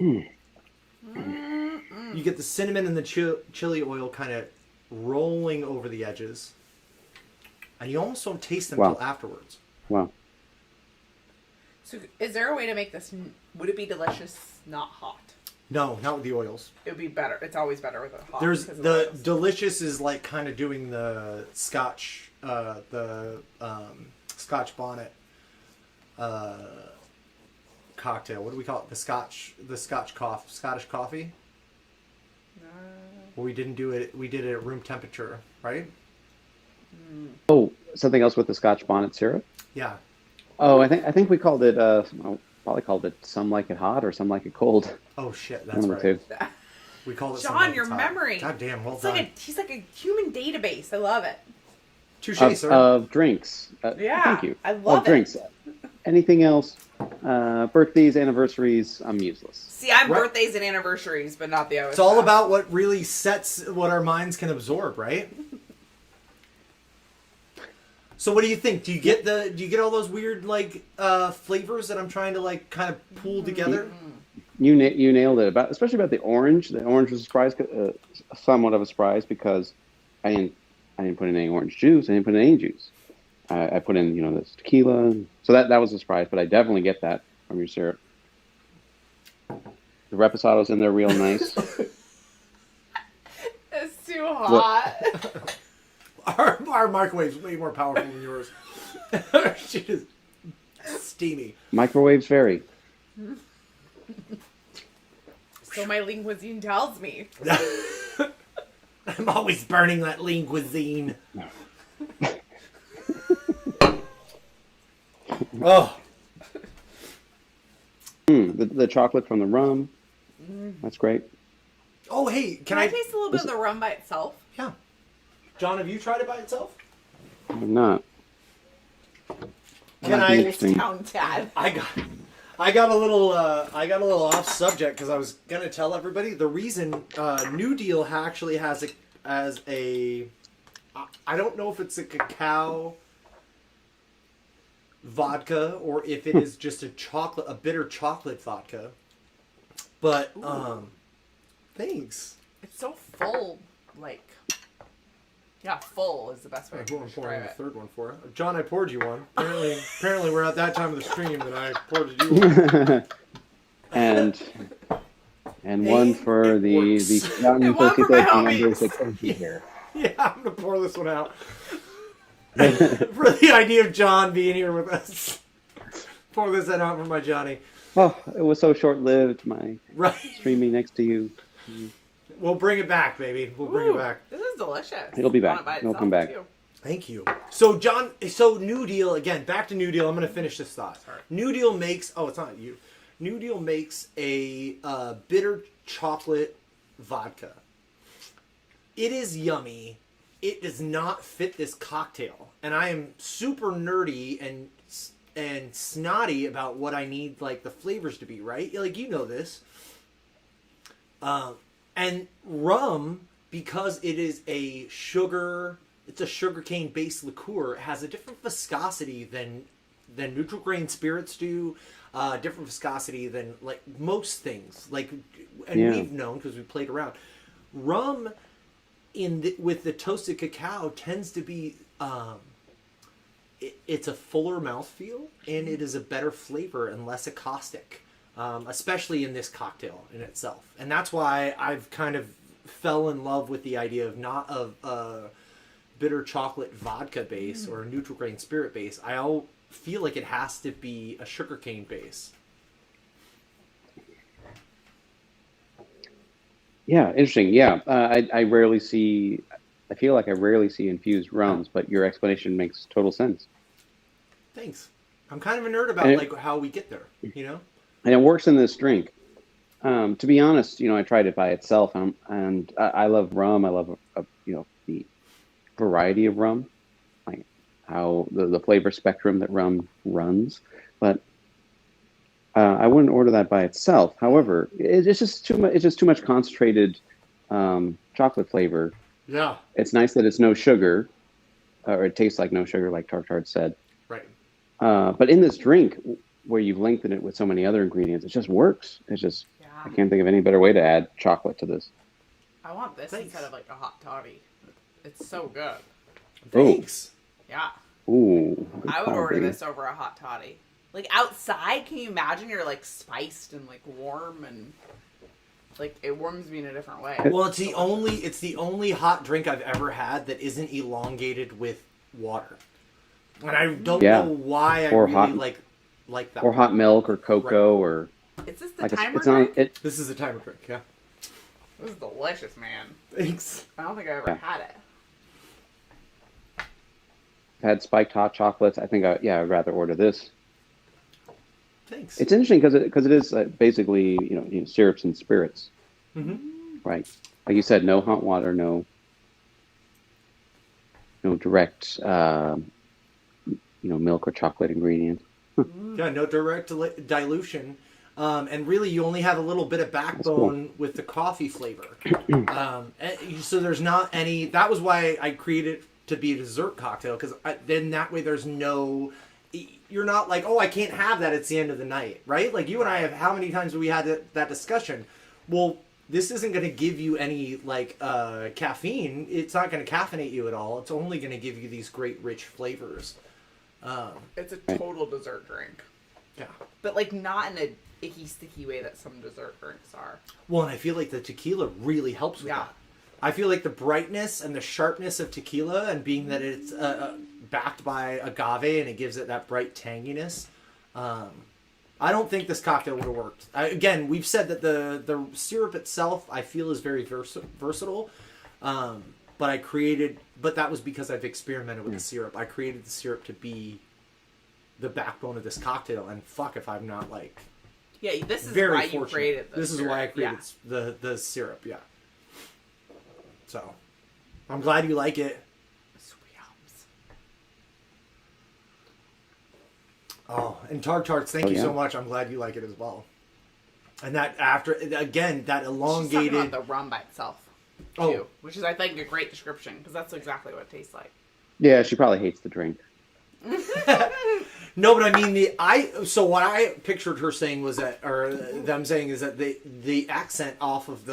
You get the cinnamon and the chili oil kind of rolling over the edges. And you almost don't taste them until afterwards. Wow. So is there a way to make this, would it be delicious, not hot? No, not with the oils. It would be better. It's always better with it hot. There's the delicious is like kind of doing the Scotch, Scotch bonnet cocktail. What do we call it? The Scottish coffee. Well, we didn't do it. We did it at room temperature, right? Oh, something else with the Scotch bonnet syrup? Yeah. Oh, I think we called it. Probably called it "Some Like It Hot" or "Some Like It Cold." Oh shit, that's right. We called it. John, your memory. God damn, well it's done. He's like a human database. I love it. Touche, sir. Of drinks. Yeah, Thank you. I love of drinks. Anything else? Birthdays, anniversaries, I'm useless. See, I'm birthdays and anniversaries, but not the other It's all stuff. about what really sets what our minds can absorb, right? So what do you think? Do you get all those weird like flavors that I'm trying to like kind of pull together? You nailed it. Especially about the orange. The orange was a surprise, somewhat of a surprise because I didn't put in any orange juice. I didn't put in any juice. I put in this tequila, so that was a surprise. But I definitely get that from your syrup. The reposado's in there real nice. It's too hot. Our microwave's way more powerful than yours. Shit is steamy. Microwaves vary. So my lean cuisine tells me. I'm always burning that lean cuisine. Oh. The chocolate from the rum. That's great. Oh, hey, Can I taste a little bit of the rum by itself? Yeah. John, have you tried it by itself? I'm not. Can I? Town Dad. I got a little off subject because I was gonna tell everybody the reason New Deal actually has I don't know if it's a cacao vodka or if it is just a bitter chocolate vodka. But thanks. It's so full, like. Yeah, full is the best way to I'm pouring describe the it. third one for you. John, I poured you one. Apparently we're at that time of the stream that I poured you one. and one for the young And one for my homies. here. Yeah, I'm gonna pour this one out. For the idea of John being here with us. Pour this one out for my Johnny. Oh, it was so short-lived. My Right. streaming next to you. We'll bring it back, baby. We'll bring it back. This is delicious. It'll be I want back. it by It'll itself, come back. too. Thank you. So John, New Deal again. Back to New Deal. I'm going to finish this thought. New Deal makes. Oh, it's not you. New Deal makes a bitter chocolate vodka. It is yummy. It does not fit this cocktail, and I am super nerdy and snotty about what I need like the flavors to be. Right? Like you know this. And rum, because it is it's a sugarcane based liqueur, has a different viscosity than neutral grain spirits do, different viscosity than like most things. We've known because we played around. Rum with the toasted cacao tends to be it's a fuller mouthfeel and it is a better flavor and less caustic. Especially in this cocktail in itself. And that's why I've kind of fell in love with the idea of not a bitter chocolate vodka base or a neutral grain spirit base. I feel like it has to be a sugarcane base. Yeah, interesting. Yeah, I feel like I rarely see infused rums, but your explanation makes total sense. Thanks. I'm kind of a nerd about how we get there, you know? And it works in this drink. To be honest, I tried it by itself, and I love rum. I love the variety of rum, like how the flavor spectrum that rum runs. But I wouldn't order that by itself. However, it's just too much. It's just too much concentrated chocolate flavor. Yeah. It's nice that it's no sugar, or it tastes like no sugar, like Tart said. Right. But in this drink, where you've lengthened it with so many other ingredients, it just works. It's just, I can't think of any better way to add chocolate to this. I want this instead of like a hot toddy. It's so good. Thanks. Yeah. Ooh. I would order this over a hot toddy. Like outside, can you imagine you're like spiced and like warm and like it warms me in a different way. Well, it's the only hot drink I've ever had that isn't elongated with water. And I don't know why I really like that. Or hot milk or cocoa or... Is this the timer drink? This is a timer drink, yeah. This is delicious, man. Thanks. I don't think I ever had it. I've had spiked hot chocolates. I think, I'd rather order this. Thanks. It's interesting because it is basically, syrups and spirits. Mm-hmm. Right. Like you said, no hot water, no... no direct, milk or chocolate ingredient. Yeah, no direct dilution. And really, you only have a little bit of backbone with the coffee flavor. So there's not any... That was why I created it to be a dessert cocktail, because then that way there's no... You're not like, oh, I can't have that. It's the end of the night, right? Like, you and I have... How many times have we had that discussion? Well, this isn't going to give you any, caffeine. It's not going to caffeinate you at all. It's only going to give you these great, rich flavors. It's a total dessert drink. Yeah. But, not in a icky, sticky way that some dessert drinks are. Well, and I feel like the tequila really helps with that. I feel like the brightness and the sharpness of tequila, and being that it's backed by agave and it gives it that bright tanginess, I don't think this cocktail would have worked. Again, we've said that the syrup itself, I feel, is very versatile. But that was because I've experimented with the syrup. I created the syrup to be the backbone of this cocktail, and fuck if I'm not Yeah, this is very why fortunate. you created this syrup. is why I created the syrup, yeah. So, I'm glad you like it. Oh, and Tarts, thank you so much. I'm glad you like it as well. And that that elongated... She's talking about the rum by itself, too, which is, I think, a great description, because that's exactly what it tastes like. Yeah, she probably hates the drink. No, but I mean, so what I pictured her saying was that, or them saying, is that the accent off of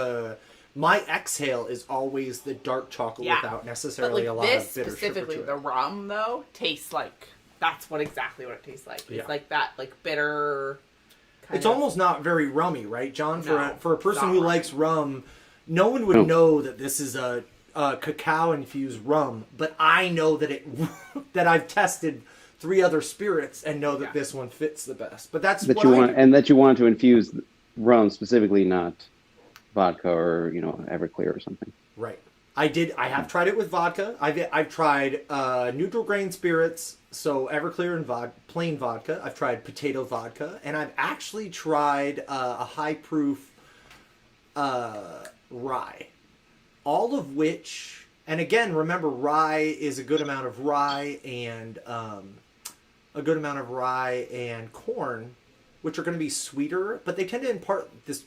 my exhale is always the dark chocolate without necessarily a lot of bitter sugar specifically, to it. the rum, though, tastes like... That's exactly what it tastes like. It's like that, bitter... It's almost not very rummy, right, John? For a person who likes rum, no one would know that this is a cacao-infused rum, but I know that that I've tested 3 other spirits and know that this one fits the best. But that's what that you want to infuse rum specifically, not vodka or Everclear or something. Right. I have tried it with vodka. I've tried neutral grain spirits, so Everclear and plain vodka. I've tried potato vodka, and I've actually tried a high proof rye. All of which, and again, remember, rye is a good amount of rye and corn, which are going to be sweeter, but they tend to impart this.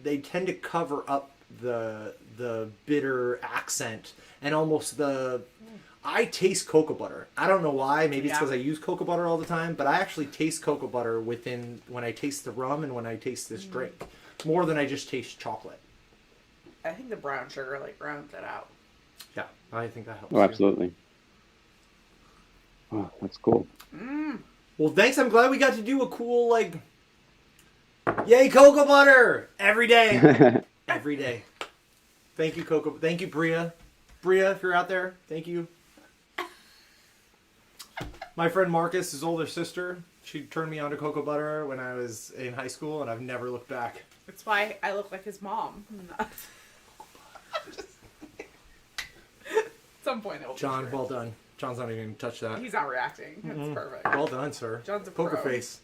They tend to cover up the bitter accent and almost I taste cocoa butter. I don't know why. Maybe it's because I use cocoa butter all the time, but I actually taste cocoa butter when I taste the rum and when I taste this drink, more than I just taste chocolate. I think the brown sugar rounds it out. Yeah, I think that helps. Oh, absolutely. Oh, that's cool. Well, thanks. I'm glad we got to do a cool yay cocoa butter every day. Every day. Thank you, Coco. Thank you, Bria. Bria, if you're out there, thank you. My friend Marcus, his older sister, she turned me on to cocoa butter when I was in high school, and I've never looked back. That's why I look like his mom. At some point it will John, well done. John's not even going to touch that. He's not reacting. That's perfect. Well done, sir. John's a poker pro. face.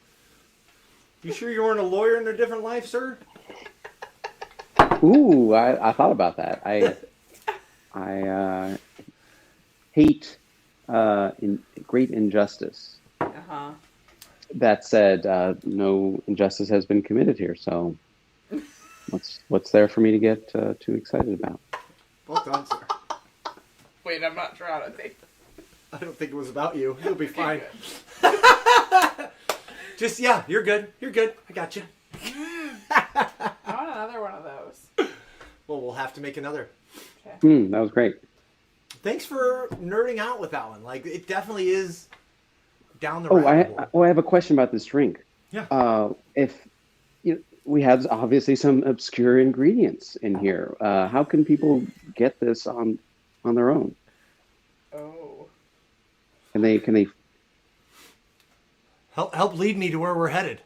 You sure you weren't a lawyer in a different life, sir? Ooh, I thought about that. I hate great injustice. That said, no injustice has been committed here, so what's there for me to get too excited about? Well done, sir. Wait, I'm not sure how to take this. I don't think it was about you. You'll be fine. Just, you're good. You're good. I got you. I want another one of those. Well, we'll have to make another. Okay. That was great. Thanks for nerding out with that one. It definitely is down the rabbit hole. I have a question about this drink. Yeah. If we have obviously some obscure ingredients in here, how can people get this on their own? Oh. Can they help lead me to where we're headed?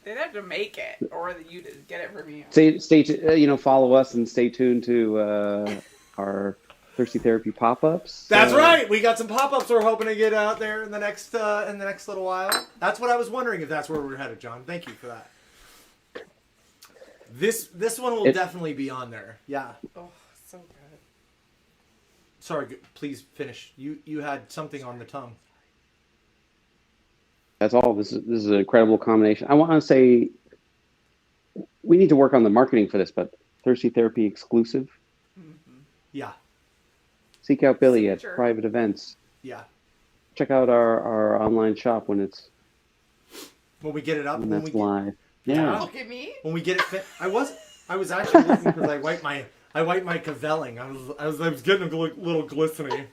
They'd have to make it, or you just get it from you. Follow us and stay tuned to our Thirsty Therapy pop-ups. That's right. We got some pop-ups we're hoping to get out there in the next little while. That's what I was wondering, if that's where we're headed, John. Thank you for that. This one will definitely be on there. Yeah. Oh, so good. Sorry, please finish. You had something on the tongue. That's all. This is an incredible combination. I want to say we need to work on the marketing for this, but Thirsty Therapy exclusive. Yeah. Seek out Billy at Signature. private events. Yeah. Check out our online shop when When we get it up, when when that's we get, live. Yeah. Yeah. Look at me. when we get it I was actually looking because I wiped my cavelling. I was getting a little glistening.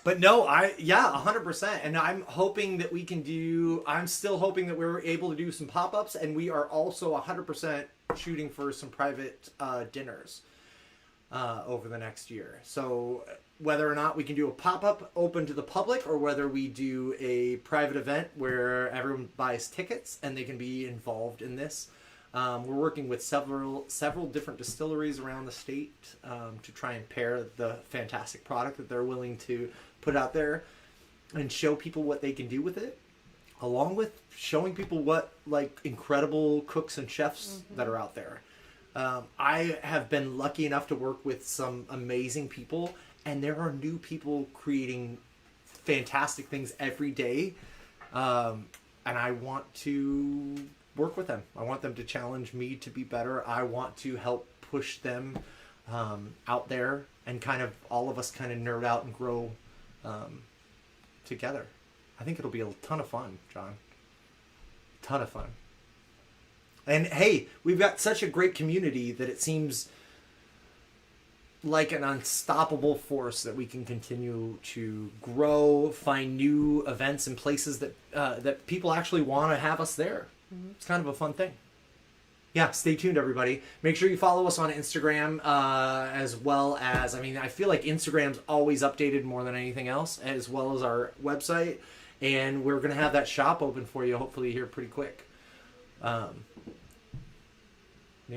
But no, 100%. And I'm hoping that I'm still hoping that we're able to do some pop-ups, and we are also 100% shooting for some private dinners over the next year. So whether or not we can do a pop-up open to the public, or whether we do a private event where everyone buys tickets and they can be involved in this. We're working with several different distilleries around the state to try and pair the fantastic product that they're willing to put out there and show people what they can do with it, along with showing people what incredible cooks and chefs that are out there. I have been lucky enough to work with some amazing people, and there are new people creating fantastic things every day, and I want to work with them. I want them to challenge me to be better. I want to help push them out there, and kind of all of us kind of nerd out and grow together. I think it'll be a ton of fun, John. Ton of fun. And hey, we've got such a great community that it seems like an unstoppable force that we can continue to grow, find new events and places that people actually want to have us there. It's kind of a fun thing. Yeah, stay tuned, everybody. Make sure you follow us on Instagram, as well as, I feel like Instagram's always updated more than anything else, as well as our website. And we're going to have that shop open for you, hopefully, here pretty quick. Yeah.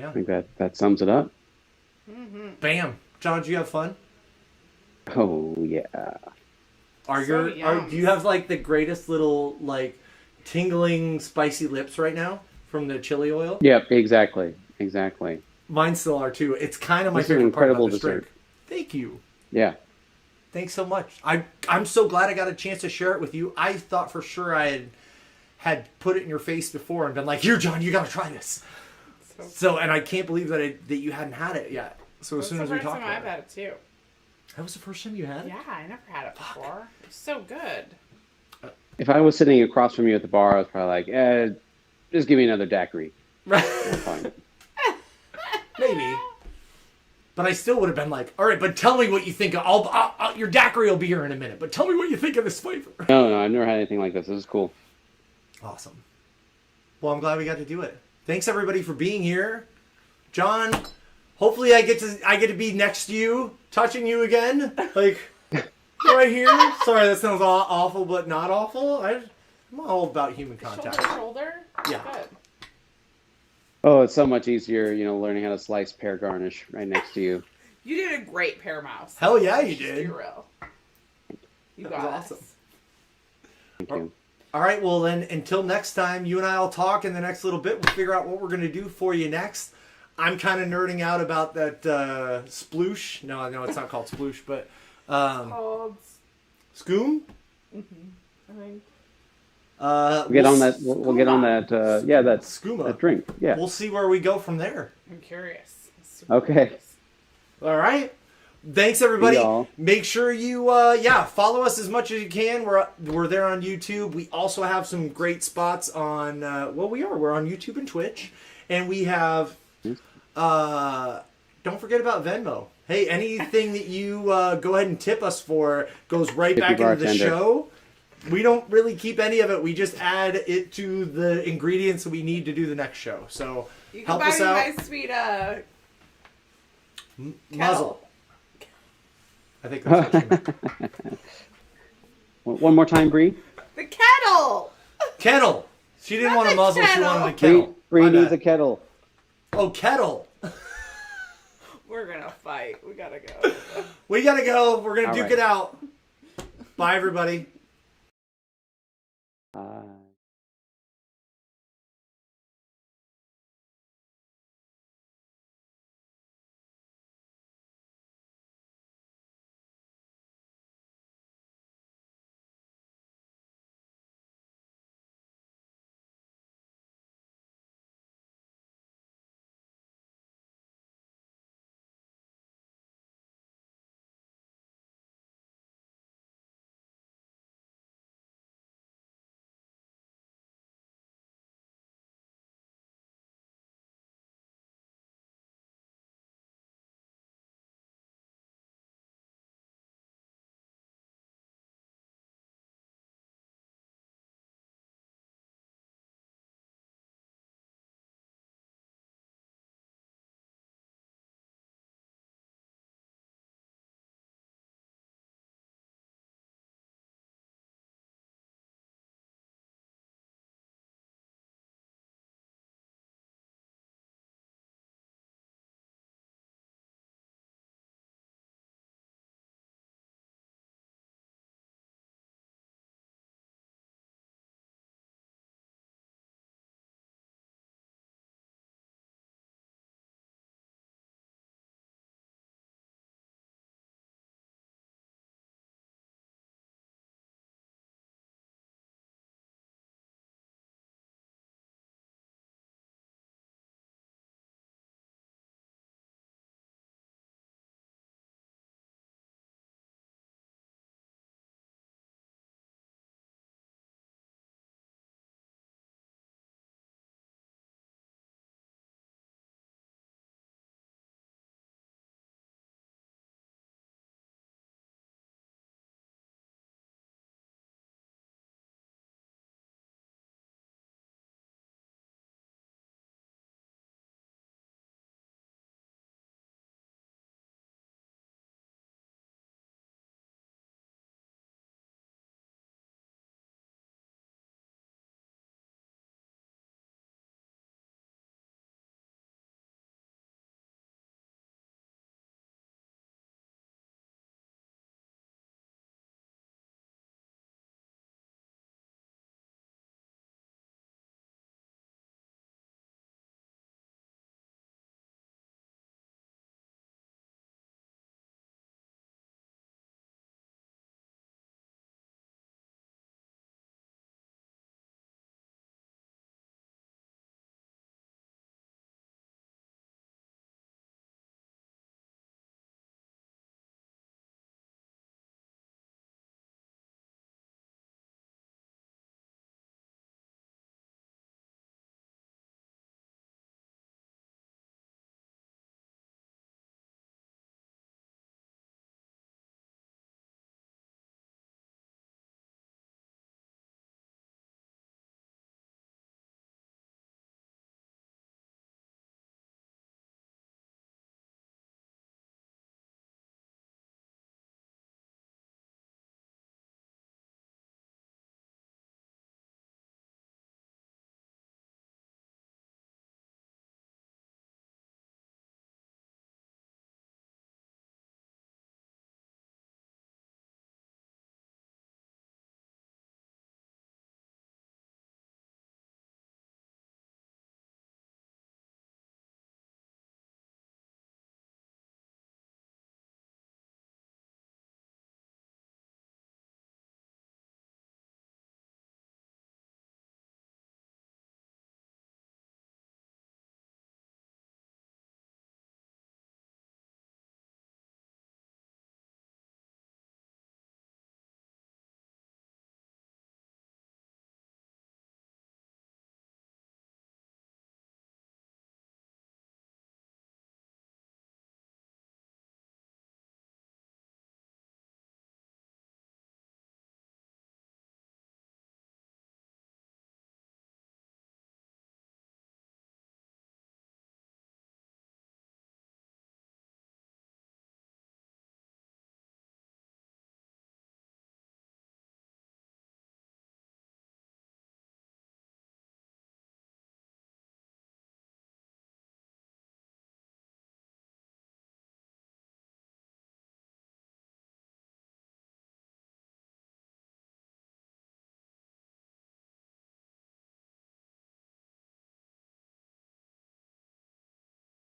I think that sums it up. Bam. John, do you have fun? Oh yeah. Do you have the greatest little tingling spicy lips right now from the chili oil? Yep, exactly. Mine still are too. It's kind of my This is an favorite part about incredible this drink. dessert. Thank you. Yeah. Thanks so much. I'm so glad I got a chance to share it with you. I thought for sure I had put it in your face before and been like, "Here, John, you got to try this." So, and I can't believe that you hadn't had it yet. So as soon as we talked about I've had it too. That was the first time you had it? Yeah, I never had it before. It's so good. If I was sitting across from you at the bar, I was probably like, just give me another daiquiri. Right. Fine. Maybe. But I still would have been like, all right, but tell me what you think. Your daiquiri will be here in a minute, but tell me what you think of this flavor. No, I've never had anything like this. This is cool. Awesome. Well, I'm glad we got to do it. Thanks everybody for being here. John, hopefully I get to be next to you, touching you again. Right here. Sorry, that sounds awful, but not awful. I'm all about human contact. Shoulder to shoulder? Yeah. Good. Oh, it's so much easier, learning how to slice pear garnish right next to you. You did a great pear mouse. Hell yeah, you Just did. be real. You That got was us. awesome. Thank you. All right, well then, until next time, you and I will talk in the next little bit. We'll figure out what we're going to do for you next. I'm kind of nerding out about that sploosh. No, I know it's not called sploosh, but Called... Scoom? I think. We'll get on that. We'll get on that. That Skooma. that drink. Yeah. We'll see where we go from there. I'm curious. Super Okay. curious. All right. Thanks, everybody. See y'all. Make sure you, follow us as much as you can. We're there on YouTube. We also have some great spots on, we're on YouTube and Twitch. And we have, don't forget about Venmo. Hey, anything that you go ahead and tip us for goes right Tip back your into the bartender. show. We don't really keep any of it. We just add it to the ingredients that we need to do the next show. So You can help buy us me out. my sweet Muzzle. I think that's what you meant. One more time, Bree. the kettle. Kettle. She didn't Not want a the muzzle. She kettle. wanted a kettle. Bree My needs bad. a kettle. Oh, kettle. We're gonna fight. We gotta go. We gotta go. We're gonna All duke right. it out. Bye, everybody.